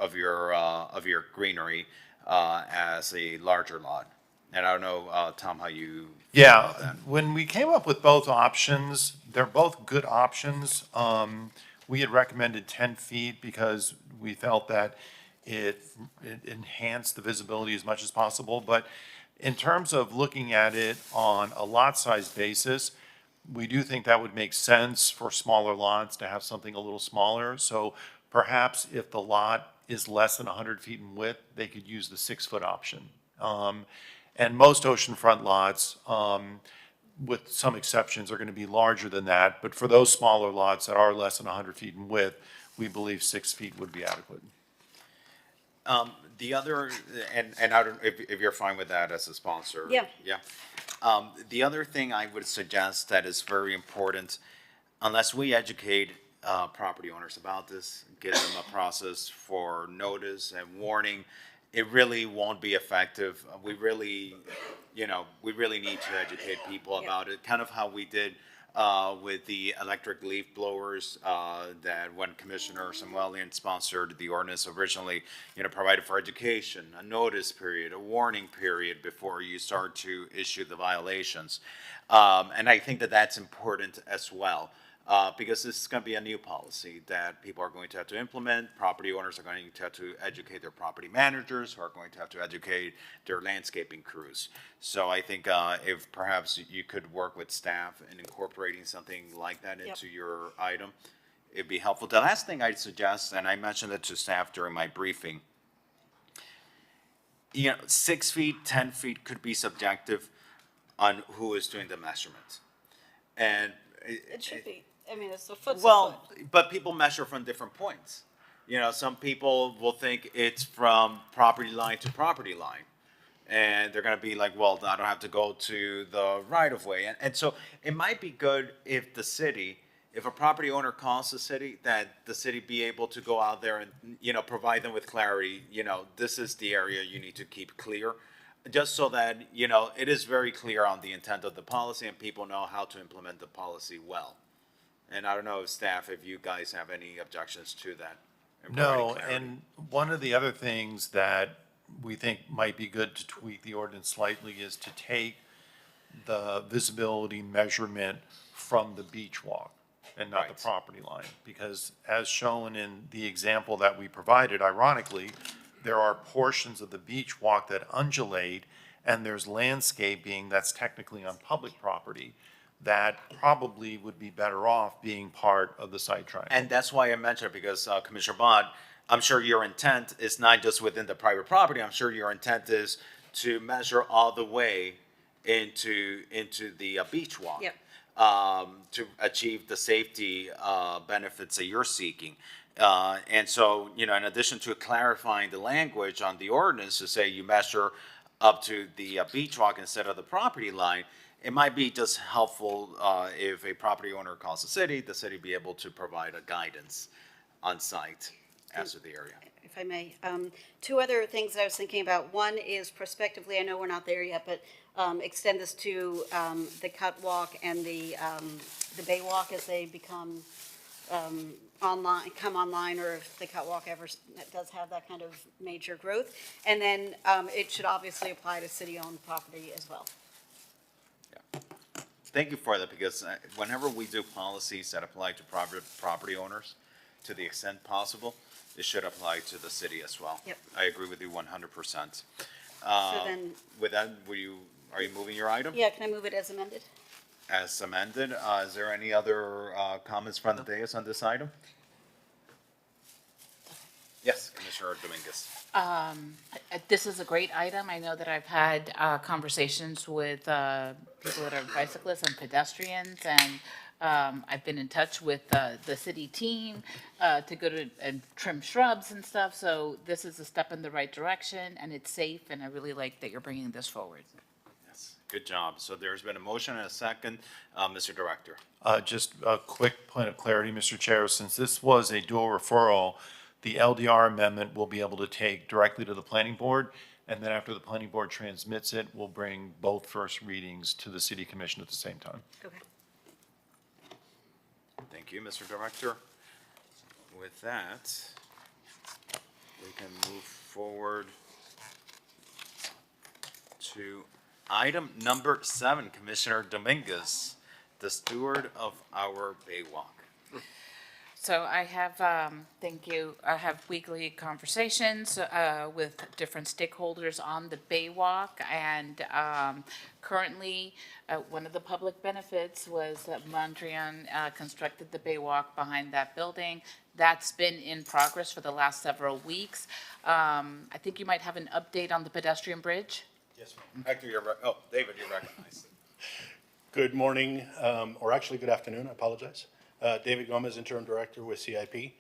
greenery as a larger lot. And I don't know, Tom, how you feel about that. When we came up with both options, they're both good options. We had recommended 10 feet because we felt that it enhanced the visibility as much as possible. But in terms of looking at it on a lot size basis, we do think that would make sense for smaller lots to have something a little smaller. So perhaps if the lot is less than 100 feet in width, they could use the 6-foot option. And most oceanfront lots, with some exceptions, are going to be larger than that. But for those smaller lots that are less than 100 feet in width, we believe 6 feet would be adequate. The other, and I don't, if you're fine with that as a sponsor. Yeah. Yeah. The other thing I would suggest that is very important, unless we educate property owners about this, give them a process for notice and warning, it really won't be effective. We really need to educate people about it, kind of how we did with the electric leaf blowers, that when Commissioner Samuelian sponsored the ordinance originally, provided for education, a notice period, a warning period before you start to issue the violations. And I think that that's important as well. Because this is going to be a new policy that people are going to have to implement. Property owners are going to have to educate their property managers, who are going to have to educate their landscaping crews. So I think if perhaps you could work with staff in incorporating something like that into your item, it'd be helpful. The last thing I'd suggest, and I mentioned it to staff during my briefing, 6 feet, 10 feet could be subjective on who is doing the measurement. And It should be. I mean, it's a foot's well, a foot. but people measure from different points. Some people will think it's from property line to property line. And they're going to be like, well, I don't have to go to the right of way. And so it might be good if if a property owner calls the city, that the city be able to go out there and, provide them with clarity. This is the area you need to keep clear. Just so that, it is very clear on the intent of the policy and people know how to implement the policy well. And I don't know if you guys have any objections to that. No, and one of the other things that we think might be good to tweak the ordinance slightly is to take the visibility measurement from the beach walk and not the property line. Because as shown in the example that we provided, ironically, there are portions of the beach walk that undulate, and there's landscaping that's technically on public property that probably would be better off being part of the site triangle. And that's why I mentioned it, because Commissioner Bond, I'm sure your intent is not just within the private property. I'm sure your intent is to measure all the way into the beach walk. Yep. To achieve the safety benefits that you're seeking. And so, in addition to clarifying the language on the ordinance to say you measure up to the beach walk instead of the property line, it might be just helpful if a property owner calls the city be able to provide a guidance on site as to the area. If I may, two other things that I was thinking about. One is prospectively, I know we're not there yet, but extend this to the catwalk and the Baywalk as they become online, or if the catwalk ever does have that kind of major growth. And then it should obviously apply to city-owned property as well. Thank you for that, because whenever we do policies that apply to private property owners, to the extent possible, it should apply to the city as well. Yep. I agree with you 100%. So then, With that, are you moving your item? yeah, can I move it as amended? As amended, is there any other comments from the dais on this item? Yes, Commissioner Dominguez. This is a great item. I know that I've had conversations with people that are bicyclists and pedestrians, and I've been in touch with the city team to go to and trim shrubs and stuff. So this is a step in the right direction, and it's safe, and I really like that you're bringing this forward. Yes, good job. So there's been a motion and a second. Mr. Director. Just a quick point of clarity, Mr. Chair, since this was a dual referral, the LDR amendment will be able to take directly to the planning board, and then after the planning board transmits it, we'll bring both first readings to the city commission at the same time. Okay. Thank you, Mr. Director. With that, we can move forward to item number 7, Commissioner Dominguez, the steward of our Baywalk. So I have, thank you, I have weekly conversations with different stakeholders on the Baywalk, and currently, one of the public benefits was that Mondrian constructed the Baywalk behind that building. That's been in progress for the last several weeks. I think you might have an update on the pedestrian bridge? Yes, ma'am. Hector, David, you're recognized. Good morning, or actually good afternoon, I apologize. David Gomez, Interim Director with CIP.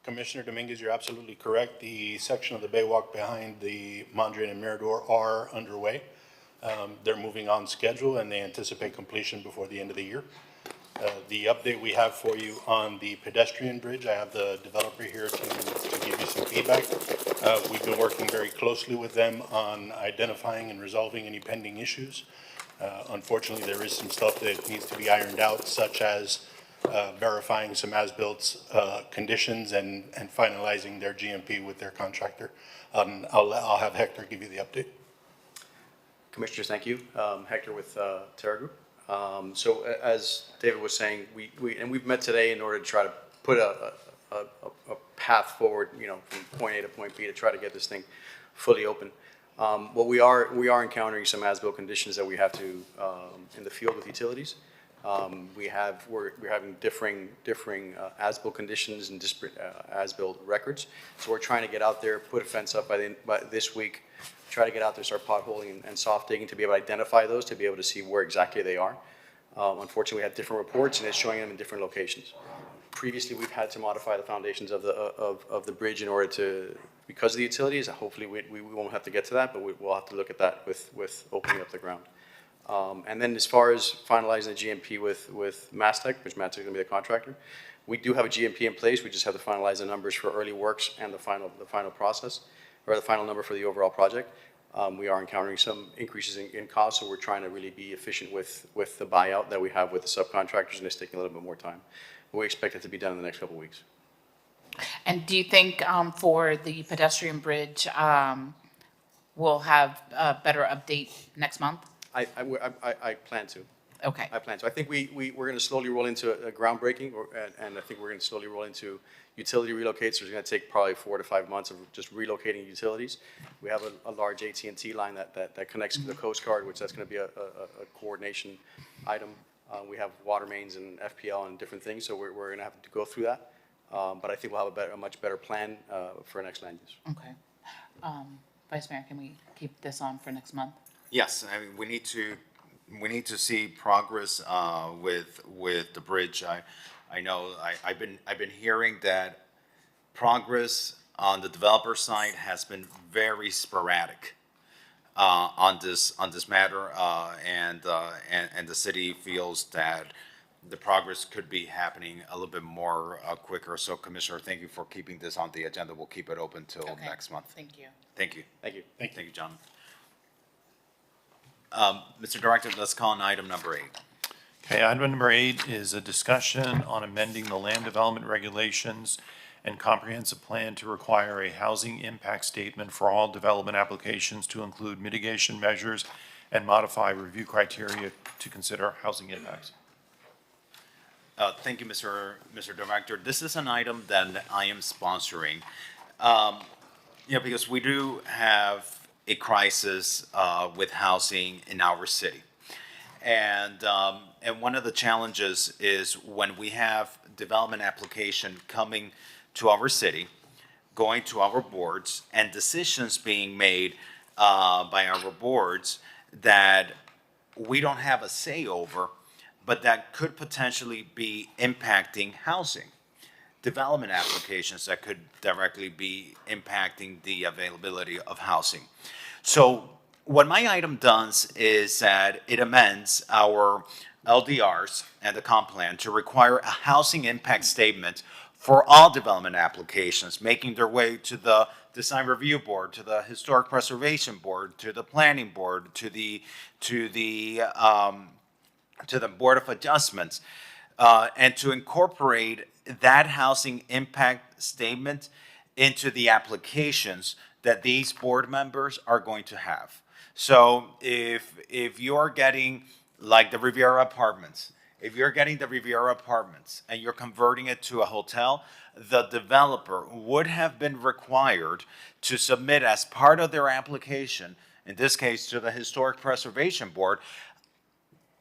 Commissioner Dominguez, you're absolutely correct. The section of the Baywalk behind the Mondrian and Mirador are underway. They're moving on schedule, and they anticipate completion before the end of the year. The update we have for you on the pedestrian bridge, I have the developer here to give you some feedback. We've been working very closely with them on identifying and resolving any pending issues. Unfortunately, there is some stuff that needs to be ironed out, such as verifying some as-built conditions and finalizing their GMP with their contractor. I'll have Hector give you the update. Commissioners, thank you. Hector with Terra Group. So as David was saying, we've met today in order to try to put a path forward, from point A to point B to try to get this thing fully open. What we are encountering some as-built conditions that we have to in the field with utilities. We're having differing as-built conditions and disparate as-built records. So we're trying to get out there, put a fence up by this week, try to get out there, start potholing and soft digging to be able to identify those, to be able to see where exactly they are. Unfortunately, we have different reports, and it's showing them in different locations. Previously, we've had to modify the foundations of the bridge in order to, because of the utilities. Hopefully, we won't have to get to that, but we'll have to look at that with opening up the ground. And then as far as finalizing the GMP with Mastech, which Mastech is going to be the contractor, we do have a GMP in place. We just have to finalize the numbers for early works and the final process, or the final number for the overall project. We are encountering some increases in costs, so we're trying to really be efficient with the buyout that we have with the subcontractors, and it's taking a little bit more time. But we expect it to be done in the next couple of weeks. And do you think for the pedestrian bridge, we'll have a better update next month? I plan to. Okay. I plan to. I think we're going to slowly roll into a groundbreaking, and I think we're going to slowly roll into utility relocates. So it's going to take probably 4 to 5 months of just relocating utilities. We have a large AT&T line that connects to the Coast Guard, which that's going to be a coordination item. We have water mains and FPL and different things, so we're going to have to go through that. But I think we'll have a much better plan for next land use. Okay. Vice Mayor, can we keep this on for next month? Yes, I mean, we need to see progress with the bridge. I know I've been hearing that progress on the developer side has been very sporadic on this matter, and the city feels that the progress could be happening a little bit more quicker. So, Commissioner, thank you for keeping this on the agenda. We'll keep it open till next month. Thank you. Thank you. Thank you. Thank you, John. Mr. Director, let's call on item number 8. Okay, item number 8 is a discussion on amending the land development regulations and comprehensive plan to require a housing impact statement for all development applications to include mitigation measures and modify review criteria to consider housing impacts. Thank you, Mr. Director. This is an item that I am sponsoring, because we do have a crisis with housing in our city. And one of the challenges is when we have development application coming to our city, going to our boards and decisions being made by our boards that we don't have a say over, but that could potentially be impacting housing. Development applications that could directly be impacting the availability of housing. So what my item does is that it amends our LDRs and the comp plan to require a housing impact statement for all development applications, making their way to the design review board, to the historic preservation board, to the planning board, to the board of adjustments, and to incorporate that housing impact statement into the applications that these board members are going to have. So if you're getting like the Riviera Apartments, if you're getting the Riviera Apartments and you're converting it to a hotel, the developer would have been required to submit as part of their application, in this case to the Historic Preservation Board,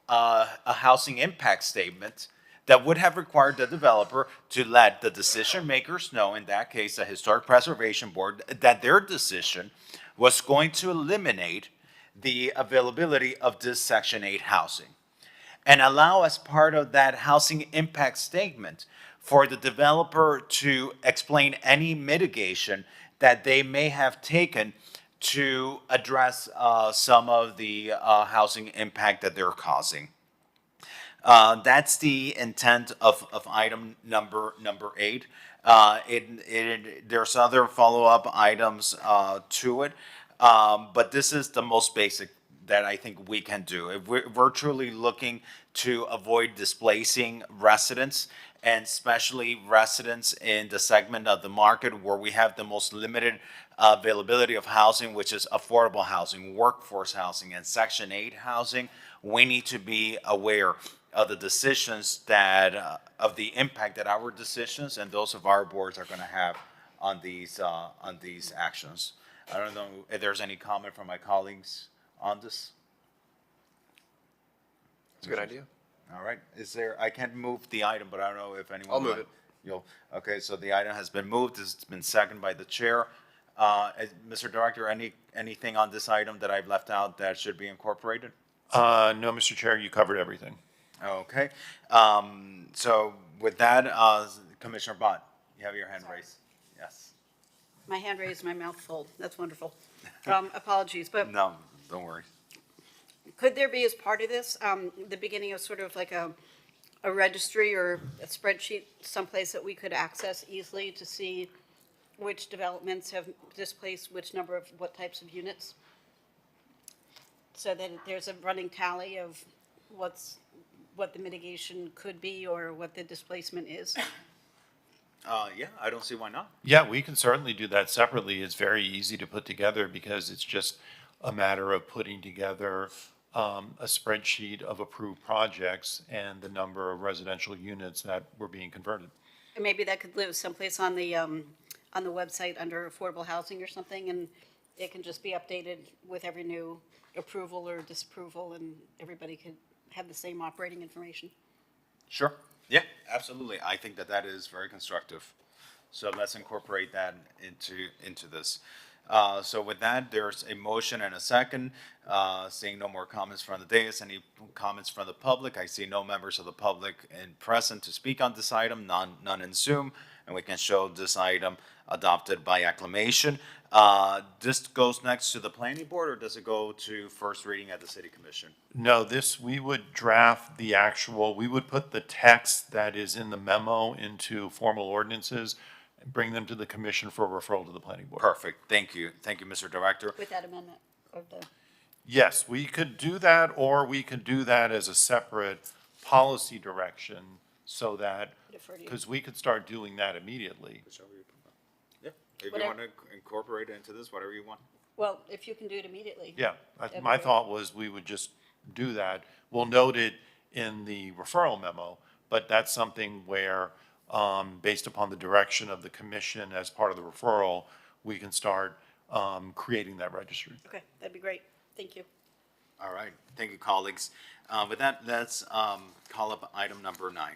a housing impact statement that would have required the developer to let the decision makers know, in that case, the Historic Preservation Board, that their decision was going to eliminate the availability of this Section 8 housing. And allow as part of that housing impact statement for the developer to explain any mitigation that they may have taken to address some of the housing impact that they're causing. That's the intent of item number 8. There's other follow-up items to it, but this is the most basic that I think we can do. If we're truly looking to avoid displacing residents, and especially residents in the segment of the market where we have the most limited availability of housing, which is affordable housing, workforce housing, and Section 8 housing, we need to be aware of the decisions that, of the impact that our decisions and those of our boards are going to have on these actions. I don't know if there's any comment from my colleagues on this. It's a good idea. All right. Is there, I can't move the item, but I don't know if anyone. I'll move it. Okay, so the item has been moved. It's been seconded by the chair. Mr. Director, anything on this item that I've left out that should be incorporated? No, Mr. Chair, you covered everything. Okay. So with that, Commissioner Bott, you have your hand raised. Yes. My hand raised, my mouth full. That's wonderful. Apologies, but No, don't worry. could there be as part of this, the beginning of sort of like a registry or a spreadsheet someplace that we could access easily to see which developments have displaced which number of, what types of units? So that there's a running tally of what the mitigation could be or what the displacement is? Yeah, I don't see why not. Yeah, we can certainly do that separately. It's very easy to put together because it's just a matter of putting together a spreadsheet of approved projects and the number of residential units that were being converted. And maybe that could live someplace on the website under affordable housing or something, and it can just be updated with every new approval or disapproval, and everybody could have the same operating information. Sure. Yeah, absolutely. I think that is very constructive. So let's incorporate that into this. So with that, there's a motion and a second. Seeing no more comments from the dais, any comments from the public? I see no members of the public present to speak on this item, none in Zoom, and we can show this item adopted by acclamation. This goes next to the planning board, or does it go to first reading at the city commission? No, we would draft the actual, we would put the text that is in the memo into formal ordinances and bring them to the commission for referral to the planning board. Perfect. Thank you. Thank you, Mr. Director. With that amendment of the. Yes, we could do that, or we could do that as a separate policy direction so that, because we could start doing that immediately. Yeah, if you Whatever. want to incorporate it into this, whatever you want. Well, if you can do it immediately. Yeah, That'd my be thought was we would just do that. We'll note it in the referral memo, but that's something where, based upon the direction of the commission as part of the referral, we can start creating that registry. Okay, that'd be great. Thank you. All right. Thank you, colleagues. With that, let's call up item number 9.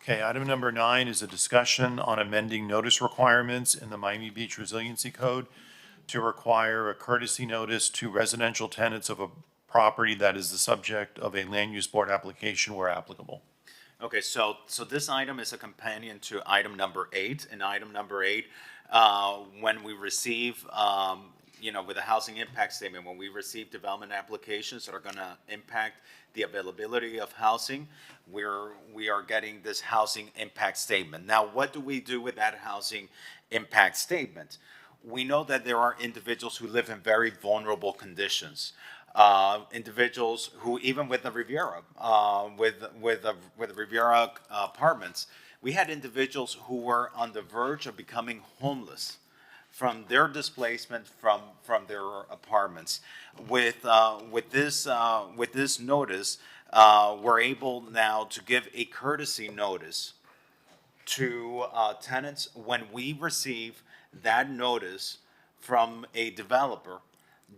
Okay, item number 9 is a discussion on amending notice requirements in the Miami Beach Resiliency Code to require a courtesy notice to residential tenants of a property that is the subject of a land use board application where applicable. Okay, so this item is a companion to item number 8. In item number 8, when we receive, with a housing impact statement, when we receive development applications that are going to impact the availability of housing, we are getting this housing impact statement. Now, what do we do with that housing impact statement? We know that there are individuals who live in very vulnerable conditions. Individuals who, even with the Riviera, with the Riviera apartments, we had individuals who were on the verge of becoming homeless from their displacement from their apartments. With this notice, we're able now to give a courtesy notice to tenants when we receive that notice from a developer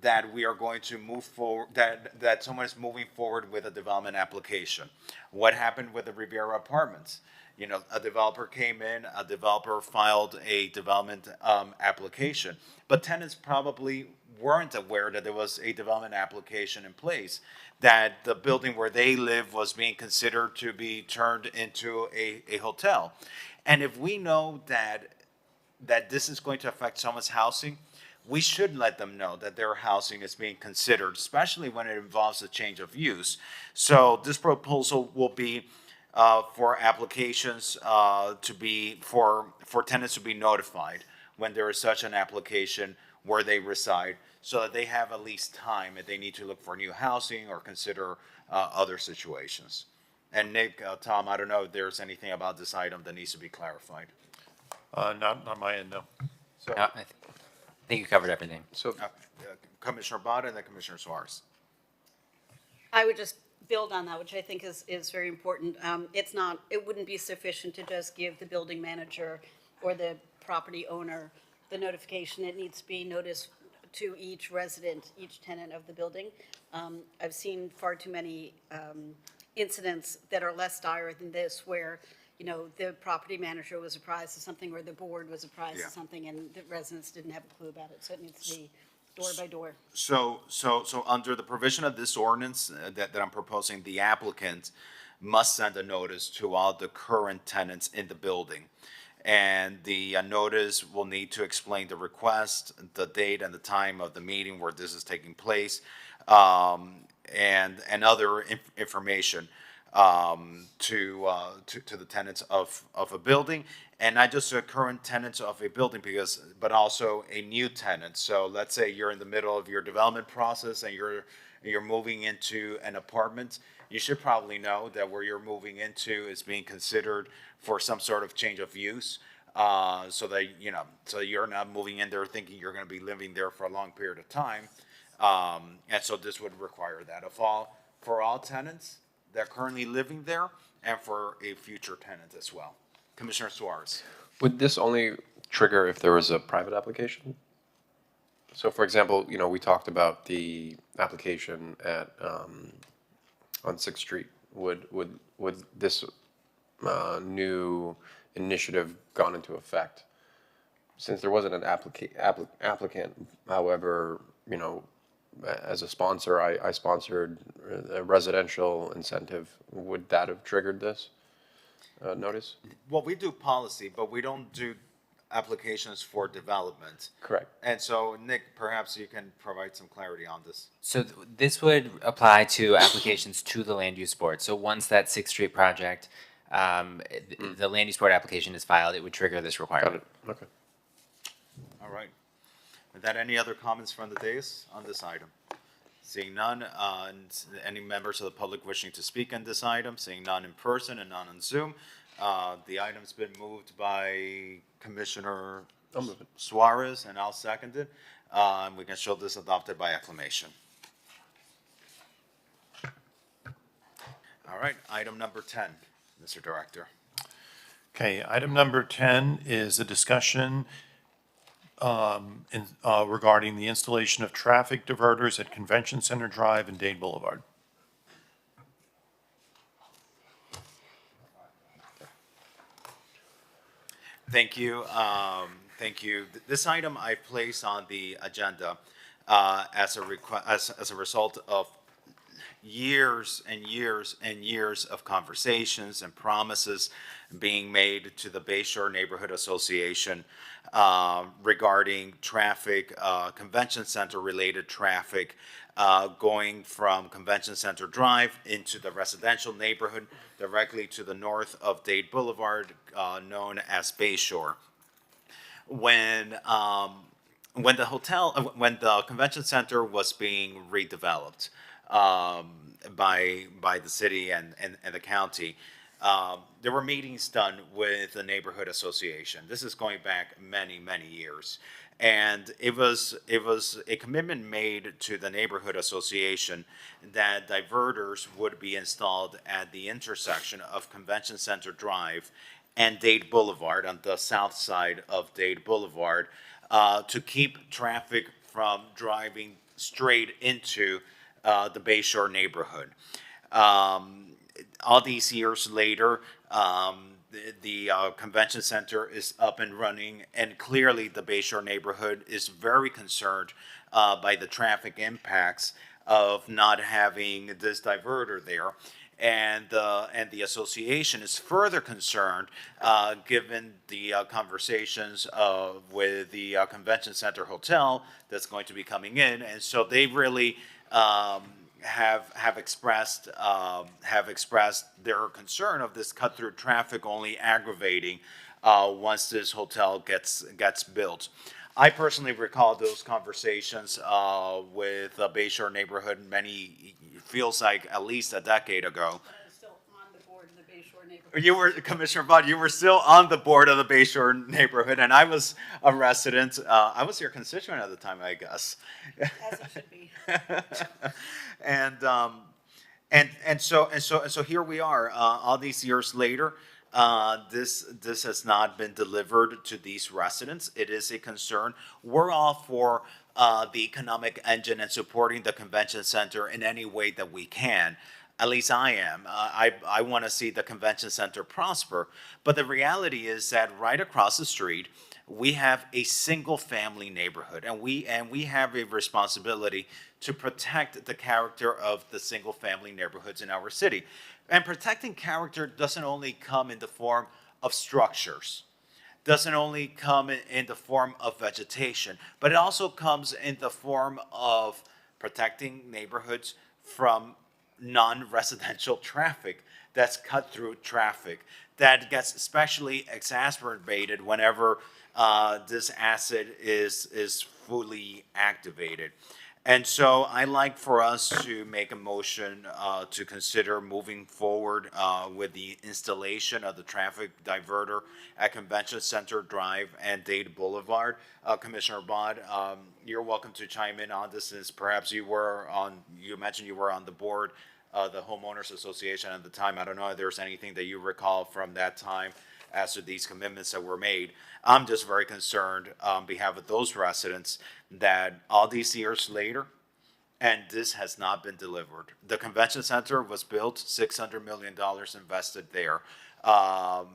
that we are going to move forward, that someone is moving forward with a development application. What happened with the Riviera Apartments? A developer came in, a developer filed a development application, but tenants probably weren't aware that there was a development application in place, that the building where they live was being considered to be turned into a hotel. And if we know that this is going to affect someone's housing, we should let them know that their housing is being considered, especially when it involves a change of use. So this proposal will be for applications to be, for tenants to be notified when there is such an application where they reside, so that they have at least time if they need to look for new housing or consider other situations. And Nick, Tom, I don't know if there's anything about this item that needs to be clarified. Not on my end, no. So, I think you covered everything. so Commissioner Bada and then Commissioner Suarez. I would just build on that, which I think is very important. It wouldn't be sufficient to just give the building manager or the property owner the notification. It needs to be noticed to each resident, each tenant of the building. I've seen far too many incidents that are less dire than this, where the property manager was apprised of something, or the board was apprised of something, and the residents didn't have a clue about it. So it needs to be door by door. So under the provision of this ordinance that I'm proposing, the applicant must send a notice to all the current tenants in the building. And the notice will need to explain the request, the date and the time of the meeting where this is taking place, and other information to the tenants of a building, and not just the current tenants of a building, but also a new tenant. So let's say you're in the middle of your development process and you're moving into an apartment. You should probably know that where you're moving into is being considered for some sort of change of use, so that so you're not moving in there thinking you're going to be living there for a long period of time. And so this would require that for all tenants that are currently living there, and for a future tenant as well. Commissioner Suarez. would this only trigger if there was a private application? So for example, we talked about the application at, on 6th Street. Would this new initiative gone into effect? Since there wasn't an applicant, however, as a sponsor, I sponsored a residential incentive. Would that have triggered this notice? Well, we do policy, but we don't do applications for development. Correct. And so, Nick, perhaps you can provide some clarity on this. So this would apply to applications to the land use board. So once that 6th Street project, the land use board application is filed, it would trigger this requirement. Got it. Okay. All right. With that, any other comments from the dais on this item? Seeing none, and any members of the public wishing to speak on this item? Seeing none in person and none on Zoom. The item's been moved by Commissioner Suarez, and I'll second it. We can show this adopted by acclamation. All right, item number 10, Mr. Director. Okay, item number 10 is a discussion regarding the installation of traffic diverters at Convention Center Drive and Dade Boulevard. Thank you. Thank you. This item I placed on the agenda as a result of years and years and years of conversations and promises being made to the Bayshore Neighborhood Association regarding traffic, convention center related traffic, going from Convention Center Drive into the residential neighborhood directly to the north of Dade Boulevard, known as Bayshore. When when the convention center was being redeveloped by the city and the county, there were meetings done with the neighborhood association. This is going back many years, and it was a commitment made to the neighborhood association that diverters would be installed at the intersection of Convention Center Drive and Dade Boulevard on the south side of Dade Boulevard to keep traffic from driving straight into the Bayshore neighborhood. All these years later, the convention center is up and running, and clearly the Bayshore neighborhood is very concerned by the traffic impacts of not having this diverter there. And the association is further concerned, given the conversations with the convention center hotel that's going to be coming in, and so they really have expressed their concern of this cut through traffic only aggravating once this hotel gets built. I personally recall those conversations with the Bayshore neighborhood feels like at least a decade ago. Still on the board in the Bayshore neighborhood. You were, Commissioner Budd, you were still on the board of the Bayshore neighborhood, and I was a resident. I was your constituent at the time, I guess. As it should be. And so here we are, all these years later. This has not been delivered to these residents. It is a concern. We're all for the economic engine and supporting the convention center in any way that we can. At least I am. I want to see the convention center prosper. But the reality is that right across the street, we have a single-family neighborhood, and we have a responsibility to protect the character of the single-family neighborhoods in our city. And protecting character doesn't only come in the form of structures, doesn't only come in the form of vegetation, but it also comes in the form of protecting neighborhoods from non-residential traffic that's cut through traffic that gets especially exacerbated whenever this asset is fully activated. And so I like for us to make a motion to consider moving forward with the installation of the traffic diverter at Convention Center Drive and Dade Boulevard. Commissioner Bond, you're welcome to chime in on this, since perhaps you mentioned you were on the board of the Homeowners Association at the time. I don't know if there's anything that you recall from that time as to these commitments that were made. I'm just very concerned on behalf of those residents that all these years later, and this has not been delivered. The convention center was built, $600 million invested there. A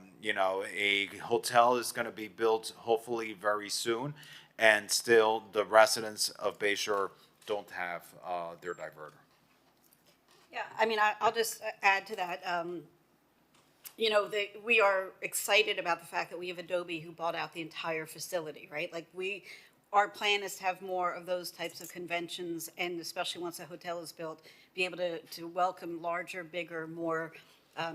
hotel is going to be built hopefully very soon, and still the residents of Bayshore don't have their diverter. Yeah, I mean, I'll just add to that. We are excited about the fact that we have Adobe who bought out the entire facility, right? Like our plan is to have more of those types of conventions, and especially once a hotel is built, be able to welcome larger, bigger, more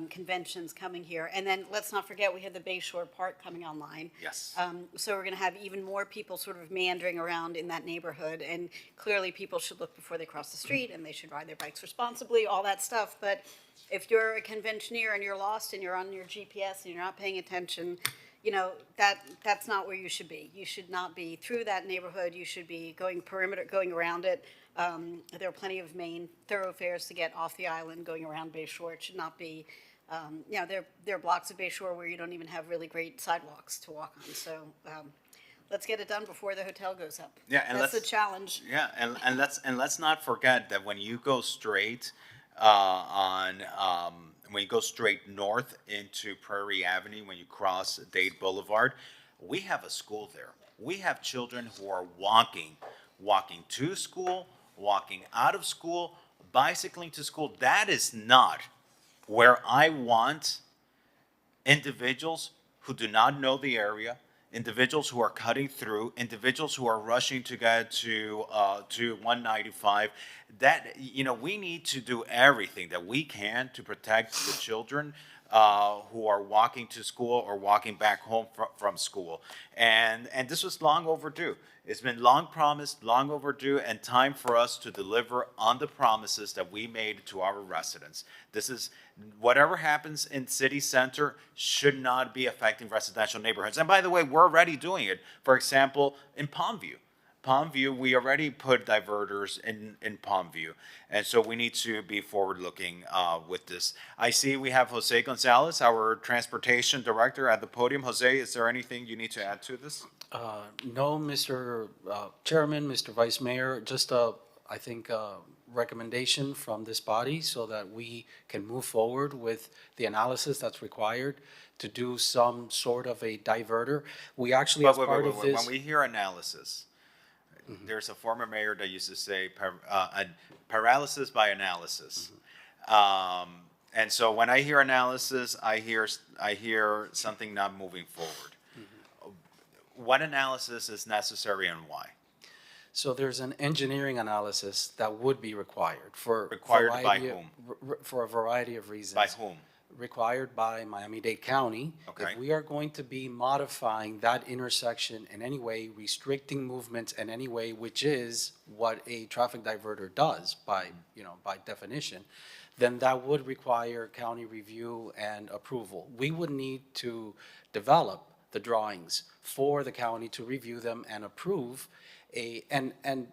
conventions coming here. And then let's not forget, we have the Bayshore Park coming online. Yes. So we're going to have even more people sort of meandering around in that neighborhood. And clearly people should look before they cross the street, and they should ride their bikes responsibly, all that stuff. But if you're a conventioneer and you're lost and you're on your GPS and you're not paying attention, that's not where you should be. You should not be through that neighborhood. You should be going around it. There are plenty of main thoroughfares to get off the island going around Bayshore. It should not be, there are blocks of Bayshore where you don't even have really great sidewalks to walk on. So let's get it done before the hotel goes up. Yeah, and that's the challenge. Yeah, and let's not forget that when you go straight on when you go straight north into Prairie Avenue, when you cross Dade Boulevard, we have a school there. We have children who are walking to school, walking out of school, bicycling to school. That is not where I want individuals who do not know the area, individuals who are cutting through, individuals who are rushing to get to 195. That, we need to do everything that we can to protect the children who are walking to school or walking back home from school. And this was long overdue. It's been long promised, long overdue, and time for us to deliver on the promises that we made to our residents. This is, whatever happens in city center should not be affecting residential neighborhoods. And by the way, we're already doing it. For example, in Palmview. Palmview, we already put diverters in Palmview. And so we need to be forward-looking with this. I see we have Jose Gonzalez, our transportation director, at the podium. Jose, is there anything you need to add to this? No, Mr. Chairman, Mr. Vice Mayor, just I think recommendation from this body so that we can move forward with the analysis that's required to do some sort of a diverter. We actually, as part of this. When we hear analysis, there's a former mayor that used to say paralysis by analysis. And so when I hear analysis, I hear something not moving forward. What analysis is necessary and why? So there's an engineering analysis that would be required for Required by whom? For a variety of reasons. By whom? Required by Miami-Dade County. Okay. If we are going to be modifying that intersection in any way, restricting movements in any way, which is what a traffic diverter does by definition, then that would require county review and approval. We would need to develop the drawings for the county to review them and approve and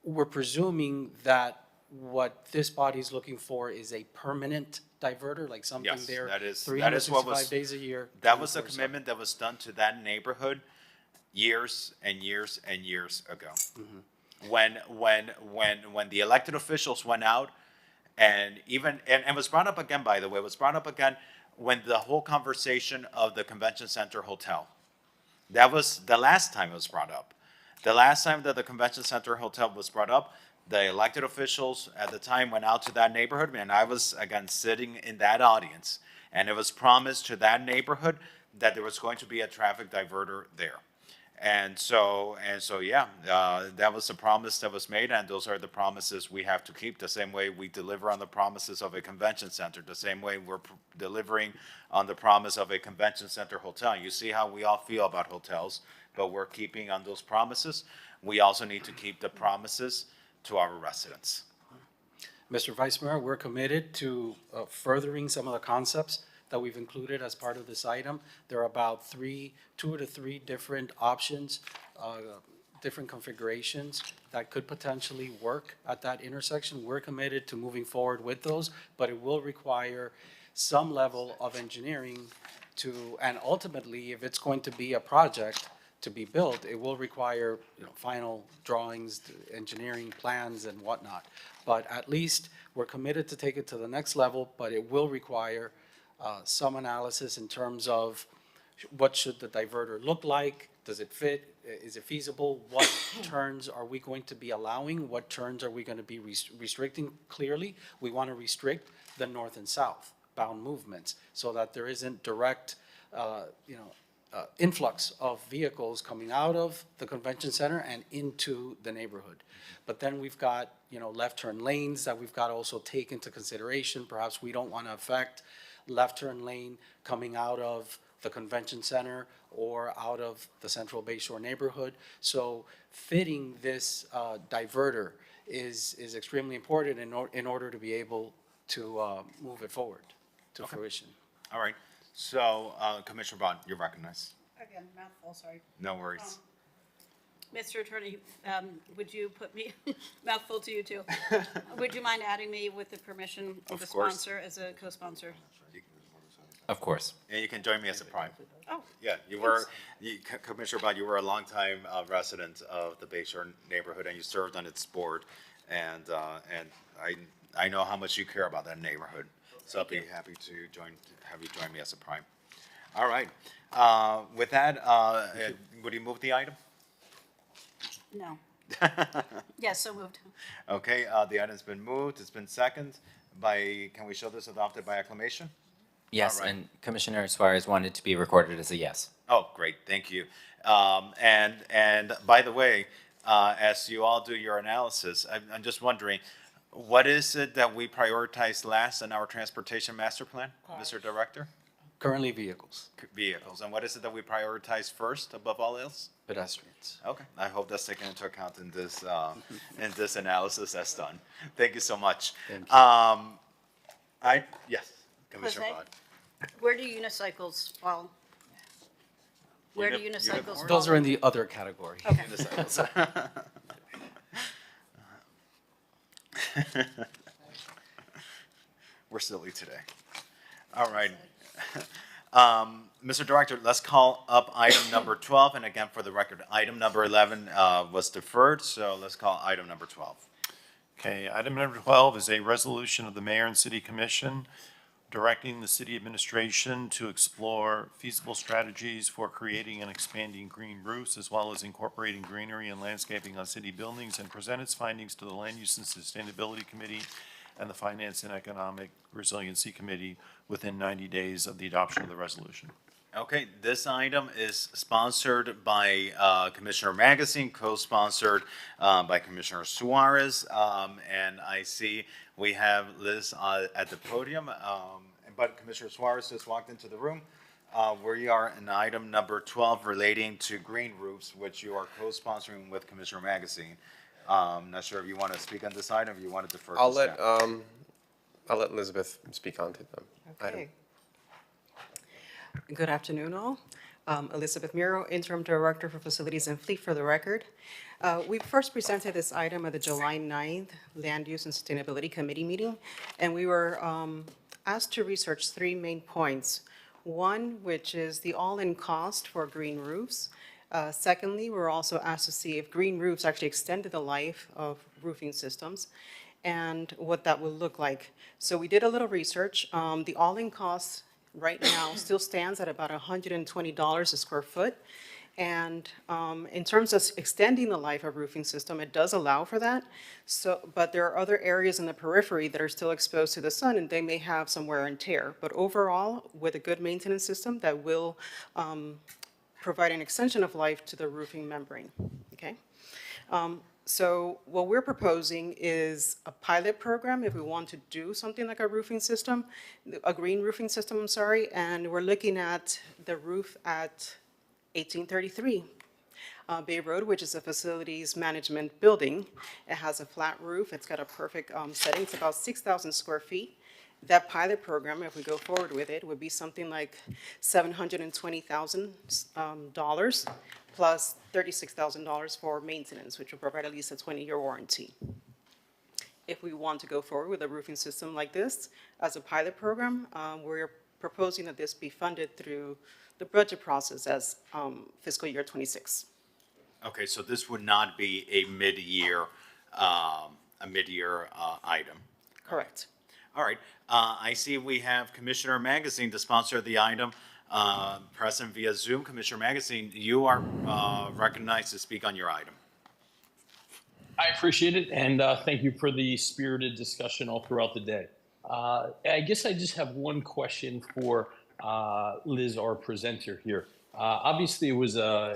we're presuming that what this body is looking for is a permanent diverter, like something Yes, there that is 365 days a year. That was a 24/7. commitment that was done to that neighborhood years and years and years ago. When the elected officials went out and was brought up again, by the way, was brought up again when the whole conversation of the convention center hotel. That was the last time it was brought up. The last time that the convention center hotel was brought up, the elected officials at the time went out to that neighborhood, and I was, again, sitting in that audience, and it was promised to that neighborhood that there was going to be a traffic diverter there. And so, yeah, that was the promise that was made, and those are the promises we have to keep, the same way we deliver on the promises of a convention center, the same way we're delivering on the promise of a convention center hotel. You see how we all feel about hotels, but we're keeping on those promises. We also need to keep the promises to our residents. Mr. Vice Mayor, we're committed to furthering some of the concepts that we've included as part of this item. There are about 2 to 3 different options, different configurations that could potentially work at that intersection. We're committed to moving forward with those, but it will require some level of engineering and ultimately, if it's going to be a project to be built, it will require, final drawings, engineering plans and whatnot. But at least we're committed to take it to the next level, but it will require some analysis in terms of what should the diverter look like? Does it fit? Is it feasible? What turns are we going to be allowing? What turns are we going to be restricting? Clearly, we want to restrict the north and south bound movements so that there isn't direct, influx of vehicles coming out of the convention center and into the neighborhood. But then we've got, left turn lanes that we've got to also take into consideration. Perhaps we don't want to affect left turn lane coming out of the convention center or out of the Central Bayshore neighborhood. So fitting this diverter is extremely important in order to be able to move it forward to fruition. All right. So, Commissioner Bond, you're recognized. Again, mouthful, sorry. No worries. Mr. Attorney, would you put me, mouthful to you too. Would you mind adding me with the permission of the course. sponsor as a co-sponsor? Of course. And you can join me as a prime. Oh. Yeah, Commissioner Bond, you were a longtime resident of the Bayshore neighborhood, and you served on its board. And I know how much you care about that neighborhood. So I'll be happy to have you join me as a prime. All right. With that, would you move the item? No. Yes, so moved. Okay, the item's been moved, it's been seconded by, can we show this adopted by acclamation? Yes, All right. and Commissioner Suarez wanted to be recorded as a yes. Oh, great, thank you. And by the way, as you all do your analysis, I'm just wondering, what is it that we prioritize last in our transportation master plan, Mr. Director? Currently vehicles, Vehicles, and what is it that we prioritize first above all else? pedestrians. Okay, I hope that's taken into account in this analysis that's done. Thank you so much. Thank you. Yes, Commissioner Jose? Bond. Where do unicycles fall? Where do unicycles fall? Those are in the other category. Okay. We're silly today. All right. Mr. Director, let's call up item number 12, and again, for the record, item number 11 was deferred, so let's call item number 12. Okay, item number 12 is a resolution of the mayor and city commission directing the city administration to explore feasible strategies for creating and expanding green roofs, as well as incorporating greenery and landscaping on city buildings, and present its findings to the Land Use and Sustainability Committee and the Finance and Economic Resiliency Committee within 90 days of the adoption of the resolution. Okay, this item is sponsored by Commissioner Magazine, co-sponsored by Commissioner Suarez, and I see we have Liz at the podium, but Commissioner Suarez just walked into the room. We are in item number 12 relating to green roofs, which you are co-sponsoring with Commissioner Magazine. Not sure if you want to speak on this item, or you want to defer to staff. I'll let Elizabeth speak on to them. Okay. Good afternoon, all. Elizabeth Muro, Interim Director for Facilities and Fleet, for the record. We first presented this item at the July 9th Land Use and Sustainability Committee meeting, and we were asked to research three main points. One, which is the all-in cost for green roofs. Secondly, we were also asked to see if green roofs actually extended the life of roofing systems and what that would look like. So we did a little research. The all-in cost right now still stands at about $120 a square foot. And in terms of extending the life of roofing system, it does allow for that. So, but there are other areas in the periphery that are still exposed to the sun, and they may have some wear and tear. But overall, with a good maintenance system, that will provide an extension of life to the roofing membrane, okay? So what we're proposing is a pilot program if we want to do something like a roofing system, a green roofing system, I'm sorry, and we're looking at the roof at 1833 Bay Road, which is a facilities management building. It has a flat roof. It's got a perfect setting. It's about 6,000 square feet. That pilot program, if we go forward with it, would be something like $720,000 plus $36,000 for maintenance, which will provide at least a 20-year warranty. If we want to go forward with a roofing system like this as a pilot program, we're proposing that this be funded through the budget process as fiscal year 26. Okay, so this would not be a mid-year item. Correct. All right, I see we have Commissioner Magazine to sponsor the item, present via Zoom. Commissioner Magazine, you are recognized to speak on your item. I appreciate it, and thank you for the spirited discussion all throughout the day. I guess I just have one question for Liz, our presenter here. Obviously, it was a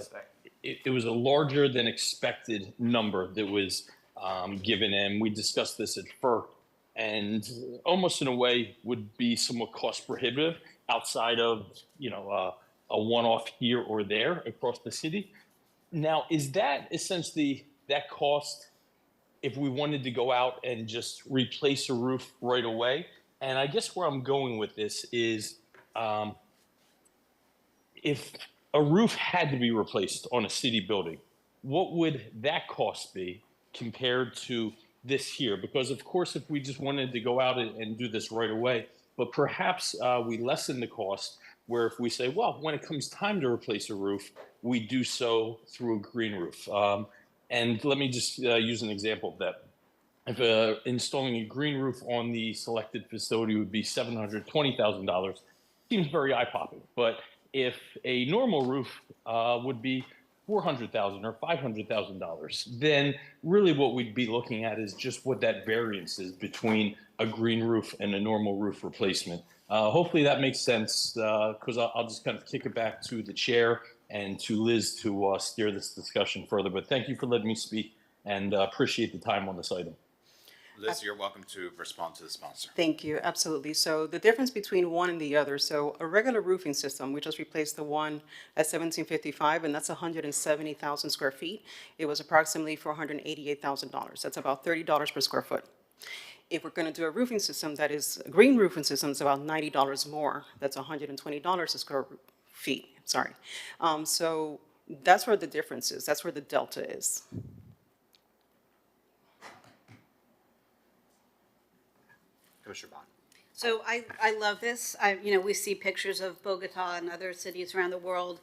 larger than expected number that was given, and we discussed this at FERC, and almost in a way would be somewhat cost prohibitive outside of, you know, a one-off here or there across the city. Now, is that essentially that cost if we wanted to go out and just replace a roof right away? And I guess where I'm going with this is if a roof had to be replaced on a city building, what would that cost be compared to this here? Because of course, if we just wanted to go out and do this right away, but perhaps we lessen the cost where if we say, well, when it comes time to replace a roof, we do so through a green roof. And let me just use an example of that. if installing a green roof on the selected facility would be $720,000, seems very eye-popping. But if a normal roof would be $400,000 or $500,000, then really what we'd be looking at is just what that variance is between a green roof and a normal roof replacement. Hopefully that makes sense, because I'll just kind of kick it back to the chair and to Liz to steer this discussion further. But thank you for letting me speak, and appreciate the time on this item. Liz, you're welcome to respond to the sponsor. Thank you, absolutely. So the difference between one and the other, so a regular roofing system, we just replaced the one at 1755, and that's 170,000 square feet. It was approximately $488,000. That's about $30 per square foot. If we're going to do a roofing system that is a green roofing system, it's about $90 more. That's $120 a square feet, sorry. So that's where the difference is. That's where the delta is. Commissioner Bond. So I love this. We see pictures of Bogota and other cities around the world,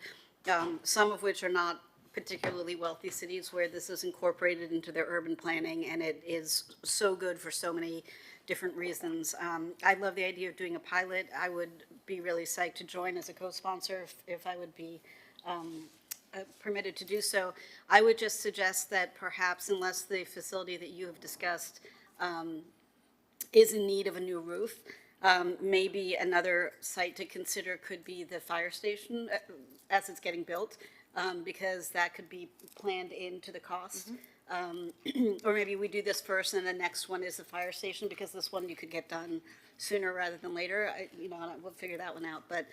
some of which are not particularly wealthy cities where this is incorporated into their urban planning, and it is so good for so many different reasons. I love the idea of doing a pilot. I would be really psyched to join as a co-sponsor if I would be permitted to do so. I would just suggest that perhaps, unless the facility that you have discussed is in need of a new roof, maybe another site to consider could be the fire station as it's getting built, because that could be planned into the cost. Or maybe we do this first and the next one is the fire station, because this one you could get done sooner rather than later. We'll figure that one out. But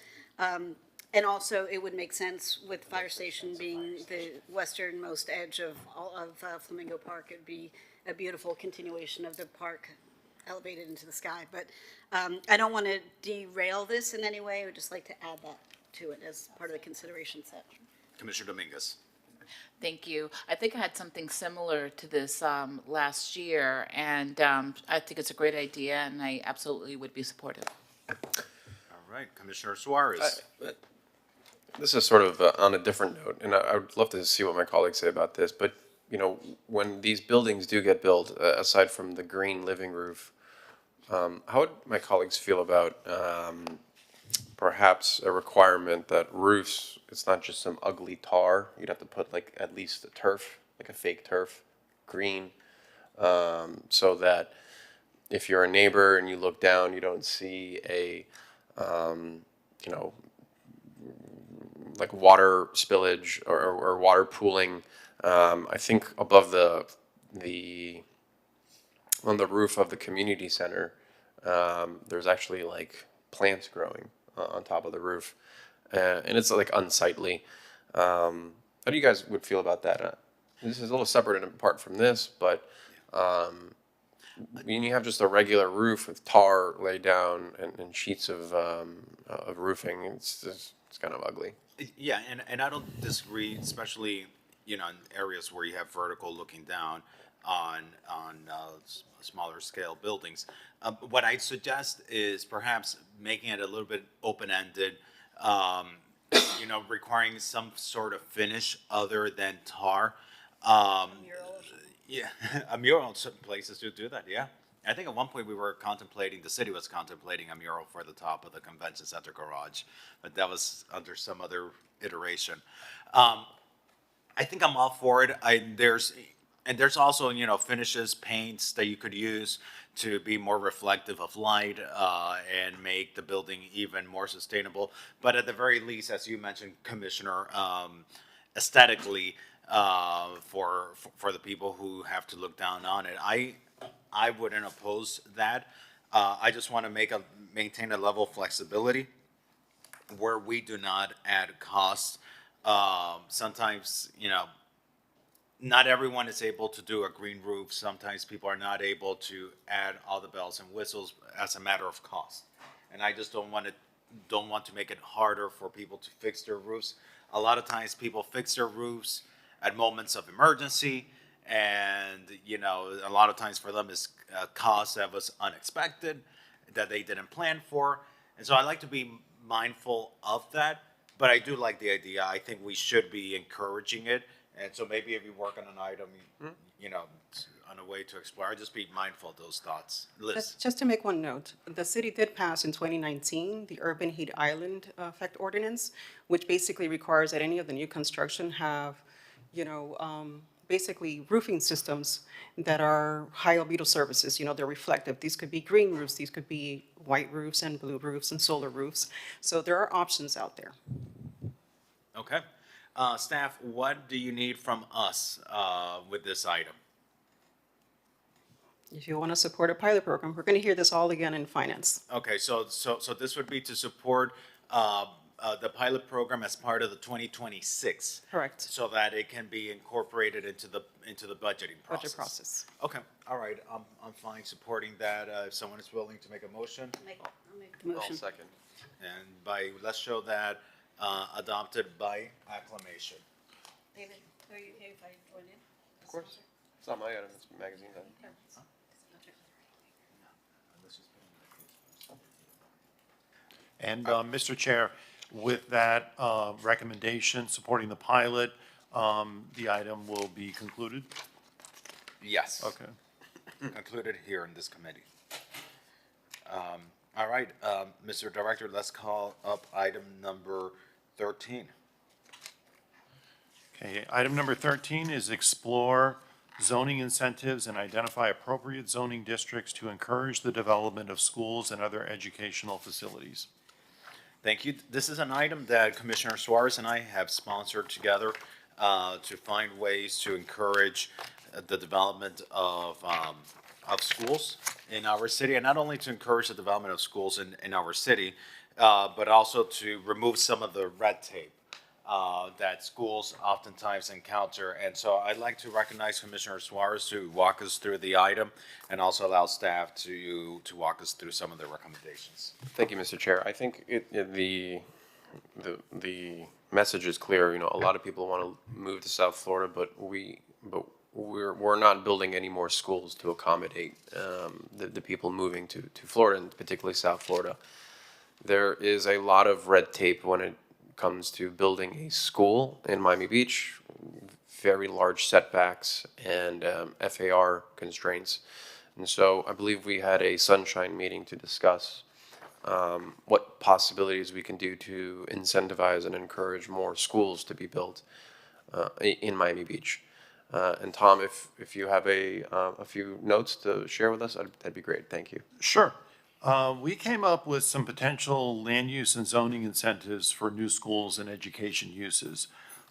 and also it would make sense with fire station being the westernmost edge of Flamingo Park. It'd be a beautiful continuation of the park elevated into the sky. But I don't want to derail this in any way. I would just like to add that to it as part of the consideration set. Commissioner Dominguez. Thank you. I think I had something similar to this last year, and I think it's a great idea, and I absolutely would be supportive. All right, Commissioner Suarez. This is sort of on a different note, and I would love to see what my colleagues say about this, but when these buildings do get built, aside from the green living roof, how would my colleagues feel about perhaps a requirement that roofs, it's not just some ugly tar, you'd have to put like at least a turf, like a fake turf, green, so that if you're a neighbor and you look down, you don't see a, like water spillage or water pooling. I think above on the roof of the community center, there's actually like plants growing on top of the roof, and it's like unsightly. How do you guys would feel about that? This is a little separate and apart from this, but when you have just a regular roof with tar laid down and sheets of roofing, it's kind of ugly. Yeah, and I don't disagree, especially in areas where you have vertical looking down on smaller scale buildings. What I suggest is perhaps making it a little bit open-ended, requiring some sort of finish other than tar. Yeah, a mural. Some places do that. Yeah, I think at one point the city was contemplating a mural for the top of the convention center garage, but that was under some other iteration. I think I'm all for it. There's also finishes, paints that you could use to be more reflective of light and make the building even more sustainable. But at the very least, as you mentioned, Commissioner, aesthetically, for the people who have to look down on it, I wouldn't oppose that. I just want to maintain a level of flexibility where we do not add costs. Sometimes, not everyone is able to do a green roof. Sometimes people are not able to add all the bells and whistles as a matter of cost. And I just don't want to make it harder for people to fix their roofs. A lot of times people fix their roofs at moments of emergency, and a lot of times for them is a cost that was unexpected, that they didn't plan for. And so I like to be mindful of that, but I do like the idea. I think we should be encouraging it And so maybe if you work on an item, you know, on a way to explore, just be mindful of those thoughts. Liz? Just to make one note, the city did pass in 2019 the Urban Heat Island Effect Ordinance, which basically requires that any of the new construction have, basically roofing systems that are high albedo surfaces, they're reflective. These could be green roofs, these could be white roofs and blue roofs and solar roofs. So there are options out there. Okay. Staff, what do you need from us with this item? If you want to support a pilot program, we're going to hear this all again in finance. Okay, so this would be to support the pilot program as part of the 2026. Correct. So that it can be incorporated into the budgeting process. Budget process. Okay, all right, I'm fine supporting that. If someone is willing to make a motion, I'll make the motion. I'll second. and let's show that adopted by acclamation. David, are you okay if I join in? Of course. It's not my item, it's a magazine item. And, Mr. Chair, with that recommendation supporting the pilot, the item will be concluded? Yes. Okay. Concluded here in this committee. All right, Mr. Director, let's call up item number 13. Okay, item number 13 is explore zoning incentives and identify appropriate zoning districts to encourage the development of schools and other educational facilities. Thank you. This is an item that Commissioner Suarez and I have sponsored together to find ways to encourage the development of schools in our city, and not only to encourage the development of schools in our city, but also to remove some of the red tape that schools oftentimes encounter. And so I'd like to recognize Commissioner Suarez to walk us through the item and also allow staff to walk us through some of the recommendations. Thank you, Mr. Chair. I think the message is clear. A lot of people want to move to South Florida, but we're not building any more schools to accommodate the people moving to Florida, and particularly South Florida. There is a lot of red tape when it comes to building a school in Miami Beach, very large setbacks and FAR constraints. And so I believe we had a sunshine meeting to discuss what possibilities we can do to incentivize and encourage more schools to be built in Miami Beach. And Tom, if you have a few notes to share with us, that'd be great. Thank you. Sure. We came up with some potential land use and zoning incentives for new schools and education uses.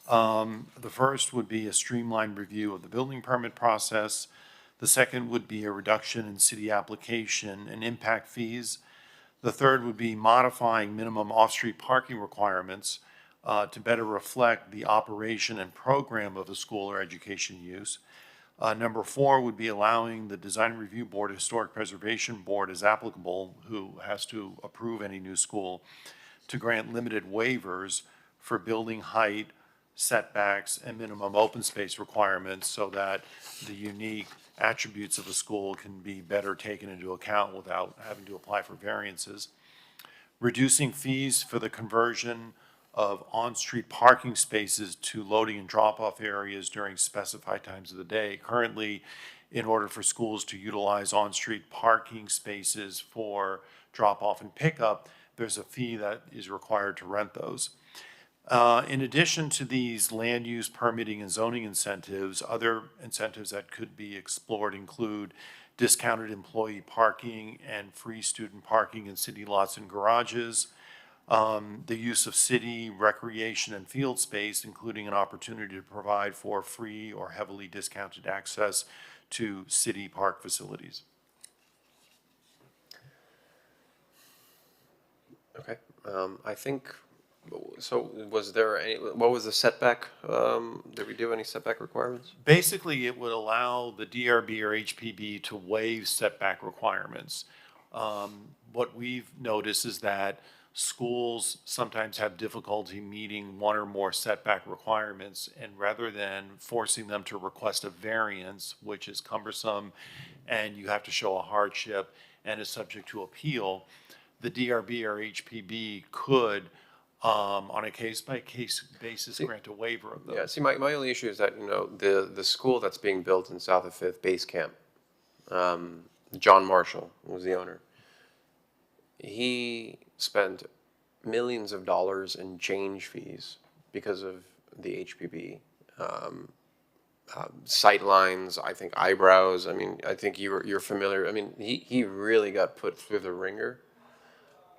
The first would be a streamlined review of the building permit process. The second would be a reduction in city application and impact fees. The third would be modifying minimum off-street parking requirements to better reflect the operation and program of a school or education use. Number 4 would be allowing the Design Review Board, Historic Preservation Board, as applicable, who has to approve any new school, to grant limited waivers for building height, setbacks, and minimum open space requirements so that the unique attributes of a school can be better taken into account without having to apply for variances. Reducing fees for the conversion of on-street parking spaces to loading and drop-off areas during specified times of the day. Currently, in order for schools to utilize on-street parking spaces for drop-off and pickup, there's a fee that is required to rent those. In addition to these land use permitting and zoning incentives, other incentives that could be explored include discounted employee parking and free student parking in city lots and garages, the use of city recreation and field space, including an opportunity to provide for free or heavily discounted access to city park facilities. Okay, I think, so was there any, what was the setback? Did we do any setback requirements? Basically, it would allow the DRB or HPB to waive setback requirements. What we've noticed is that schools sometimes have difficulty meeting one or more setback requirements, and rather than forcing them to request a variance, which is cumbersome and you have to show a hardship and is subject to appeal, the DRB or HPB could on a case-by-case basis, grant a waiver of those. Yeah, see, my only issue is that, the school that's being built in south of Fifth Base Camp, John Marshall was the owner. He spent millions of dollars in change fees because of the HPB. Sight lines, I think eyebrows, I mean, I think you're familiar, I mean, he really got put through the ringer.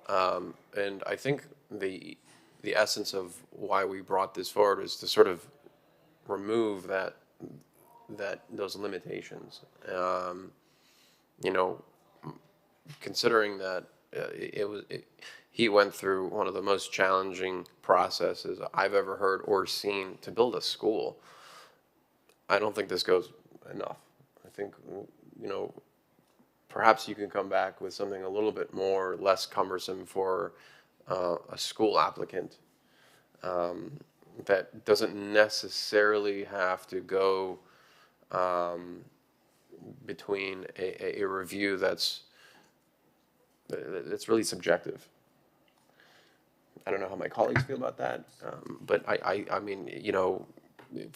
And I think the essence of why we brought this forward is to sort of remove those limitations. Considering that he went through one of the most challenging processes I've ever heard or seen to build a school. I don't think this goes enough. I think, perhaps you can come back with something a little bit less cumbersome for a school applicant that doesn't necessarily have to go between a review that's really subjective. I don't know how my colleagues feel about that, but I mean,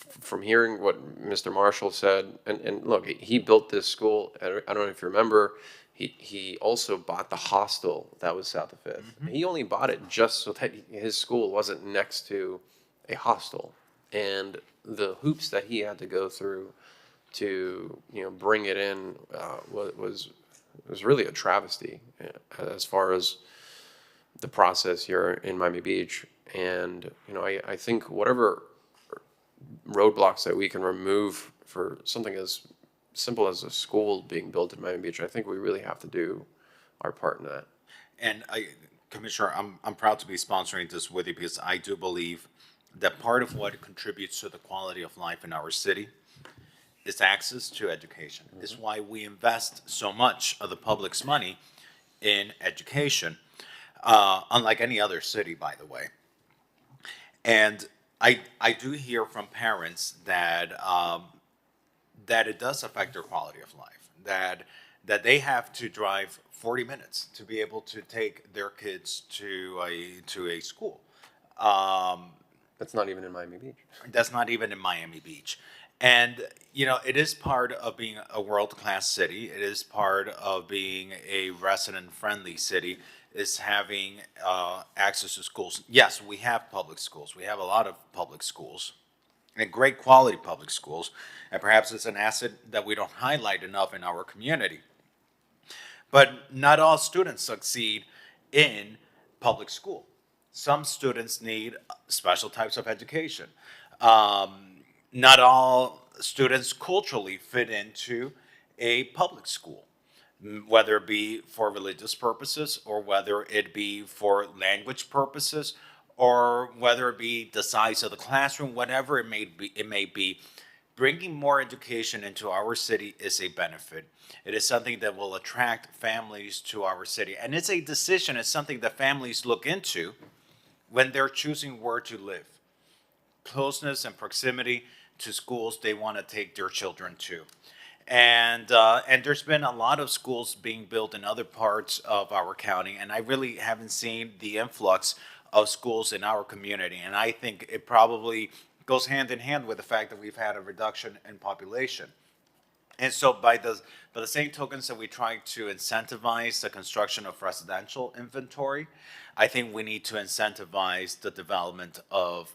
from hearing what Mr. Marshall said, and look, he built this school. I don't know if you remember, he also bought the hostel that was south of Fifth. Mm-hmm. He only bought it just so that his school wasn't next to a hostel, and the hoops that he had to go through to bring it in was really a travesty as far as the process here in Miami Beach. And I think whatever roadblocks that we can remove for something as simple as a school being built in Miami Beach, I think we really have to do our part in that. And Commissioner, I'm proud to be sponsoring this with you because I do believe that part of what contributes to the quality of life in our city is access to education. Mm-hmm. It's why we invest so much of the public's money in education, unlike any other city, by the way. And I do hear from parents that that it does affect their quality of life, that they have to drive 40 minutes to be able to take their kids to a school. That's not even in Miami Beach. That's not even in Miami Beach. And, it is part of being a world-class city. It is part of being a resident-friendly city, is having access to schools. Yes, we have public schools. We have a lot of public schools and great quality public schools. And perhaps it's an asset that we don't highlight enough in our community. But not all students succeed in public school. Some students need special types of education. Not all students culturally fit into a public school, whether it be for religious purposes or whether it be for language purposes or whether it be the size of the classroom, whatever it may be. Bringing more education into our city is a benefit. It is something that will attract families to our city. And it's a decision, it's something that families look into when they're choosing where to live. Closeness and proximity to schools they want to take their children to. And there's been a lot of schools being built in other parts of our county, and I really haven't seen the influx of schools in our community. And I think it probably goes hand in hand with the fact that we've had a reduction in population. And so by the same tokens that we try to incentivize the construction of residential inventory, I think we need to incentivize the development of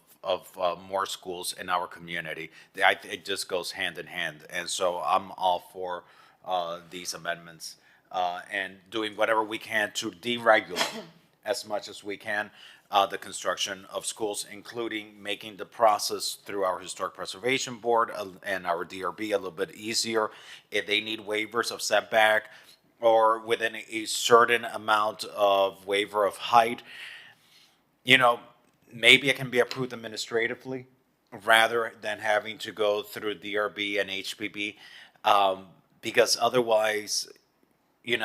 more schools in our community. It just goes hand in hand. And so I'm all for these amendments and doing whatever we can to deregulate as much as we can the construction of schools, including making the process through our Historic Preservation Board and our DRB a little bit easier. If they need waivers of setback or within a certain amount of waiver of height, maybe it can be approved administratively rather than having to go through DRB and HPB, because otherwise, we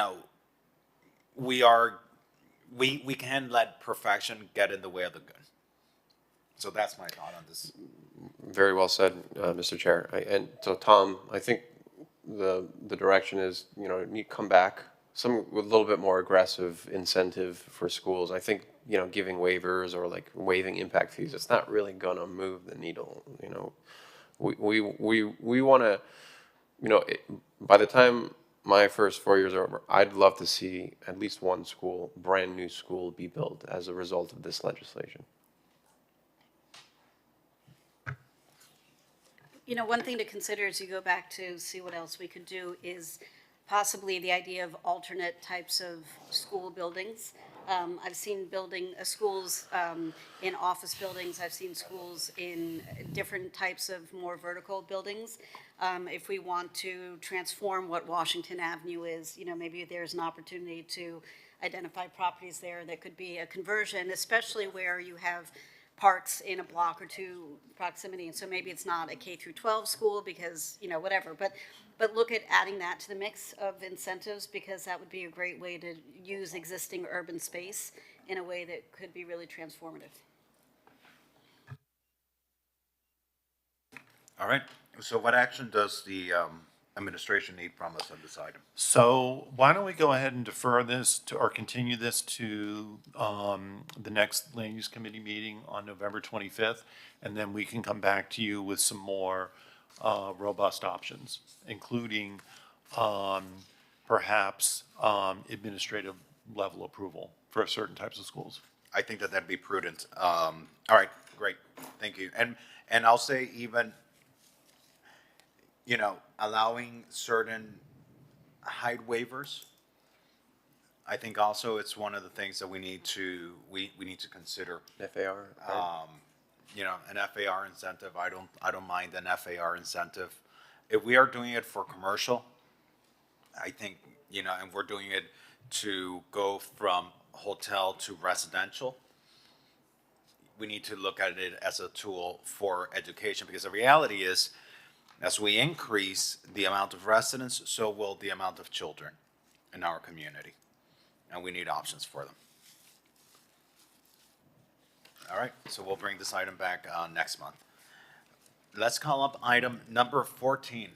can let perfection get in the way of the good. So that's my thought on this. Very well said, Mr. Chair. And so, Tom, I think the direction is, you come back some with a little bit more aggressive incentive for schools. I think, giving waivers or like waiving impact fees, it's not really gonna move the needle, We want to, by the time my first 4 years are over, I'd love to see at least one school, brand new school, be built as a result of this legislation. One thing to consider as you go back to see what else we could do is possibly the idea of alternate types of school buildings. I've seen schools in office buildings. I've seen schools in different types of more vertical buildings. If we want to transform what Washington Avenue is, maybe there's an opportunity to identify properties there that could be a conversion, especially where you have parks in a block or two proximity. And so maybe it's not a K through 12 school because, whatever, but look at adding that to the mix of incentives, because that would be a great way to use existing urban space in a way that could be really transformative. All right, so what action does the administration need from us on this item? So why don't we go ahead and defer this to, or continue this to the next Land Use Committee meeting on November 25th, and then we can come back to you with some more robust options, including perhaps administrative level approval for certain types of schools. I think that that'd be prudent. All right, great, thank you. And I'll say even, allowing certain height waivers, I think also it's one of the things that we need to consider. FAR. Right? An FAR incentive. I don't mind an FAR incentive. If we are doing it for commercial, I think, and we're doing it to go from hotel to residential, we need to look at it as a tool for education, because the reality is, as we increase the amount of residents, so will the amount of children in our community, and we need options for them. All right, so we'll bring this item back next month. Let's call up item number 14.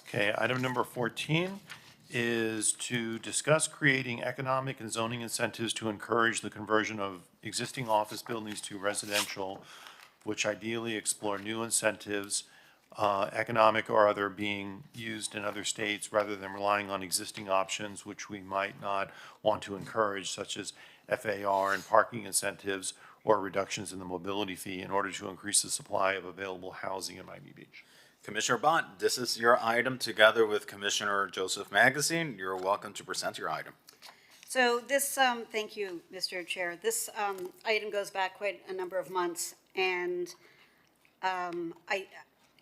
Okay, item number 14 is to discuss creating economic and zoning incentives to encourage the conversion of existing office buildings to residential, which ideally explore new incentives, economic or other, being used in other states rather than relying on existing options, which we might not want to encourage, such as FAR and parking incentives or reductions in the mobility fee, in order to increase the supply of available housing in Miami Beach. Commissioner Bont, this is your item together with Commissioner Joseph Magazine. You're welcome to present your item. So this, thank you, Mr. Chair. This item goes back quite a number of months, and I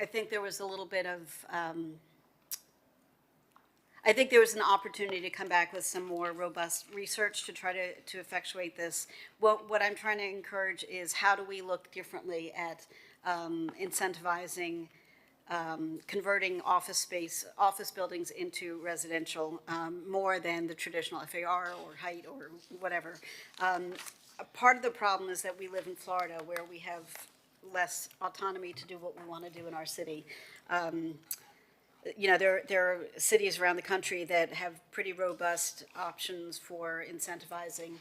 think there was a little bit of, I think there was an opportunity to come back with some more robust research to try to effectuate this. What I'm trying to encourage is, how do we look differently at incentivizing converting office buildings into residential, more than the traditional FAR or height or whatever. Part of the problem is that we live in Florida, where we have less autonomy to do what we want to do in our city. There are cities around the country that have pretty robust options for incentivizing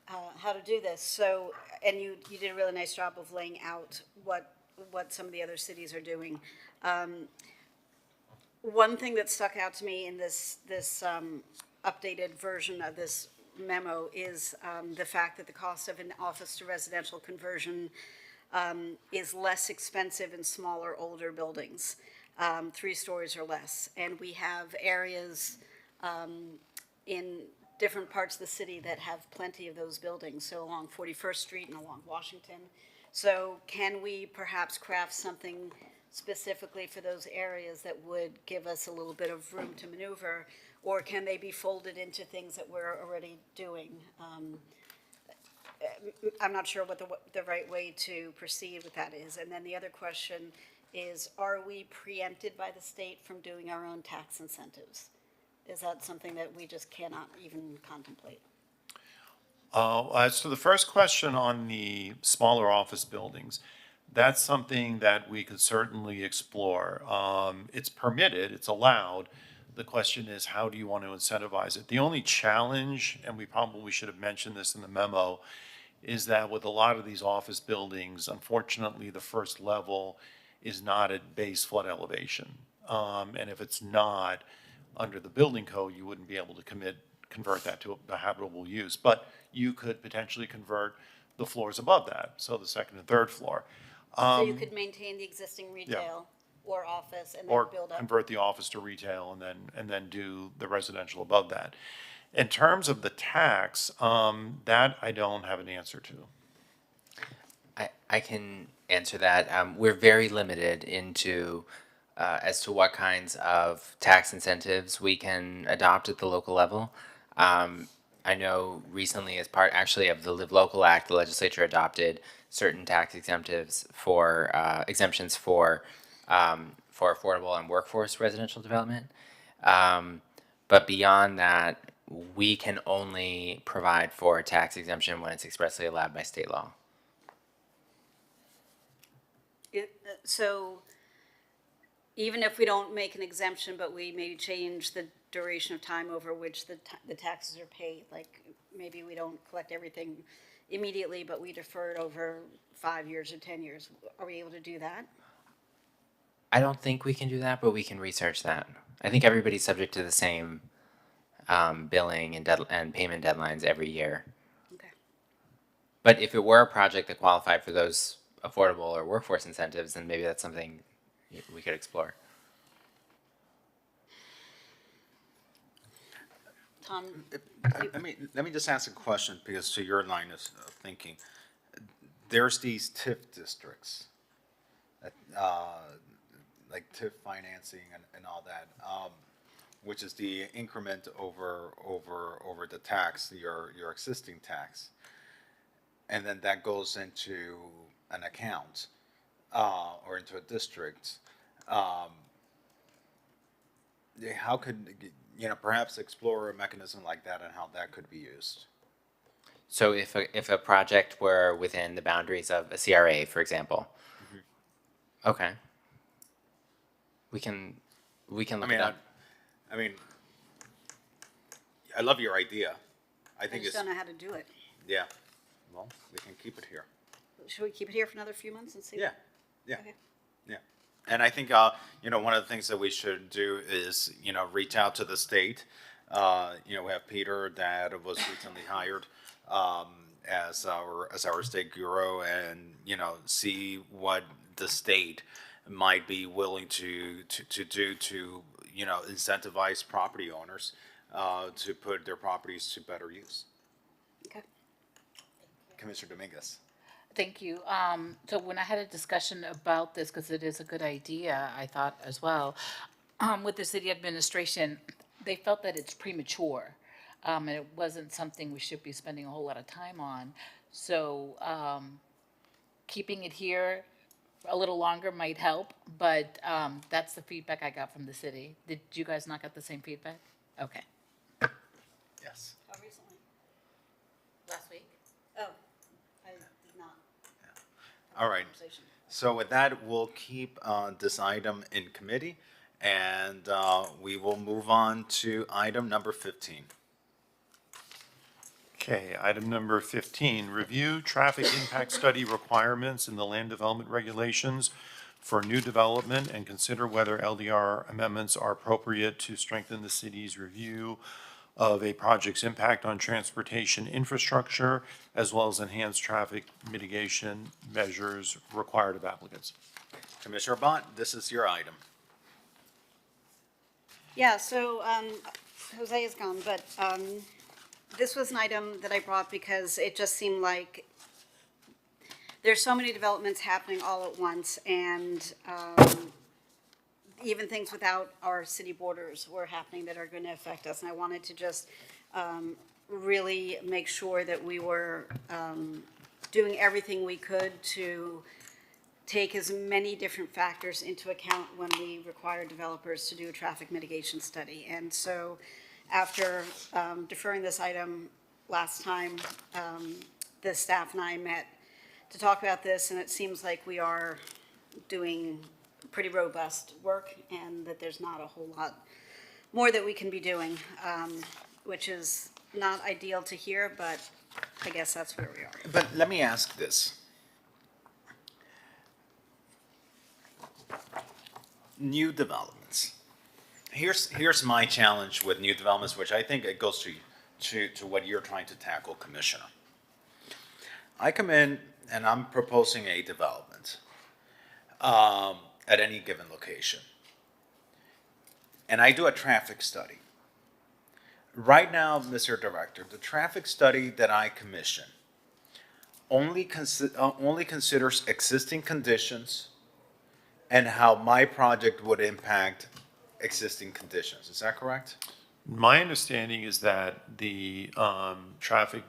how to do this. So, and you did a really nice job of laying out what some of the other cities are doing. One thing that stuck out to me in this updated version of this memo is the fact that the cost of an office to residential conversion is less expensive in smaller, older buildings, 3 stories or less. And we have areas in different parts of the city that have plenty of those buildings, so along 41st Street and along Washington. So can we perhaps craft something specifically for those areas that would give us a little bit of room to maneuver, or can they be folded into things that we're already doing? I'm not sure what the right way to proceed with that is. And then the other question is, are we preempted by the state from doing our own tax incentives? Is that something that we just cannot even contemplate? As to the first question on the smaller office buildings, that's something that we could certainly explore. It's permitted, it's allowed, the question is, how do you want to incentivize it? The only challenge, and we probably should have mentioned this in the memo, is that with a lot of these office buildings, unfortunately, the first level is not at base flood elevation. And if it's not, under the building code, you wouldn't be able to convert that to a habitable use. But you could potentially convert the floors above that, so the second and third floor. So you could maintain the existing retail or office and then Or build up. convert the office to retail and then do the residential above that. In terms of the tax, that I don't have an answer to. I can answer that. We're very limited into as to what kinds of tax incentives we can adopt at the local level. I know recently, as part actually of the Live Local Act, the legislature adopted certain tax exemptions for affordable and workforce residential development. But beyond that, we can only provide for a tax exemption when it's expressly allowed by state law. So even if we don't make an exemption, but we maybe change the duration of time over which the taxes are paid, like maybe we don't collect everything immediately, but we defer it over 5 years or 10 years, are we able to do that? I don't think we can do that, but we can research that. I think everybody's subject to the same billing and payment deadlines every year. Okay. But if it were a project that qualified for those affordable or workforce incentives, then maybe that's something we could explore. Tom? Let me just ask a question, because to your line of thinking, there's these TIF districts, like TIF financing and all that, which is the increment over the tax, your existing tax, and then that goes into an account or into a district. How could, perhaps explore a mechanism like that and how that could be used? So if a project were within the boundaries of a CRA, for example, okay, we can look at that. I love your idea. I I think just it's, don't know how to do it. yeah. Well, we can keep it here. Should we keep it here for another few months and see? Yeah, yeah. Okay. Yeah. And I think, one of the things that we should do is, reach out to the state. We have Peter that was recently hired as our state bureau, and, see what the state might be willing to do to, incentivize property owners to put their properties to better use. Okay. Commissioner Dominguez. Thank you. So when I had a discussion about this, because it is a good idea, I thought as well, with the city administration, they felt that it's premature. And it wasn't something we should be spending a whole lot of time on. So keeping it here a little longer might help, but that's the feedback I got from the city. Did you guys not get the same feedback? Okay. Yes. How recently? Last week? Oh, I did not. All right. So with that, we'll keep this item in committee, and we will move on to item number 15. Okay, item number 15, review traffic impact study requirements in the land development regulations for new development and consider whether LDR amendments are appropriate to strengthen the city's review of a project's impact on transportation infrastructure, as well as enhance traffic mitigation measures required of applicants. Commissioner Bont, this is your item. Yeah, so Jose is gone, but this was an item that I brought because it just seemed like there's so many developments happening all at once, and even things without our city borders were happening that are going to affect us. And I wanted to just really make sure that we were doing everything we could to take as many different factors into account when we require developers to do a traffic mitigation study. And so after deferring this item last time, the staff and I met to talk about this, and it seems like we are doing pretty robust work and that there's not a whole lot more that we can be doing, which is not ideal to hear, but I guess that's where we are. But let me ask this. New developments. Here's my challenge with new developments, which I think it goes to what you're trying to tackle, Commissioner. I come in and I'm proposing a development at any given location. And I do a traffic study. Right now, Mr. Director, the traffic study that I commission only considers existing conditions and how my project would impact existing conditions. Is that correct? My understanding is that the traffic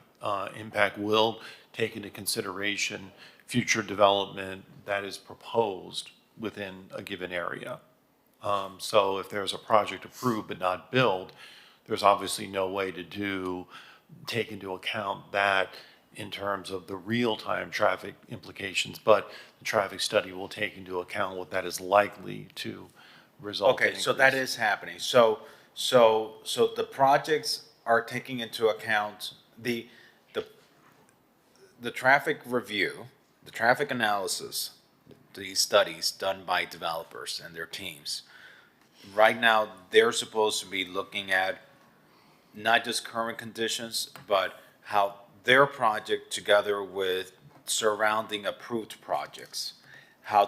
impact will take into consideration future development that is proposed within a given area. So if there's a project approved but not built, there's obviously no way to take into account that in terms of the real-time traffic implications, but the traffic study will take into account what that is likely to result in. Okay, so that is happening. So the projects are taking into account the traffic review, the traffic analysis, these studies done by developers and their teams. Right now, they're supposed to be looking at not just current conditions, but how their project together with surrounding approved projects, how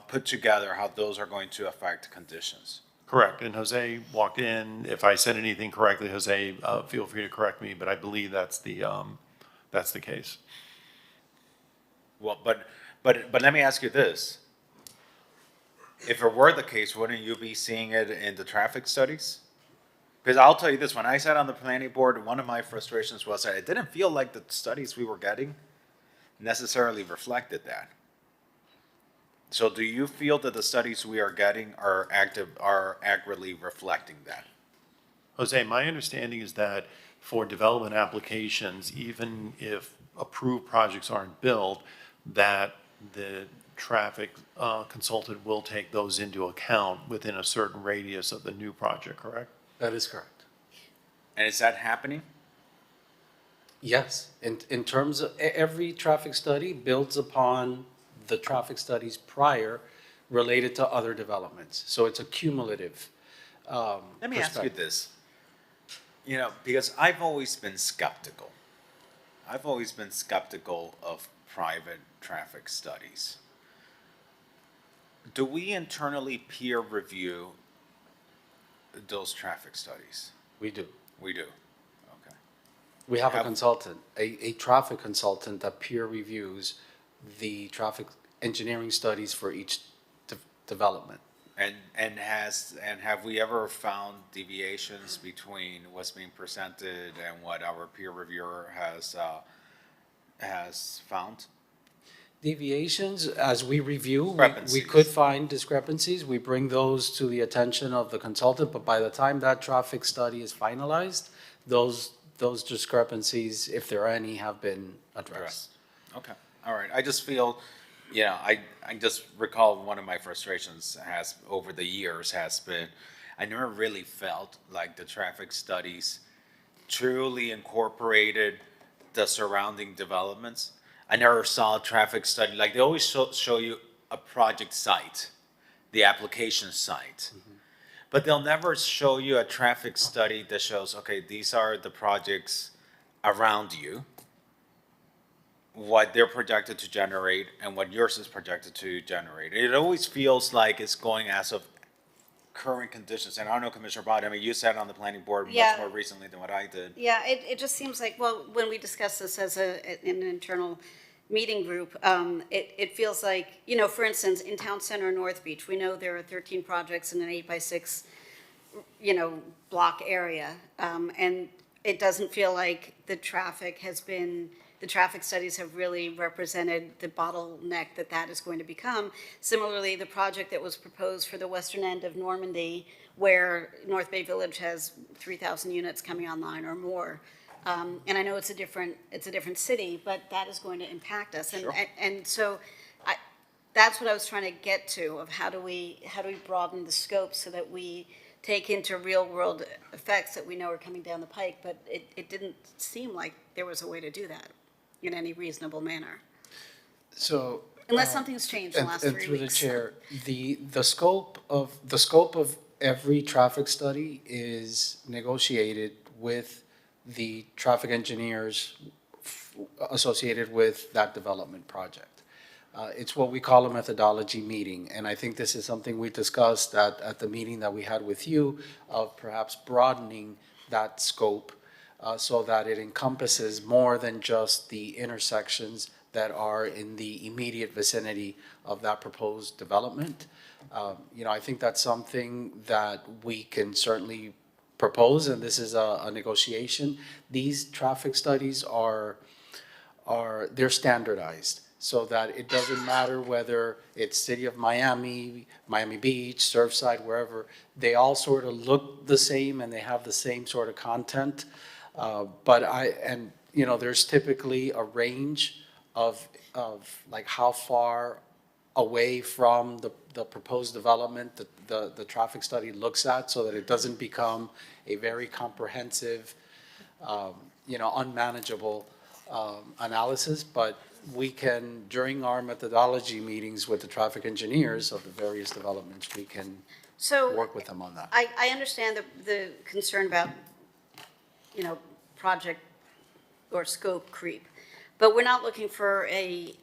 put together, how those are going to affect conditions. Correct, and Jose walked in. If I said anything correctly, Jose, feel free to correct me, but I believe that's the case. Well, but let me ask you this. If it were the case, wouldn't you be seeing it in the traffic studies? Because I'll tell you this, when I sat on the planning board, one of my frustrations was that it didn't feel like the studies we were getting necessarily reflected that. So do you feel that the studies we are getting are accurately reflecting that? Jose, my understanding is that for development applications, even if approved projects aren't built, that the traffic consultant will take those into account within a certain radius of the new project, correct? That is correct. And is that happening? Yes, in terms of, every traffic study builds upon the traffic studies prior related to other developments. So it's a cumulative Let me ask you this, because I've always been skeptical. I've always been skeptical of private traffic studies. Do we internally peer review those traffic studies? We do. We do. Okay. We have a consultant, a traffic consultant that peer reviews the traffic engineering studies for each development. And have we ever found deviations between what's being presented and what our peer reviewer has found? Deviations, as we review, we Discrepancies. could find discrepancies. We bring those to the attention of the consultant, but by the time that traffic study is finalized, those discrepancies, if there are any, have been addressed. Okay, all right. I just feel, I just recall one of my frustrations over the years has been, I never really felt like the traffic studies truly incorporated the surrounding developments. I never saw a traffic study, like they always show you a project site, the application site. Mm-hmm. But they'll never show you a traffic study that shows, okay, these are the projects around you, what they're projected to generate and what yours is projected to generate. It always feels like it's going as of current conditions. And I don't know, Commissioner Bott, you sat on the planning board much more recently than what I did. Yeah, it just seems like, well, when we discuss this as an internal meeting group, it feels like, for instance, in Town Center North Beach, we know there are 13 projects in an 8x6, block area. And it doesn't feel like the traffic studies have really represented the bottleneck that is going to become. Similarly, the project that was proposed for the western end of Normandy, where North Bay Village has 3,000 units coming online or more. And I know it's a different city, but that is going to impact us. And, Sure. and so that's what I was trying to get to, of how do we broaden the scope so that we take into real-world effects that we know are coming down the pike, but it didn't seem like there was a way to do that in any reasonable manner. So. Unless something's changed in the last 3 weeks. And through the chair, the scope of every traffic study is negotiated with the traffic engineers associated with that development project. It's what we call a methodology meeting, and I think this is something we discussed at the meeting that we had with you of perhaps broadening that scope so that it encompasses more than just the intersections that are in the immediate vicinity of that proposed development. I think that's something that we can certainly propose, and this is a negotiation. These traffic studies they're standardized, so that it doesn't matter whether it's City of Miami, Miami Beach, Surfside, wherever, they all sort of look the same and they have the same sort of content. There's typically a range of like how far away from the proposed development the traffic study looks at, so that it doesn't become a very comprehensive, unmanageable analysis. But we can, during our methodology meetings with the traffic engineers of the various developments, we can work with them on that. I understand the concern about, project or scope creep, but we're not looking for a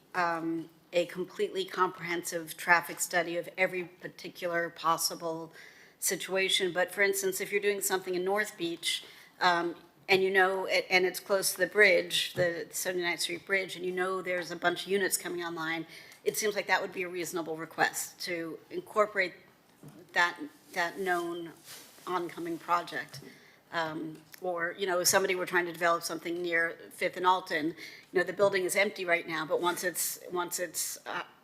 completely comprehensive traffic study of every particular possible situation. But for instance, if you're doing something in North Beach, and it's close to the bridge, the 79th Street Bridge, and there's a bunch of units coming online, it seems like that would be a reasonable request to incorporate that known oncoming project. Or, if somebody were trying to develop something near Fifth and Alton, the building is empty right now, but once it's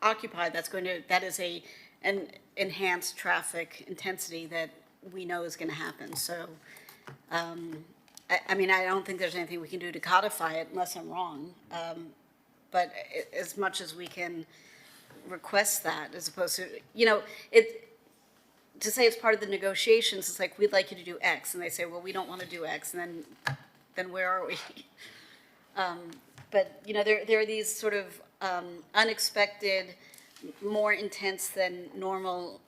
occupied, that is an enhanced traffic intensity that we know is going to happen. So, I don't think there's anything we can do to codify it, unless I'm wrong. But as much as we can request that, as opposed to, to say it's part of the negotiations, it's like, we'd like you to do X, and they say, well, we don't want to do X, and then where are we? But, there are these sort of unexpected, more intense than normal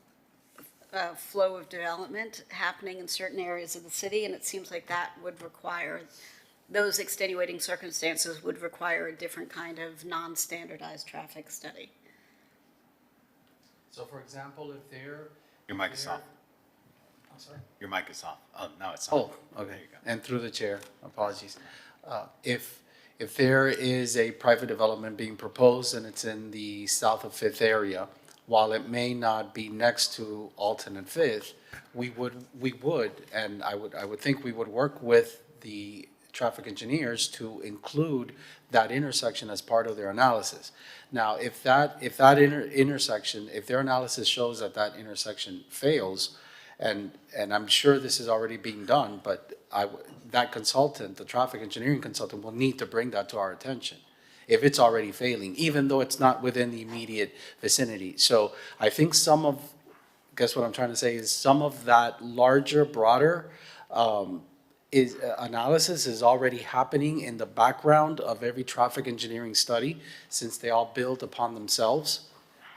flow of development happening in certain areas of the city, and it seems like that would require, those extenuating circumstances would require a different kind of non-standardized traffic study. So for example, if they're... Your mic is off. I'm sorry? Your mic is off. Oh, now it's on. Oh, okay. And through the chair, apologies. If there is a private development being proposed and it's in the south of Fifth area, while it may not be next to Alton and Fifth, we would, and I would think we would work with the traffic engineers to include that intersection as part of their analysis. Now, if that intersection, if their analysis shows that that intersection fails, and I'm sure this is already being done, but that consultant, the traffic engineering consultant, will need to bring that to our attention if it's already failing, even though it's not within the immediate vicinity. So I think guess what I'm trying to say is some of that larger, broader analysis is already happening in the background of every traffic engineering study, since they all build upon themselves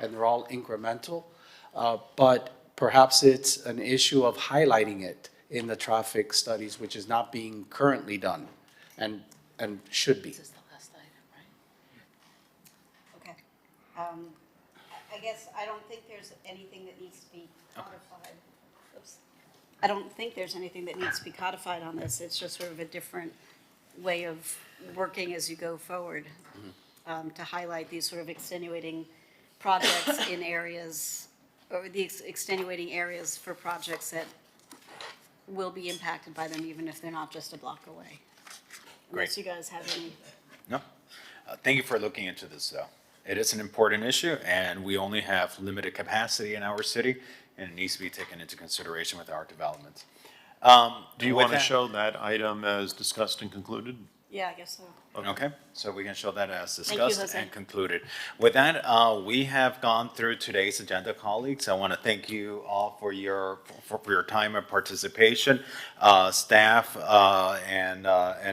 and they're all incremental. But perhaps it's an issue of highlighting it in the traffic studies, which is not being currently done and should be. This is the last item, right? Okay. I guess I don't think there's anything that needs to be codified. Oops. I don't think there's anything that needs to be codified on this. It's just sort of a different way of working as you go forward, to highlight these sort of extenuating projects in areas, or the extenuating areas for projects that will be impacted by them, even if they're not just a block away. Unless Great. you guys have any. No. Thank you for looking into this, though. It is an important issue, and we only have limited capacity in our city, and it needs to be taken into consideration with our development. Do you want to show that item as discussed and concluded? Yeah, I guess so. Okay, so we can show that as you, discussed Jose. and concluded. With that, we have gone through today's agenda, colleagues. I want to thank you all for your time and participation. Staff and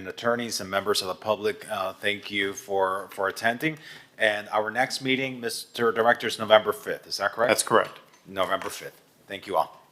attorneys and members of the public, thank you for attending. And our next meeting, Mr. Director, is November 5th. Is that correct? That's correct. November 5th. Thank you all.